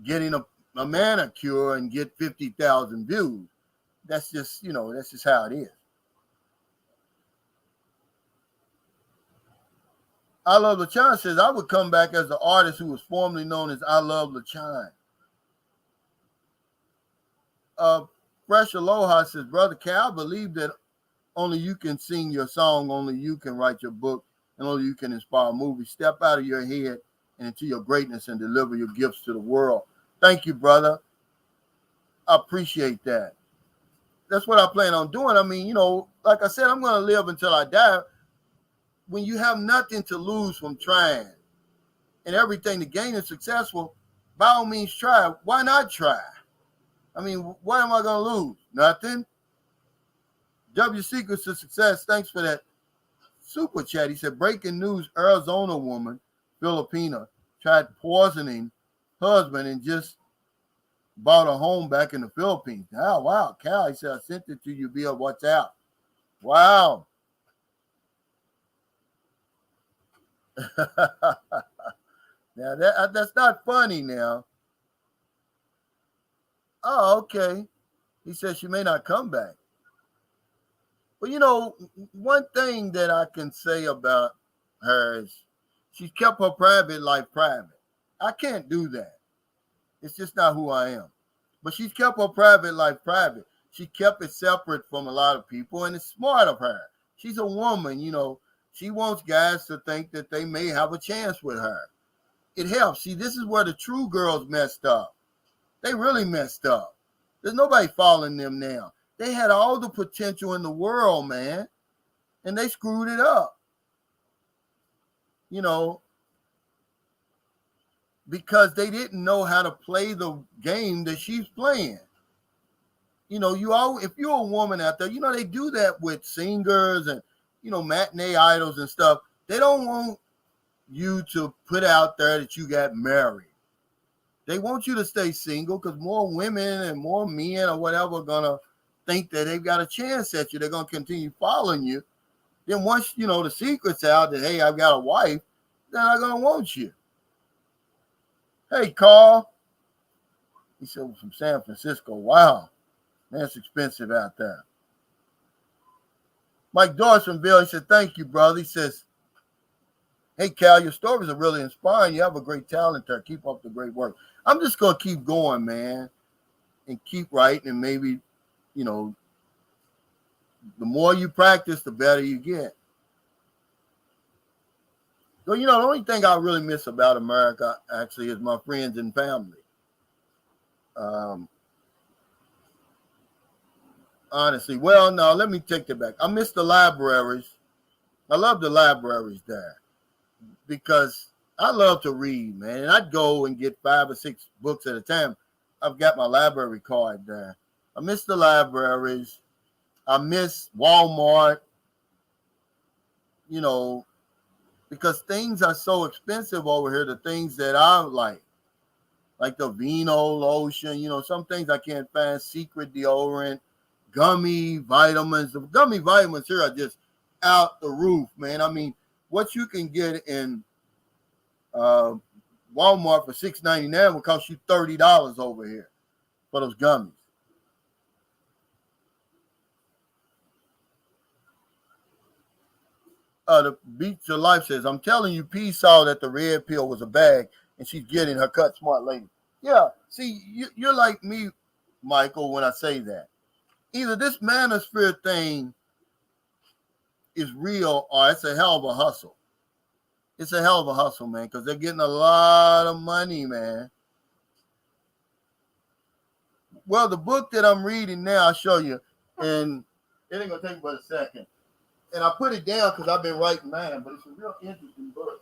getting a manicure and get 50,000 views. That's just, you know, that's just how it is. I Love LaChine says, I would come back as the artist who was formerly known as I Love LaChine. Fresh Aloha says, Brother Cal, I believe that only you can sing your song, only you can write your book, and only you can inspire movies. Step out of your head and into your greatness and deliver your gifts to the world. Thank you, brother. I appreciate that. That's what I plan on doing. I mean, you know, like I said, I'm going to live until I die. When you have nothing to lose from trying and everything to gain and successful, by all means try. Why not try? I mean, what am I going to lose? Nothing. W Secrets to Success, thanks for that super chat. He said, breaking news, Arizona woman, Filipina, tried poisoning husband and just bought a home back in the Philippines. Oh, wow, Cal, he said, I sent it to you via WhatsApp. Wow. Now that's not funny now. Oh, okay. He said she may not come back. But you know, one thing that I can say about her is she's kept her private life private. I can't do that. It's just not who I am. But she's kept her private life private. She kept it separate from a lot of people, and it's smart of her. She's a woman, you know. She wants guys to think that they may have a chance with her. It helps. See, this is where the true girls messed up. They really messed up. There's nobody following them now. They had all the potential in the world, man, and they screwed it up. You know, because they didn't know how to play the game that she's playing. You know, if you're a woman out there, you know, they do that with singers and, you know, matinee idols and stuff. They don't want you to put out there that you got married. They want you to stay single because more women and more men or whatever are going to think that they've got a chance at you. They're going to continue following you. Then once, you know, the secret's out that, hey, I've got a wife, they're not going to want you. Hey, Carl. He said, from San Francisco. Wow. Man, it's expensive out there. Mike Dawsonville, he said, thank you, brother. He says, hey, Cal, your stories are really inspiring. You have a great talent there. Keep up the great work. I'm just going to keep going, man, and keep writing. And maybe, you know, the more you practice, the better you get. So, you know, the only thing I really miss about America, actually, is my friends and family. Honestly, well, no, let me take that back. I miss the libraries. I love the libraries there because I love to read, man. And I'd go and get 5 or 6 books at a time. I've got my library card there. I miss the libraries. I miss Walmart, you know, because things are so expensive over here, the things that I like the Vino lotion, you know, some things I can't find, Secret deodorant, gummy vitamins. The gummy vitamins here are just out the roof, man. I mean, what you can get in Walmart for $6.99 will cost you $30 over here for those gummies. The Beach of Life says, I'm telling you, P saw that the red pill was a bag and she's getting her cut smart lady. Yeah, see, you're like me, Michael, when I say that. Either this manosphere thing is real or it's a hell of a hustle. It's a hell of a hustle, man, because they're getting a lot of money, man. Well, the book that I'm reading now, I'll show you, and it ain't going to take but a second. And I put it down because I've been writing mine, but it's a real interesting book.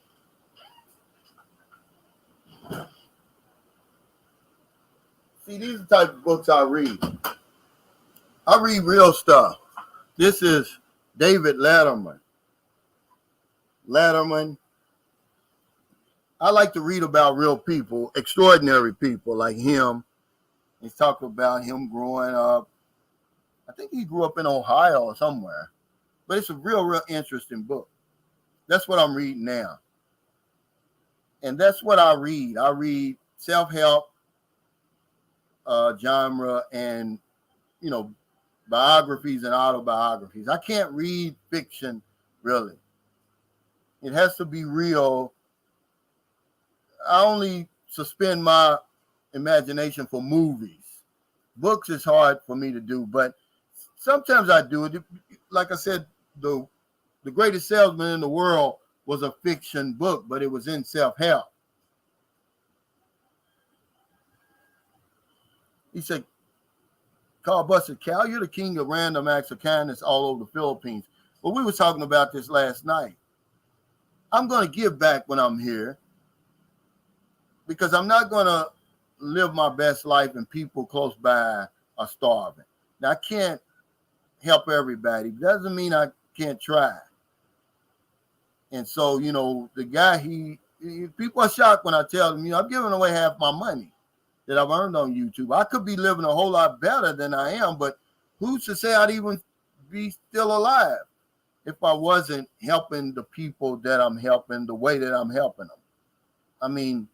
See, these are the type of books I read. I read real stuff. This is David Letterman. I like to read about real people, extraordinary people like him. He's talking about him growing up. I think he grew up in Ohio or somewhere. But it's a real interesting book. That's what I'm reading now. And that's what I read. I read self-help genre and, you know, biographies and autobiographies. I can't read fiction, really. It has to be real. I only suspend my imagination for movies. Books is hard for me to do, but sometimes I do it. Like I said, the Greatest Salesman in the World was a fiction book, but it was in self-help. He said, Carl Buster, Cal, you're the king of random acts of kindness all over the Philippines. Well, we were talking about this last night. I'm going to give back when I'm here because I'm not going to live my best life and people close by are starving. Now, I can't help everybody. Doesn't mean I can't try. And so, you know, the guy, people are shocked when I tell them, you know, I'm giving away half my money that I've earned on YouTube. I could be living a whole lot better than I am, but who's to say I'd even be still alive if I wasn't helping the people that I'm helping the way that I'm helping them? I mean,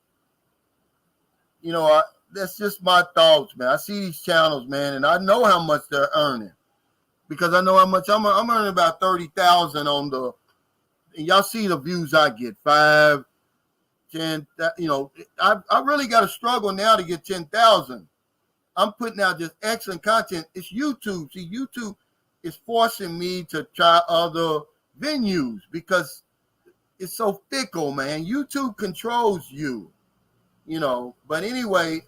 you know, that's just my thoughts, man. I see these channels, man, and I know how much they're earning because I know how much I'm earning about 30,000 on the. And y'all see the views I get, 5, 10. You know, I really got to struggle now to get 10,000. I'm putting out just excellent content. It's YouTube. See, YouTube is forcing me to try other venues because it's so fickle, man. YouTube controls you, you know. But anyway,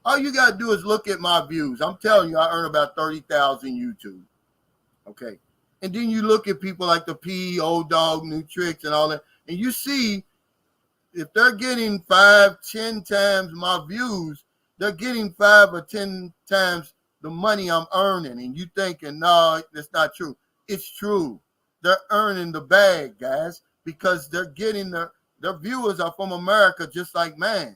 All you got to do is look at my views. I'm telling you, I earn about 30,000 YouTube. Okay. And then you look at people like the P, Old Dog, New Tricks, and all that, and you see if they're getting 5, 10 times my views, they're getting 5 or 10 times the money I'm earning. And you thinking, no, that's not true. It's true. They're earning the bag, guys, because they're getting their viewers are from America just like mine.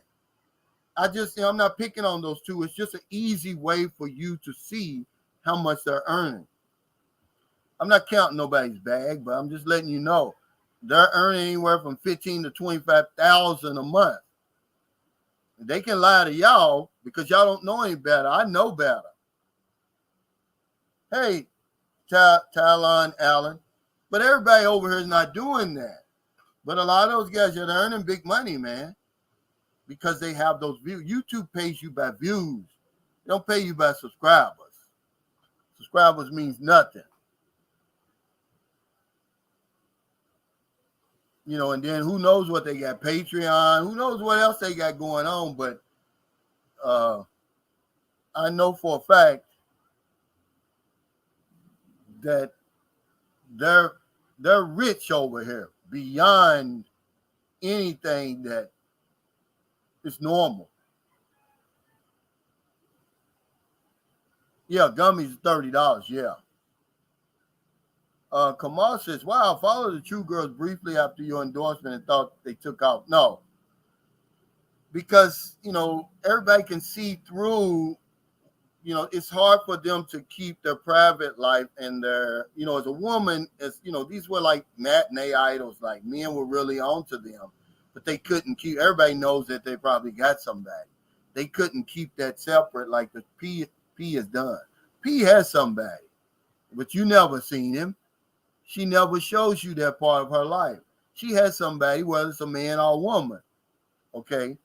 I'm not picking on those two. It's just an easy way for you to see how much they're earning. I'm not counting nobody's bag, but I'm just letting you know they're earning anywhere from 15 to 25,000 a month. They can lie to y'all because y'all don't know any better. I know better. Hey, Talon Allen, but everybody over here is not doing that. But a lot of those guys are earning big money, man, because they have those views. YouTube pays you by views. They don't pay you by subscribers. Subscribers means nothing. You know, and then who knows what they got, Patreon, who knows what else they got going on, but I know for a fact that they're rich over here beyond anything that is normal. Yeah, gummies $30, yeah. Kamal says, wow, I followed the True Girls briefly after your endorsement and thought they took out. No. Because, you know, everybody can see through, you know, it's hard for them to keep their private life and their, you know, as a woman, as, you know, these were like matinee idols, like men were really onto them, but they couldn't keep, everybody knows that they probably got somebody. They couldn't keep that separate like the P has done. P has somebody, but you never seen him. She never shows you that part of her life. She has somebody, whether it's a man or a woman. Okay?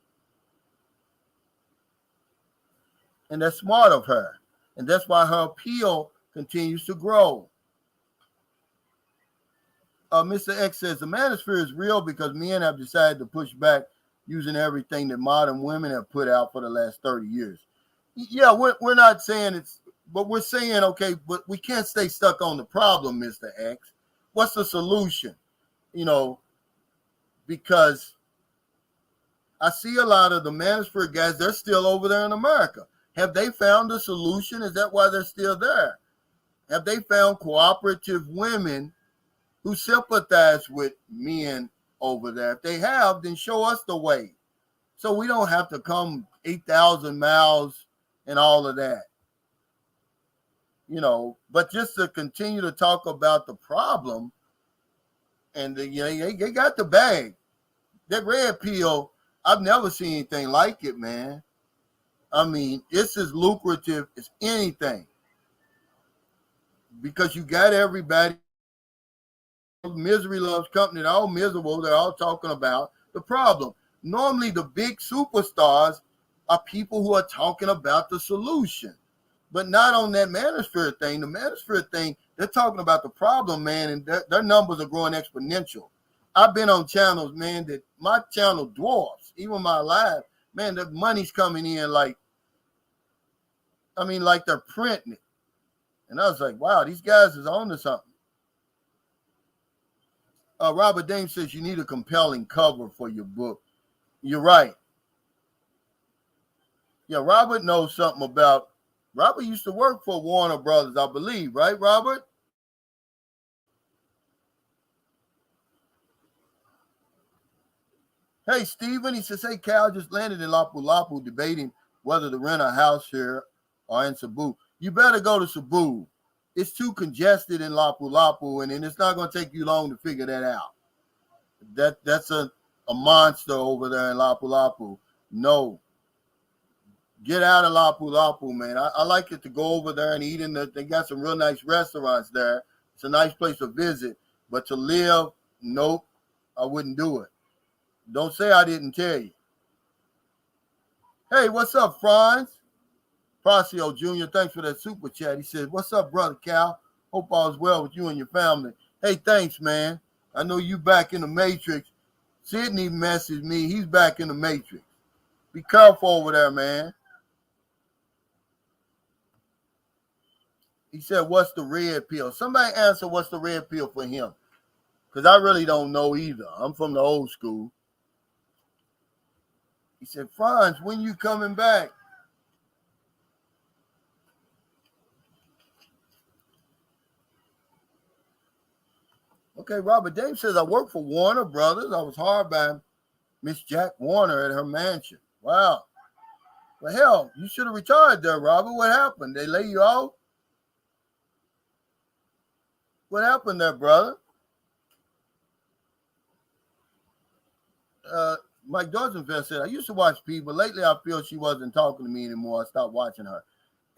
And that's smart of her. And that's why her appeal continues to grow. Mr. X says, the manosphere is real because men have decided to push back using everything that modern women have put out for the last 30 years. Yeah, we're not saying it's, but we're saying, okay, but we can't stay stuck on the problem, Mr. X. What's the solution? You know, because I see a lot of the manosphere guys, they're still over there in America. Have they found a solution? Is that why they're still there? Have they found cooperative women who sympathize with men over there? If they have, then show us the way. So we don't have to come 8,000 miles and all of that. You know, but just to continue to talk about the problem, and they got the bag. That red pill, I've never seen anything like it, man. I mean, it's as lucrative as anything because you got everybody. Misery loves company. They're all miserable. They're all talking about the problem. Normally, the big superstars are people who are talking about the solution. But not on that manosphere thing. The manosphere thing, they're talking about the problem, man, and their numbers are growing exponential. I've been on channels, man, that my channel dwarfs, even my live, man, the money's coming in like they're printing it. And I was like, wow, these guys is on to something. Robert Dame says you need a compelling cover for your book. You're right. Yeah, Robert knows something about. Robert used to work for Warner Brothers, I believe, right, Robert? Hey, Stephen, he says, hey, Cal just landed in Lapu Lapu debating whether to rent a house here or in Cebu. You better go to Cebu. It's too congested in Lapu Lapu, and it's not going to take you long to figure that out. That's a monster over there in Lapu Lapu. No. Get out of Lapu Lapu, man. I like it to go over there and eat they got some real nice restaurants there. It's a nice place to visit. But to live, nope, I wouldn't do it. Don't say I didn't tell you. Hey, what's up, Franz? Procio Jr., thanks for that super chat. He says, what's up, brother Cal? Hope all is well with you and your family. Hey, thanks, man. I know you back in the Matrix. Sydney messaged me. He's back in the Matrix. Be careful over there, man. He said, what's the red pill? Somebody answer what's the red pill for him. Because I really don't know either. I'm from the old school. He said, Franz, when you coming back? Okay, Robert Dave says, I work for Warner Brothers. I was hired by Miss Jack Warner at her mansion. Wow. Well, hell, you should have retired there, Robert. What happened? They lay you off? What happened there, brother? Mike Dorsenfeld said, I used to watch P, but lately I feel she wasn't talking to me anymore. I stopped watching her.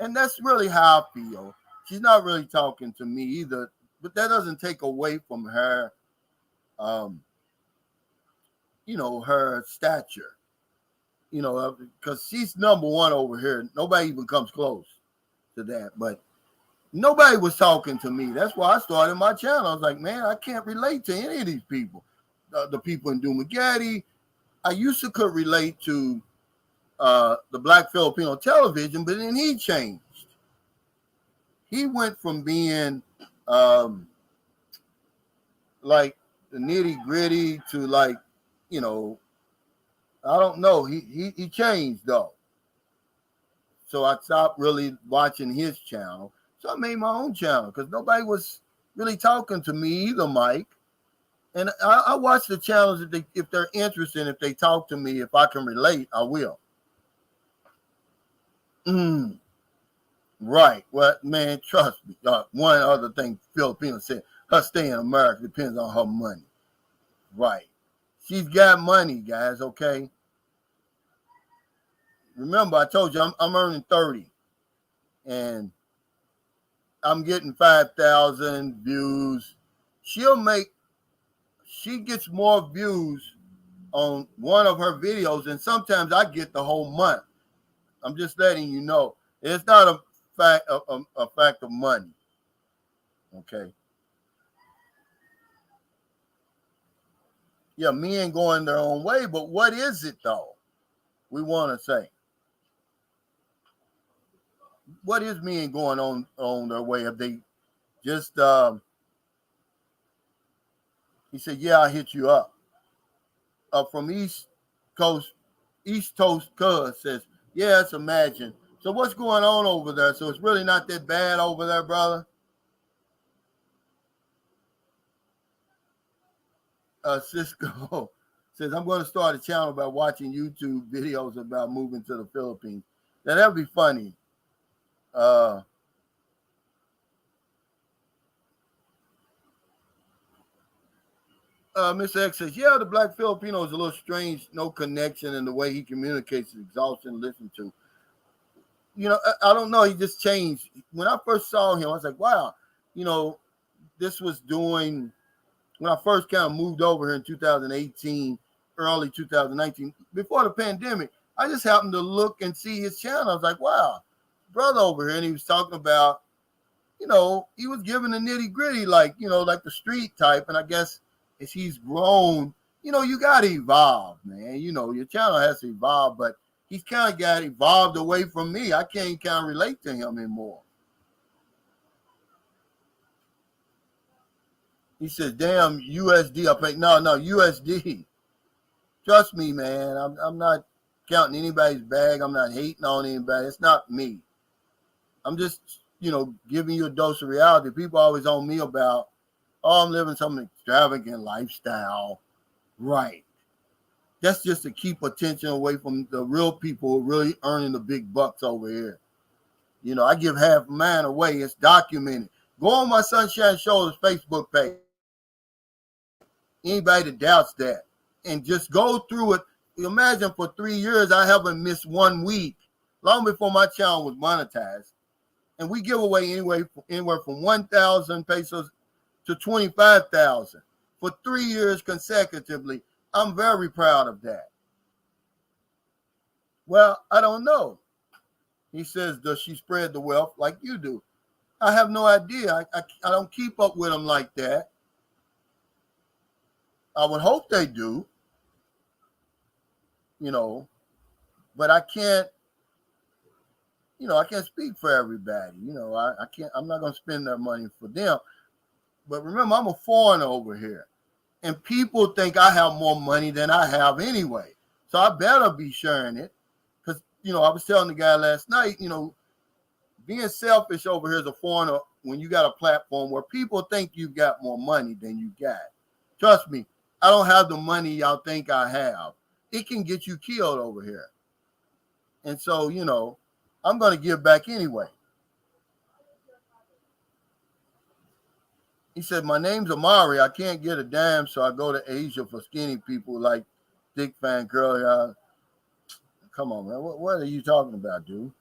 And that's really how I feel. She's not really talking to me either, but that doesn't take away from her, her stature, because she's number one over here. Nobody even comes close to that, but nobody was talking to me. That's why I started my channel. I was like, man, I can't relate to any of these people. The people in Dumageddon. I used to could relate to the Black Filipino television, but then he changed. He went from being like the nitty gritty to like, I don't know. He changed though. So I stopped really watching his channel. So I made my own channel because nobody was really talking to me either, Mike. And I watch the channels if they're interested, if they talk to me, if I can relate, I will. Right. Well, man, trust me. One other thing Filipino said, her stay in America depends on her money. Right. She's got money, guys, okay? Remember, I told you I'm earning 30. And I'm getting 5,000 views. She gets more views on one of her videos, and sometimes I get the whole month. I'm just letting you know. It's not a fact of money. Okay. Yeah, men going their own way, but what is it though? We want to say. What is men going on their way? Have they just he said, yeah, I hit you up. From East Coast Cuz says, yeah, it's Imagine. So what's going on over there? So it's really not that bad over there, brother? Cisco says, I'm going to start a channel about watching YouTube videos about moving to the Philippines. Now, that'd be funny. Mr. X says, yeah, the Black Filipino is a little strange, no connection, and the way he communicates is exhausting to listen to. I don't know. He just changed. When I first saw him, I was like, wow, this was doing, when I first kind of moved over here in 2018, early 2019, before the pandemic, I just happened to look and see his channel. I was like, wow, brother over here. And he was talking about, he was giving the nitty gritty, like the street type. And I guess as he's grown, you got to evolve, man. Your channel has to evolve, but he's kind of got evolved away from me. I can't kind of relate to him anymore. He says, damn, USD. I pay. No, USD. Trust me, man. I'm not counting anybody's bag. I'm not hating on anybody. It's not me. I'm just, giving you a dose of reality. People always on me about, I'm living some extravagant lifestyle. Right. That's just to keep attention away from the real people who are really earning the big bucks over here. I give half mine away. It's documented. Go on my Sunshine Shoulders Facebook page. Anybody that doubts that. And just go through it. Imagine for 3 years, I haven't missed 1 week. Long before my channel was monetized. And we give away anywhere from 1,000 pesos to 25,000 for 3 years consecutively. I'm very proud of that. Well, I don't know. He says, does she spread the wealth like you do? I have no idea. I don't keep up with them like that. I would hope they do, but I can't, I can't speak for everybody. I can't. I'm not gonna spend that money for them. But remember, I'm a foreigner over here, and people think I have more money than I have anyway. So I better be sharing it, because I was telling the guy last night, being selfish over here as a foreigner when you got a platform where people think you've got more money than you got. Trust me, I don't have the money y'all think I have. It can get you killed over here. And so, I'm going to give back anyway. He said, my name's Amari. I can't get a dime, so I go to Asia for skinny people like Dick Van Curly. Come on, man. What are you talking about, dude?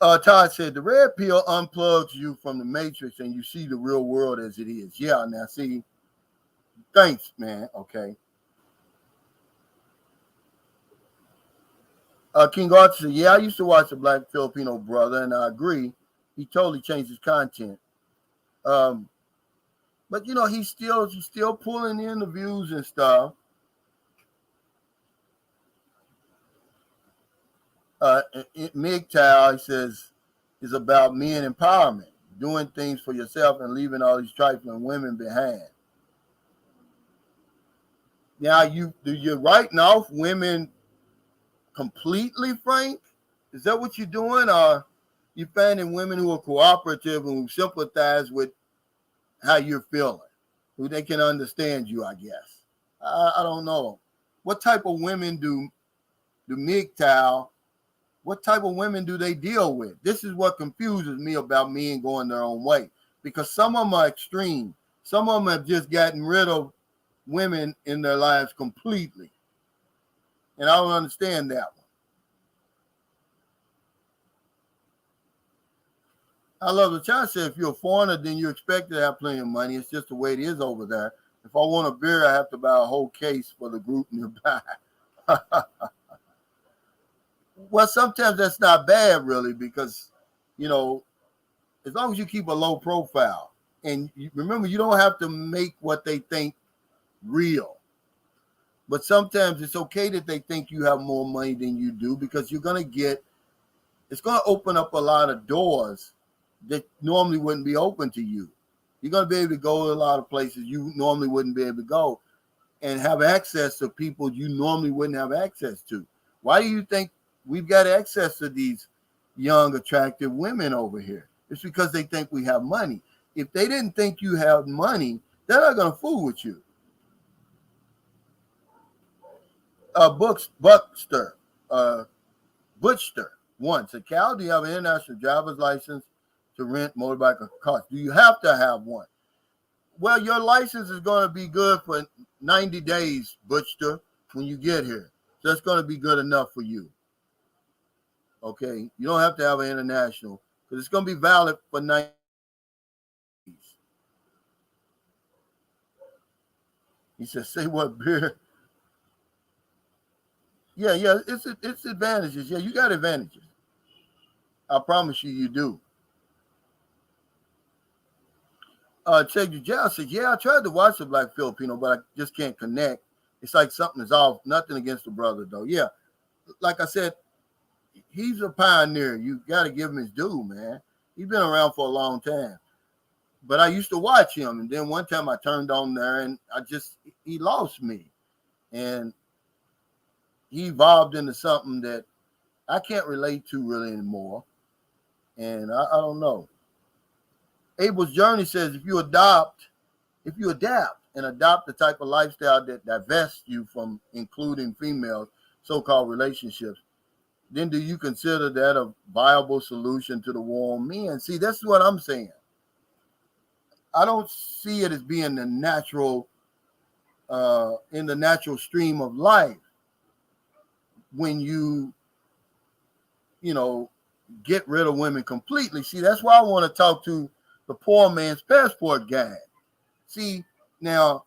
Todd said, the red pill unplugs you from the matrix and you see the real world as it is. Yeah, now see, thanks, man. Okay. King Arthur said, yeah, I used to watch the Black Filipino Brother, and I agree. He totally changed his content. But he's still pulling in the views and stuff. MGTOW, he says, is about men empowerment, doing things for yourself and leaving all these trifling women behind. Now, you're writing off women completely, Frank? Is that what you're doing? Or you finding women who are cooperative and who sympathize with how you're feeling, who they can understand you, I guess? I don't know. What type of women do MGTOW, what type of women do they deal with? This is what confuses me about men going their own way, because some of them are extreme. Some of them have just gotten rid of women in their lives completely. And I don't understand that one. I love the child said, if you're a foreigner, then you expect to have plenty of money. It's just the way it is over there. If I want a beer, I have to buy a whole case for the group nearby. Well, sometimes that's not bad, really, because, as long as you keep a low profile. And remember, you don't have to make what they think real. But sometimes it's okay that they think you have more money than you do, because it's going to open up a lot of doors that normally wouldn't be open to you. You're going to be able to go to a lot of places you normally wouldn't be able to go, and have access to people you normally wouldn't have access to. Why do you think we've got access to these young, attractive women over here? It's because they think we have money. If they didn't think you have money, they're not going to fool with you. Butchster once. So, Cal, do you have an international driver's license to rent motorbike or cars? Do you have to have one? Well, your license is going to be good for 90 days, Butchster, when you get here. So it's going to be good enough for you. Okay? You don't have to have an international, because it's going to be valid for 90 days. He said, say what, beer? Yeah, it's advantages. Yeah, you got advantages. I promise you do. Check the jail says, yeah, I tried to watch the Black Filipino, but I just can't connect. It's like something is off. Nothing against the brother, though. Yeah, like I said, he's a pioneer. You got to give him his due, man. He's been around for a long time. But I used to watch him, and then one time I turned on there, and he lost me. And he evolved into something that I can't relate to really anymore. And I don't know. Abel's Journey says, if you adapt and adopt the type of lifestyle that divests you from including females, so-called relationships, then do you consider that a viable solution to the war on men? See, that's what I'm saying. I don't see it as being the natural, in the natural stream of life when you get rid of women completely. See, that's why I want to talk to the Poor Man's Passport Guide. See, now,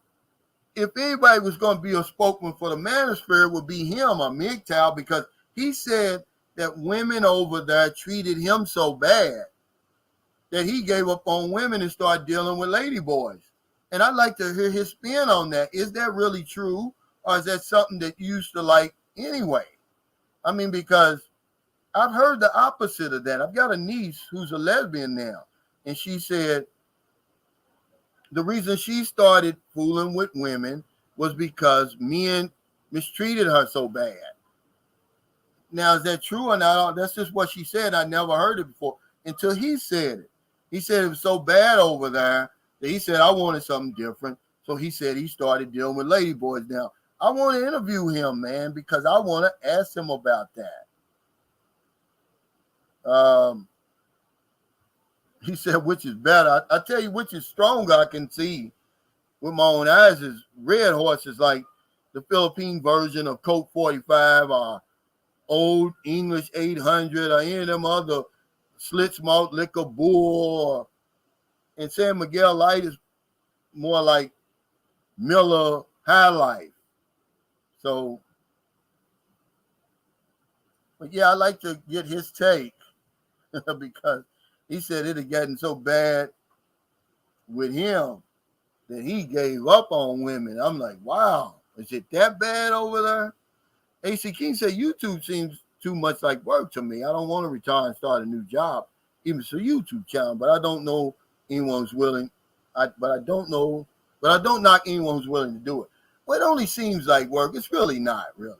if anybody was going to be a spokesman for the manosphere, it would be him or MGTOW, because he said that women over there treated him so bad that he gave up on women and started dealing with ladyboys. And I'd like to hear his spin on that. Is that really true, or is that something that you used to like anyway? I mean, because I've heard the opposite of that. I've got a niece who's a lesbian now, and she said the reason she started fooling with women was because men mistreated her so bad. Now, is that true or not? That's just what she said. I never heard it before until he said it. He said it was so bad over there that he said, I wanted something different. So he said he started dealing with ladyboys now. I want to interview him, man, because I want to ask him about that. He said, which is better? I tell you, which is stronger, I can see with my own eyes is Red Horse is like the Philippine version of Coke 45 or Old English 800 or any of them other Schlitz Malt Liquor Bull. And San Miguel Light is more like Miller High Life. So, but yeah, I like to get his take because he said it had gotten so bad with him that he gave up on women. I'm like, wow, is it that bad over there? AC King said YouTube seems too much like work to me. I don't want to retire and start a new job, even for YouTube channel. But I don't know anyone who's willing. But I don't knock anyone who's willing to do it. Well, it only seems like work. It's really not, really.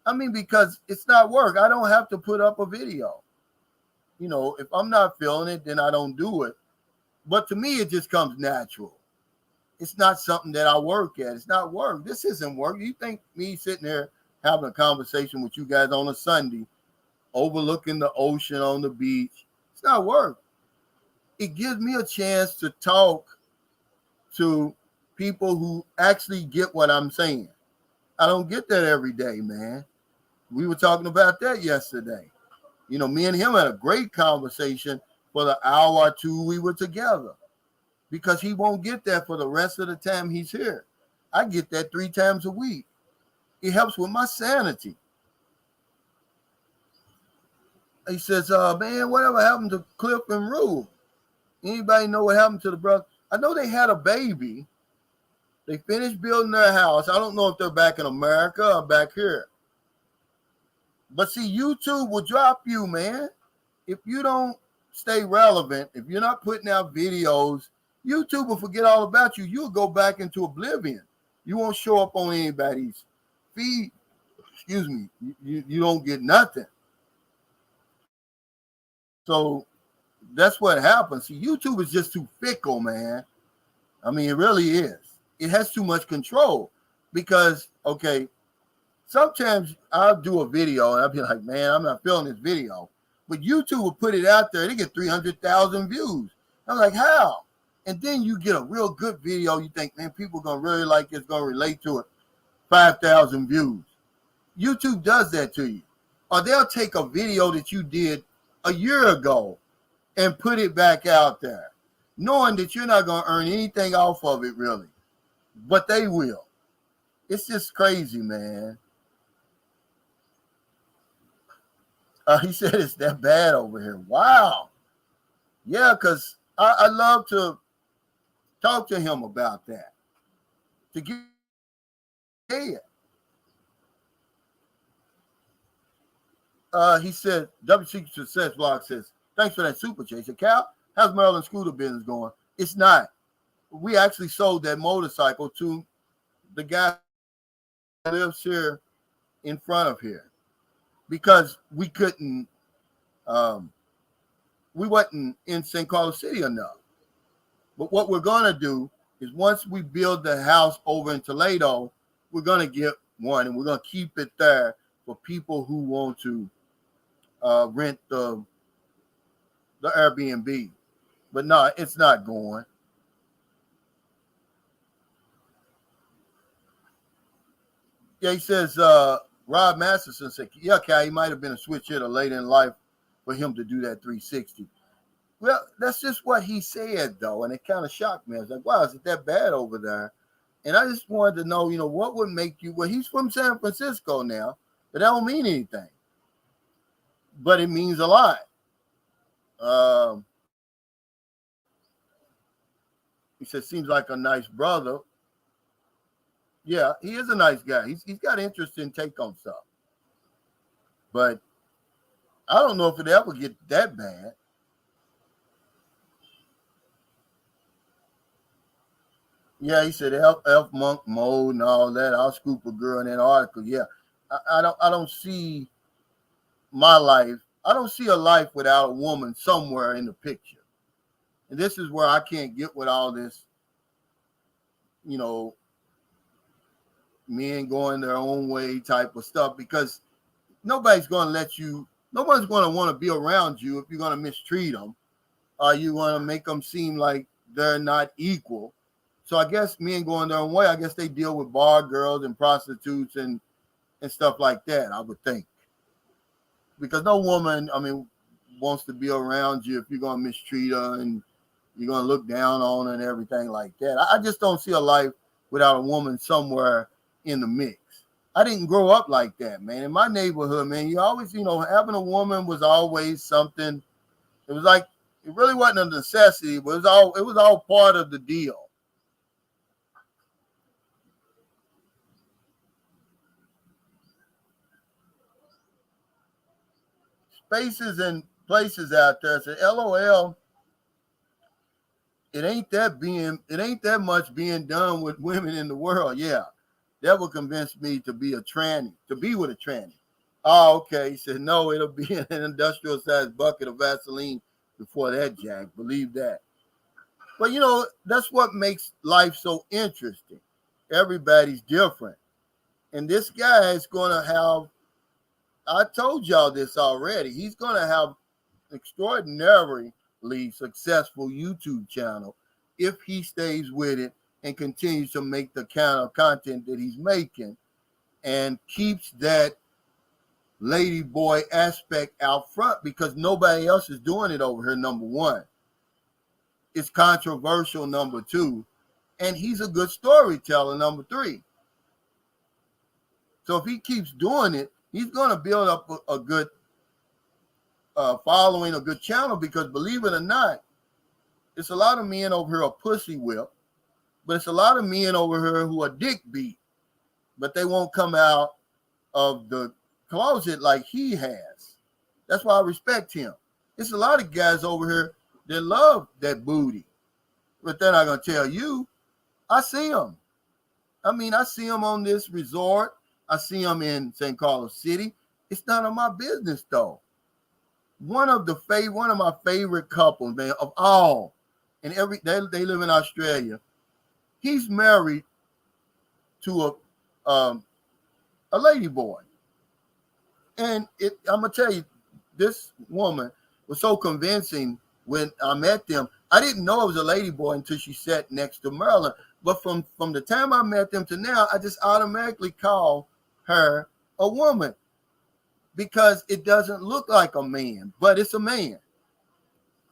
I mean, because it's not work. I don't have to put up a video. You know, if I'm not feeling it, then I don't do it. But to me, it just comes natural. It's not something that I work at. It's not work. This isn't work. You think me sitting there having a conversation with you guys on a Sunday, overlooking the ocean on the beach, it's not work. It gives me a chance to talk to people who actually get what I'm saying. I don't get that every day, man. We were talking about that yesterday. You know, me and him had a great conversation for the hour or two we were together because he won't get that for the rest of the time he's here. I get that 3 times a week. It helps with my sanity. He says, man, whatever happened to Cliff and Rue? Anybody know what happened to the brother? I know they had a baby. They finished building their house. I don't know if they're back in America or back here. But see, YouTube will drop you, man. If you don't stay relevant, if you're not putting out videos, YouTube will forget all about you. You'll go back into oblivion. You won't show up on anybody's feed. Excuse me. You don't get nothing. So that's what happens. See, YouTube is just too fickle, man. I mean, it really is. It has too much control because, okay, sometimes I'll do a video and I'll be like, man, I'm not feeling this video. But YouTube will put it out there. They get 300,000 views. I'm like, how? And then you get a real good video. You think, man, people are going to really like it's going to relate to it. 5,000 views. YouTube does that to you. Or they'll take a video that you did a year ago and put it back out there, knowing that you're not going to earn anything off of it, really. But they will. It's just crazy, man. He said it's that bad over here. Wow. Yeah, because I love to talk to him about that. To get it. He said, WC Success Blog says, thanks for that super chase. Cal, how's Maryland scooter business going? It's not. We actually sold that motorcycle to the guy that lives here in front of here because we couldn't, we wasn't in St. Carlos City enough. But what we're going to do is once we build the house over in Toledo, we're going to get one and we're going to keep it there for people who want to rent the Airbnb. But no, it's not going. Yeah, he says, Rob Masterson said, yeah, Cal, he might have been a switch hitter late in life for him to do that 360. Well, that's just what he said, though, and it kind of shocked me. I was like, wow, is it that bad over there? And I just wanted to know, what would make you, well, he's from San Francisco now, but that don't mean anything. But it means a lot. He said, seems like a nice brother. Yeah, he is a nice guy. He's got interesting take on stuff. But I don't know if it ever get that bad. Yeah, he said F monk mode and all that. I'll scoop a girl in that article. Yeah, I don't see my life. I don't see a life without a woman somewhere in the picture. And this is where I can't get with all this, you know, men going their own way type of stuff, because nobody's going to let you, nobody's going to want to be around you if you're going to mistreat them, or you want to make them seem like they're not equal. So I guess men going their own way, I guess they deal with bar girls and prostitutes and stuff like that, I would think. Because no woman, I mean, wants to be around you if you're going to mistreat her and you're going to look down on her and everything like that. I just don't see a life without a woman somewhere in the mix. I didn't grow up like that, man. In my neighborhood, man, you always, having a woman was always something. It was like, it really wasn't a necessity, but it was all part of the deal. Spaces and places out there say, LOL, it ain't that much being done with women in the world. Yeah, that would convince me to be with a tranny. Oh, okay. He said, no, it'll be an industrial sized bucket of Vaseline before that, Jack. Believe that. But that's what makes life so interesting. Everybody's different. And this guy is going to have, I told y'all this already, he's going to have extraordinarily successful YouTube channel if he stays with it and continues to make the kind of content that he's making and keeps that lady boy aspect out front, because nobody else is doing it over here, number one. It's controversial, number two. And he's a good storyteller, number three. So if he keeps doing it, he's going to build up a good following, a good channel, because believe it or not, it's a lot of men over here are pussy whipped, but it's a lot of men over here who are dick beat, but they won't come out of the closet like he has. That's why I respect him. It's a lot of guys over here that love that booty, but they're not going to tell you. I see them. I mean, I see them on this resort. I see them in St. Carlos City. It's none of my business, though. One of my favorite couples, man, of all, and they live in Australia. He's married to a lady boy, and I'm gonna tell you, this woman was so convincing when I met them. I didn't know it was a lady boy until she sat next to Merlin. But from the time I met them to now, I just automatically call her a woman, because it doesn't look like a man, but it's a man.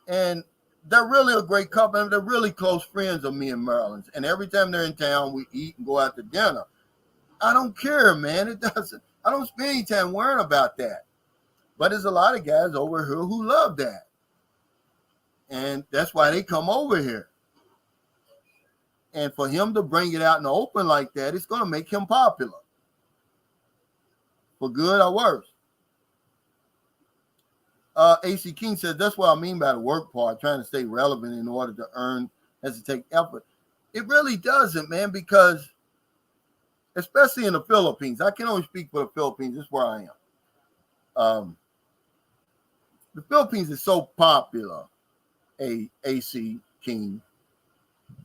And they're really a great couple. And they're really close friends of me and Merlin's. And every time they're in town, we eat and go out to dinner. I don't care, man. I don't spend any time worrying about that. But there's a lot of guys over here who love that. And that's why they come over here. And for him to bring it out in the open like that, it's going to make him popular. For good or worse. AC King says, that's what I mean by the work part, trying to stay relevant in order to earn has to take effort. It really doesn't, man, because especially in the Philippines, I can only speak for the Philippines. This is where I am. The Philippines is so popular, AC King,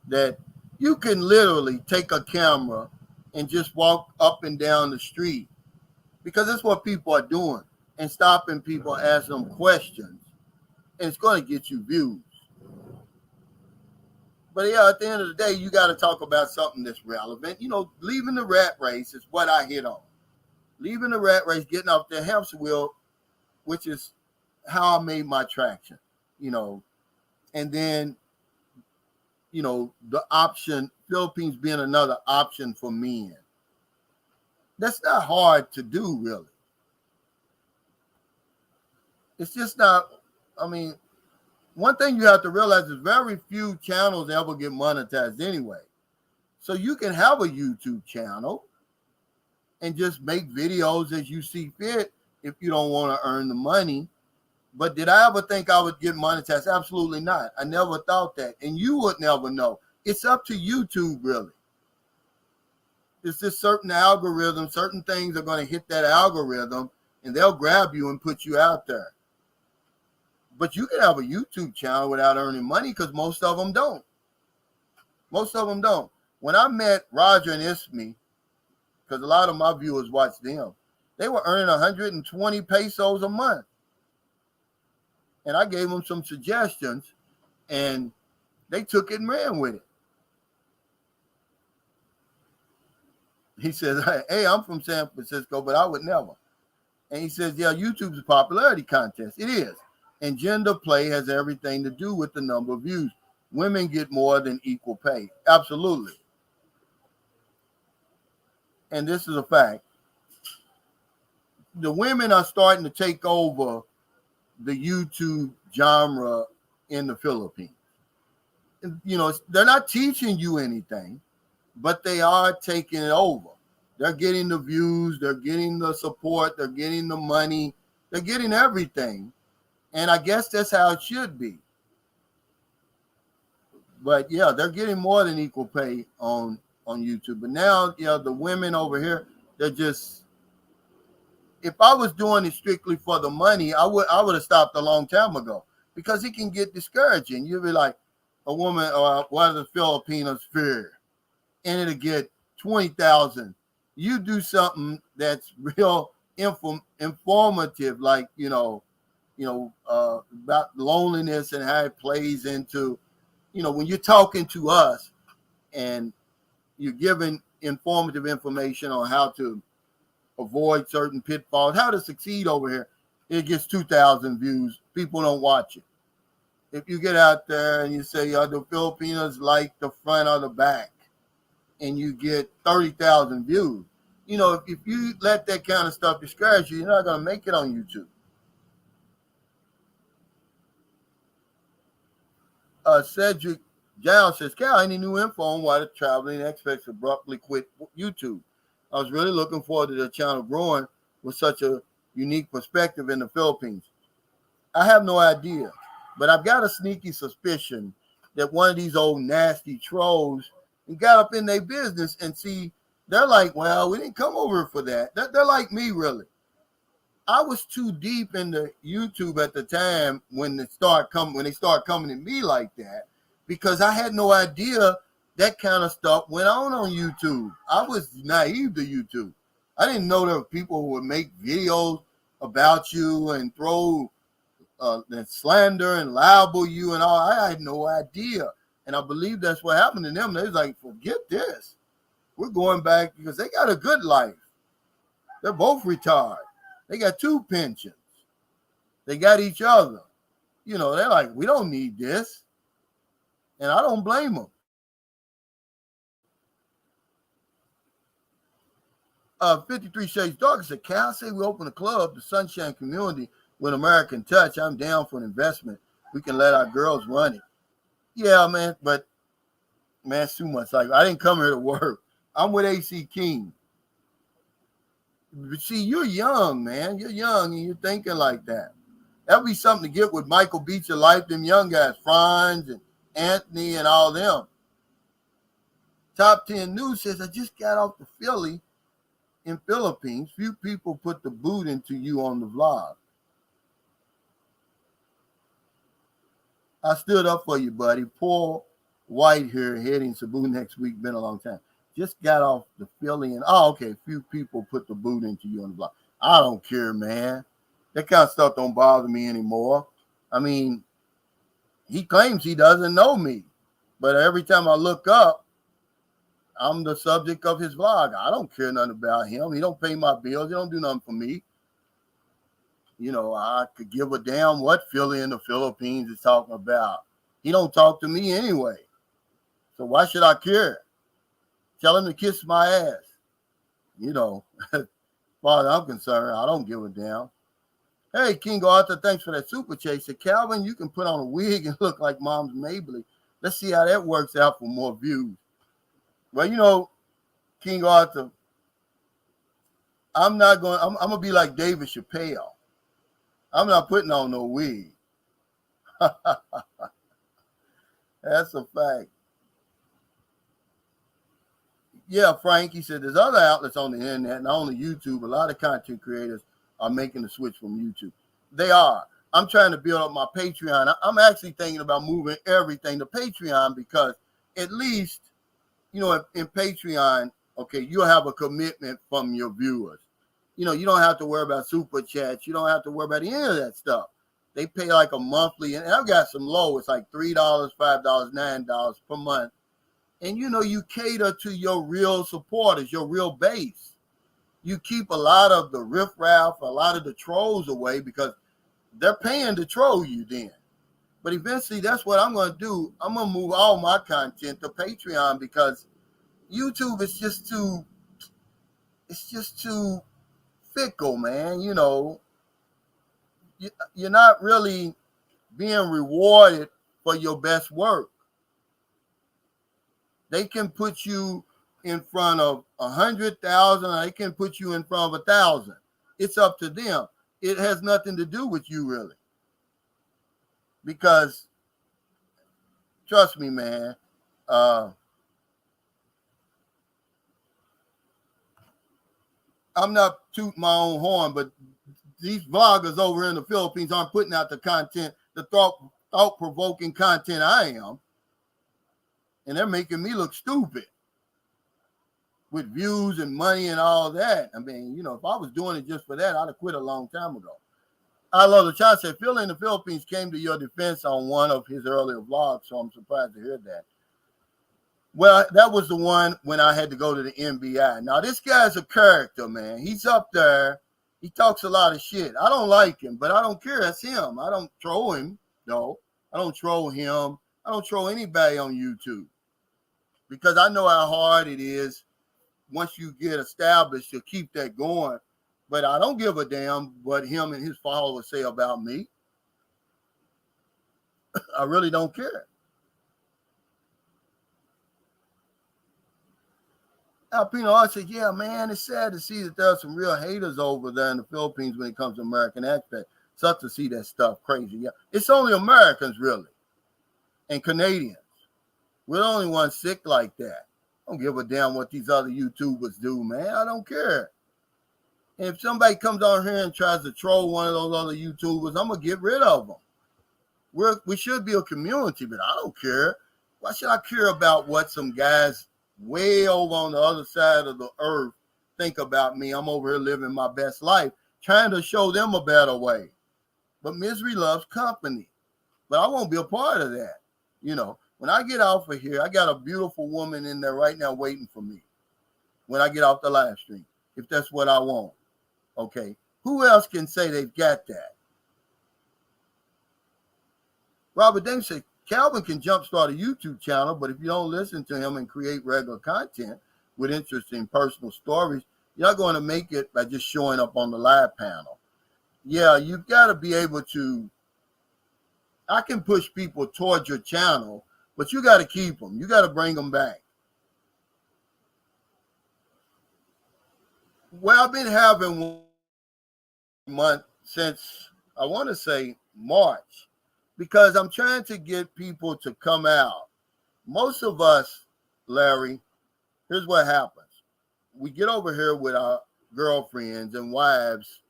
that you can literally take a camera and just walk up and down the street, because that's what people are doing, and stopping people, asking them questions, and it's going to get you views. But yeah, at the end of the day, you got to talk about something that's relevant. Leaving the rat race is what I hit on. Leaving the rat race, getting off the hamster wheel, which is how I made my traction, and then, the option, Philippines being another option for men. That's not hard to do, really. It's just not, one thing you have to realize is very few channels ever get monetized anyway. So you can have a YouTube channel and just make videos as you see fit if you don't want to earn the money But did I ever think I would get monetized? Absolutely not. I never thought that. And you would never know. It's up to YouTube, really. It's just certain algorithms, certain things are going to hit that algorithm, and they'll grab you and put you out there. But you can have a YouTube channel without earning money because most of them don't. Most of them don't. When I met Roger and Ismi, because a lot of my viewers watch them, they were earning 120 pesos a month. And I gave them some suggestions, and they took it and ran with it. He says, hey, I'm from San Francisco, but I would never. And he says, yeah, YouTube's a popularity contest. It is. And gender play has everything to do with the number of views. Women get more than equal pay. Absolutely. And this is a fact. The women are starting to take over the YouTube genre in the Philippines. You know, they're not teaching you anything, but they are taking it over. They're getting the views, they're getting the support, they're getting the money, they're getting everything. And I guess that's how it should be. But yeah, they're getting more than equal pay on YouTube. But now, you know, the women over here, they're just, if I was doing it strictly for the money, I would have stopped a long time ago, because it can get discouraging. You'll be like, a woman, what are the Filipinos fear? And it'll get 20,000. You do something that's real informative, like, about loneliness and how it plays into, when you're talking to us and you're giving informative information on how to avoid certain pitfalls, how to succeed over here, it gets 2,000 views. People don't watch it. If you get out there and you say, the Filipinos like the front or the back, and you get 30,000 views, if you let that kind of stuff discourage you, you're not going to make it on YouTube. Cedric Giles says, Cal, any new info on why the traveling experts abruptly quit YouTube? I was really looking forward to the channel growing with such a unique perspective in the Philippines. I have no idea, but I've got a sneaky suspicion that one of these old nasty trolls got up in their business and see, they're like, well, we didn't come over for that. They're like me, really. I was too deep into YouTube at the time when they start coming to me like that, because I had no idea that kind of stuff went on YouTube. I was naive to YouTube. I didn't know there were people who would make videos about you and throw and slander and libel you and all. I had no idea. And I believe that's what happened to them. They was like, forget this. We're going back, because they got a good life. They're both retired. They got 2 pensions. They got each other. They're like, we don't need this. And I don't blame them. 53 Shades Darker said, Cal, say we open a club, the Sunshine Community, with American Touch. I'm down for an investment. We can let our girls run it. Yeah, man, but man, it's too much. Like, I didn't come here to work. I'm with AC King. But see, you're young, man. You're young and you're thinking like that. That'd be something to get with Michael Beecher Life, them young guys, Franz and Anthony and all them. Top 10 News says, I just got off the Philly in Philippines. Few people put the boot into you on the vlog. I stood up for you, buddy. Paul White here, heading Cebu next week. Been a long time. Just got off the Philly and, okay, few people put the boot into you on the block. I don't care, man. That kind of stuff don't bother me anymore. I mean, he claims he doesn't know me, but every time I look up, I'm the subject of his vlog. I don't care nothing about him. He don't pay my bills. He don't do nothing for me. I could give a damn what Philly in the Philippines is talking about. He don't talk to me anyway. So why should I care? Tell him to kiss my ass. As far as I'm concerned, I don't give a damn. Hey, King Arthur, thanks for that super chase. Said, Calvin, you can put on a wig and look like Mom's Mabley. Let's see how that works out for more views. Well, King Arthur, I'm going to be like David Chappelle. I'm not putting on no wig. That's a fact. Yeah, Frank, he said there's other outlets on the internet, not only YouTube. A lot of content creators are making the switch from YouTube. They are. I'm trying to build up my Patreon. I'm actually thinking about moving everything to Patreon because at least, you know, in Patreon, okay, you'll have a commitment from your viewers. You know, you don't have to worry about super chats. You don't have to worry about any of that stuff. They pay like a monthly, and I've got some low. It's like $3, $5, $9 per month. And, you know, you cater to your real supporters, your real base. You keep a lot of the riffraff, a lot of the trolls away because they're paying to troll you then. But eventually, that's what I'm going to do. I'm going to move all my content to Patreon because YouTube is just too, it's just too fickle, man. You know, you're not really being rewarded for your best work. They can put you in front of 100,000. They can put you in front of 1,000. It's up to them. It has nothing to do with you, really. Because, trust me, man, I'm not tooting my own horn, but these vloggers over in the Philippines aren't putting out the content, the thought-provoking content I am. And they're making me look stupid with views and money and all that. I mean, you know, if I was doing it just for that, I'd have quit a long time ago. I love the chat. Said Phil in the Philippines came to your defense on one of his earlier vlogs, so I'm surprised to hear that. Well, that was the one when I had to go to the NBI. Now, this guy's a character, man. He's up there. He talks a lot of shit. I don't like him, but I don't care. That's him. I don't troll him, no. I don't troll him. I don't troll anybody on YouTube because I know how hard it is once you get established to keep that going. But I don't give a damn what him and his followers say about me. I really don't care. Alpino, I said, yeah, man, it's sad to see that there are some real haters over there in the Philippines when it comes to American accent. Sucks to see that stuff crazy. Yeah, it's only Americans, really, and Canadians. We're the only ones sick like that. I don't give a damn what these other YouTubers do, man. I don't care. And if somebody comes on here and tries to troll one of those other YouTubers, I'm going to get rid of them. We should be a community, but I don't care. Why should I care about what some guys way over on the other side of the earth think about me? I'm over here living my best life, trying to show them a better way. But misery loves company. But I won't be a part of that. You know, when I get off of here, I got a beautiful woman in there right now waiting for me when I get off the live stream, if that's what I want. Okay. Who else can say they've got that? Robert Davis said, Calvin can jumpstart a YouTube channel, but if you don't listen to him and create regular content with interesting personal stories, you're not going to make it by just showing up on the live panel. Yeah, you've got to be able to. I can push people towards your channel, but you got to keep them. You got to bring them back. Well, I've been having 1 month since, I want to say, March, because I'm trying to get people to come out. Most of us, Larry, here's what happens. We get over here with our girlfriends and wives,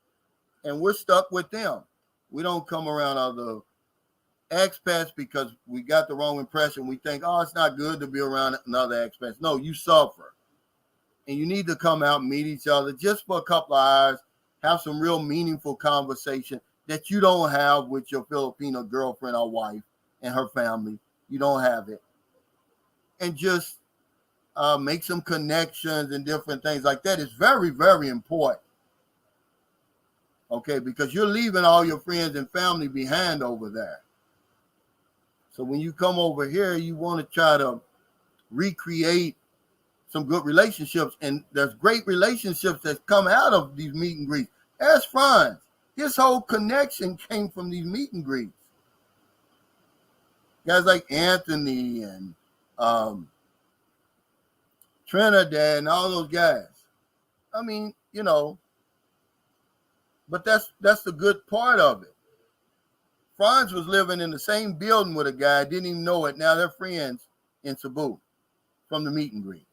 and we're stuck with them. We don't come around other expats because we got the wrong impression. We think, oh, it's not good to be around another expat. No, you suffer. And you need to come out and meet each other just for a couple of hours, have some real meaningful conversation that you don't have with your Filipino girlfriend or wife and her family. You don't have it. And just make some connections and different things like that. It's very, very important. Okay, because you're leaving all your friends and family behind over there. So when you come over here, you want to try to recreate some good relationships. And there's great relationships that come out of these meet and greets. Ask Franz. His whole connection came from these meet and greets. Guys like Anthony and Trinidad and all those guys. I mean, you know, but that's the good part of it. Franz was living in the same building with a guy, didn't even know it. Now they're friends in Cebu from the meet and greet.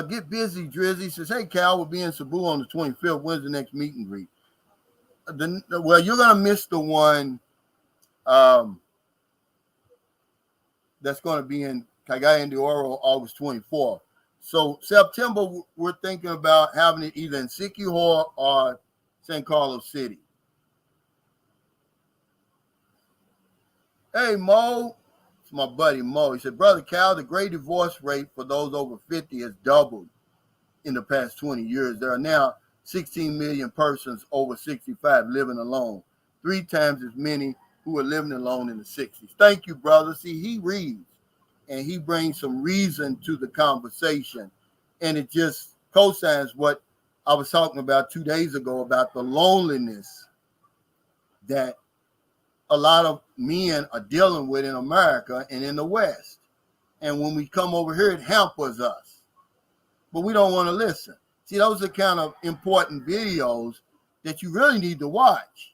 Get busy, Drizzy says, hey, Cal, we'll be in Cebu on the 25th. When's the next meet and greet? Well, you're going to miss the one that's going to be in Cagayan de Oro August 24th. So September, we're thinking about having it either in Siquijor or San Carlos City. Hey, Mo. It's my buddy Mo. He said, Brother Cal, the gray divorce rate for those over 50 has doubled in the past 20 years. There are now 16 million persons over 65 living alone, 3 times as many who were living alone in the 60s. Thank you, brother. See, he reads and he brings some reason to the conversation, and it just co-signs what I was talking about 2 days ago about the loneliness that a lot of men are dealing with in America and in the West. And when we come over here, it hampers us. But we don't want to listen. See, those are kind of important videos that you really need to watch.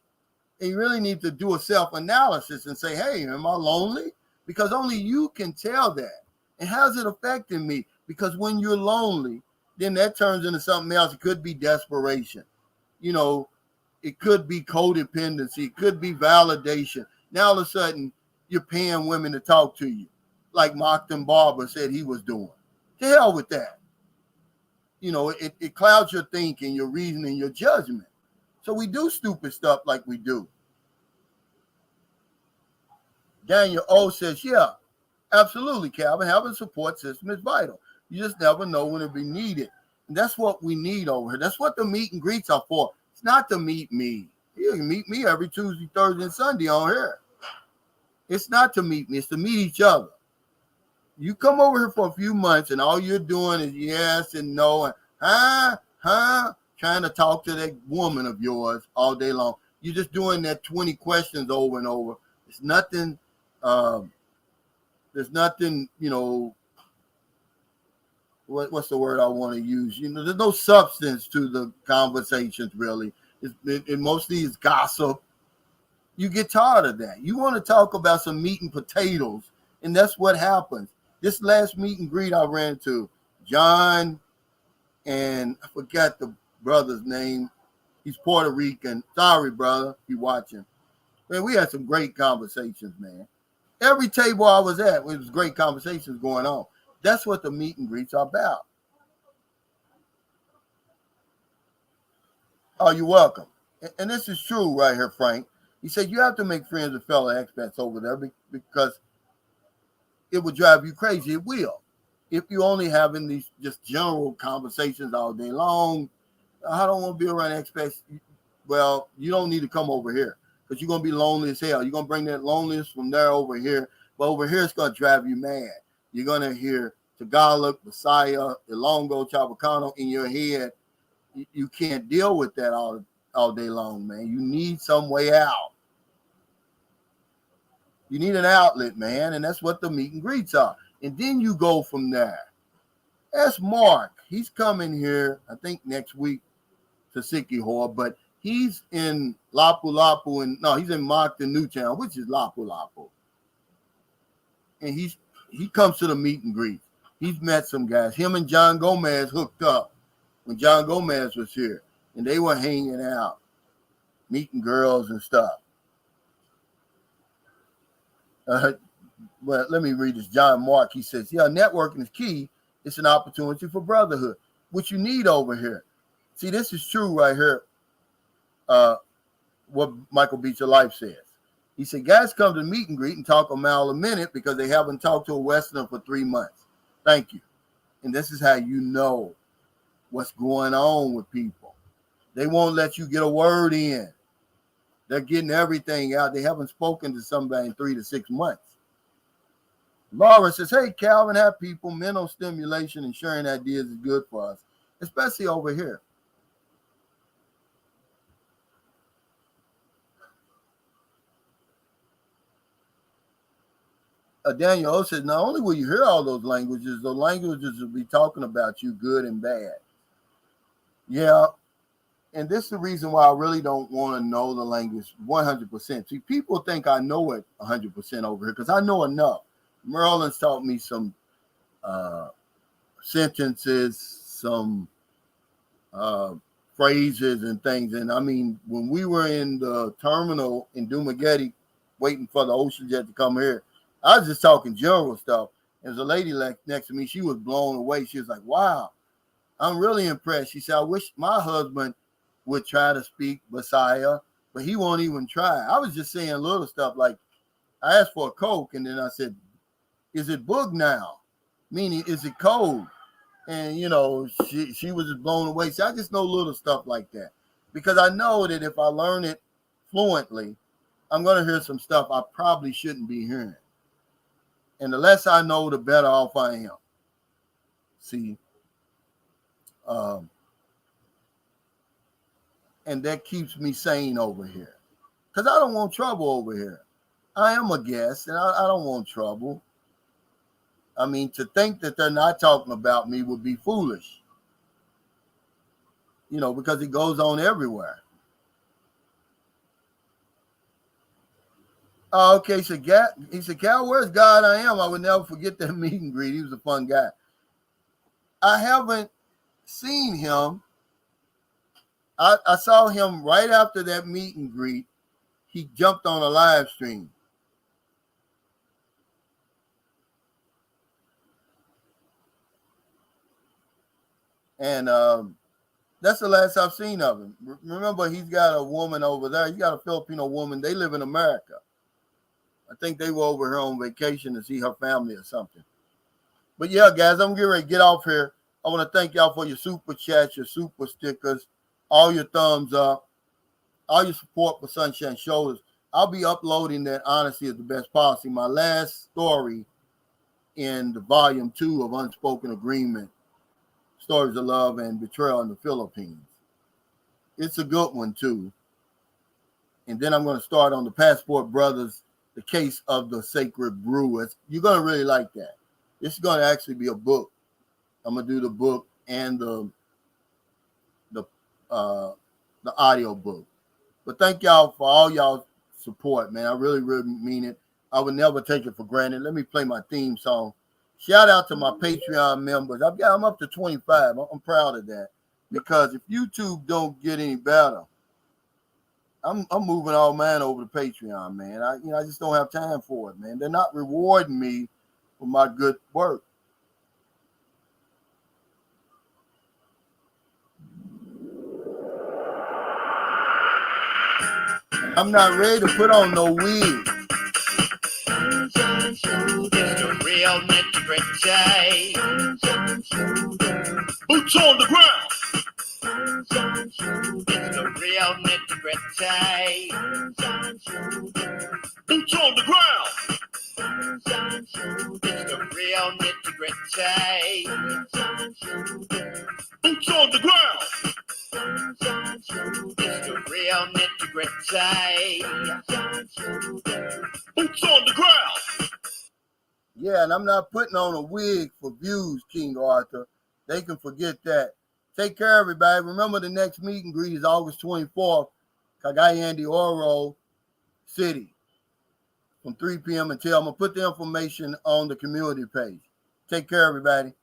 And you really need to do a self-analysis and say, hey, am I lonely? Because only you can tell that. And how's it affecting me? Because when you're lonely, then that turns into something else. It could be desperation. You know, it could be codependency. It could be validation. Now, all of a sudden, you're paying women to talk to you, like Mockton Barber said he was doing. To hell with that. You know, it clouds your thinking, your reasoning, your judgment. So we do stupid stuff like we do. Daniel O says, yeah, absolutely, Calvin. Having a support system is vital. You just never know when it'll be needed. And that's what we need over here. That's what the meet and greets are for. It's not to meet me. You can meet me every Tuesday, Thursday, and Sunday on here. It's not to meet me. It's to meet each other. You come over here for a few months, and all you're doing is yes and no and trying to talk to that woman of yours all day long. You're just doing that 20 questions over and over. It's nothing. There's nothing, you know, what's the word I want to use? You know, there's no substance to the conversations, really. It mostly is gossip. You get tired of that. You want to talk about some meat and potatoes, and that's what happens. This last meet and greet I ran to, John, and I forgot the brother's name. He's Puerto Rican. Sorry, brother, you watching. Man, we had some great conversations, man. Every table I was at, it was great conversations going on. That's what the meet and greets are about. Oh, you're welcome. And this is true right here, Frank. He said you have to make friends with fellow expats over there because it will drive you crazy. It will. If you're only having these just general conversations all day long, I don't want to be around expats. Well, you don't need to come over here because you're going to be lonely as hell. You're going to bring that loneliness from there over here. But over here, it's going to drive you mad. You're going to hear Tagalog, Messiah, Ilongo, Chavacano in your head. You can't deal with that all day long, man. You need some way out. You need an outlet, man, and that's what the meet and greets are. And then you go from there. That's Mark. He's coming here, I think, next week to Siquijor, but he's in Lapu-Lapu, and no, he's in Moncton, Newtown, which is Lapu-Lapu. And he comes to the meet and greet. He's met some guys. Him and John Gomez hooked up when John Gomez was here, and they were hanging out, meeting girls and stuff. Well, let me read this. John Mark, he says, yeah, networking is key. It's an opportunity for brotherhood, which you need over here. See, this is true right here, what Michael Beecher Life says. He said, guys come to meet and greet and talk a mile a minute because they haven't talked to a Westerner for 3 months. Thank you. And this is how you know what's going on with people. They won't let you get a word in. They're getting everything out. They haven't spoken to somebody in 3 to 6 months. Laura says, hey, Calvin, have people, mental stimulation and sharing ideas is good for us, especially over here. Daniel O says, not only will you hear all those languages, the languages will be talking about you good and bad. Yeah. and this is the reason why I really don't want to know the language 100%. See, people think I know it 100% over here because I know enough. Merlin's taught me some sentences, some phrases and things. And I mean, when we were in the terminal in Dumaguete waiting for the ocean jet to come here, I was just talking general stuff. There's a lady next to me. She was blown away. She was like, wow, I'm really impressed. She said, I wish my husband would try to speak Messiah, but he won't even try. I was just saying little stuff like, I asked for a Coke, and then I said, is it bug now? Meaning, is it cold? And, you know, she was just blown away. So I just know little stuff like that. Because I know that if I learn it fluently, I'm going to hear some stuff I probably shouldn't be hearing. And the less I know, the better off I am. See? And that keeps me sane over here. Because I don't want trouble over here. I am a guest, and I don't want trouble. I mean, to think that they're not talking about me would be foolish. You know, because it goes on everywhere. Okay, so he said, Cal, where's God I am? I would never forget that meet and greet. He was a fun guy. I haven't seen him. I saw him right after that meet and greet. He jumped on a live stream. And that's the last I've seen of him. Remember, he's got a woman over there. He's got a Filipino woman. They live in America. I think they were over here on vacation to see her family or something. But yeah, guys, I'm getting ready to get off here. I want to thank y'all for your super chats, your super stickers, all your thumbs up, all your support for Sunshine Shoulders. I'll be uploading that Honesty is the Best Policy, my last story in the volume 2 of Unspoken Agreement, Stories of Love and Betrayal in the Philippines. It's a good one, too. And then I'm going to start on the Passport Brothers, the case of the Sacred Brew. You're going to really like that. This is going to actually be a book. I'm going to do the book and the audio book. But thank y'all for all y'all support, man. I really, really mean it. I would never take it for granted. Let me play my theme song. Shout out to my Patreon members. I'm up to 25. I'm proud of that. Because if YouTube don't get any better, I'm moving all mine over to Patreon, man. I just don't have time for it, man. They're not rewarding me for my good work. I'm not ready to put on no wig. The real nitty-gritty. Boots on the ground. It's the real nitty-gritty. Boots on the ground. It's the real nitty-gritty. Boots on the ground. It's the real nitty-gritty. Boots on the ground. Yeah, and I'm not putting on a wig for views, King Arthur. They can forget that. Take care, everybody. Remember, the next meet and greet is August 24th, Cagayan de Oro City, from 3 p.m. until I'm going to put the information on the community page. Take care, everybody.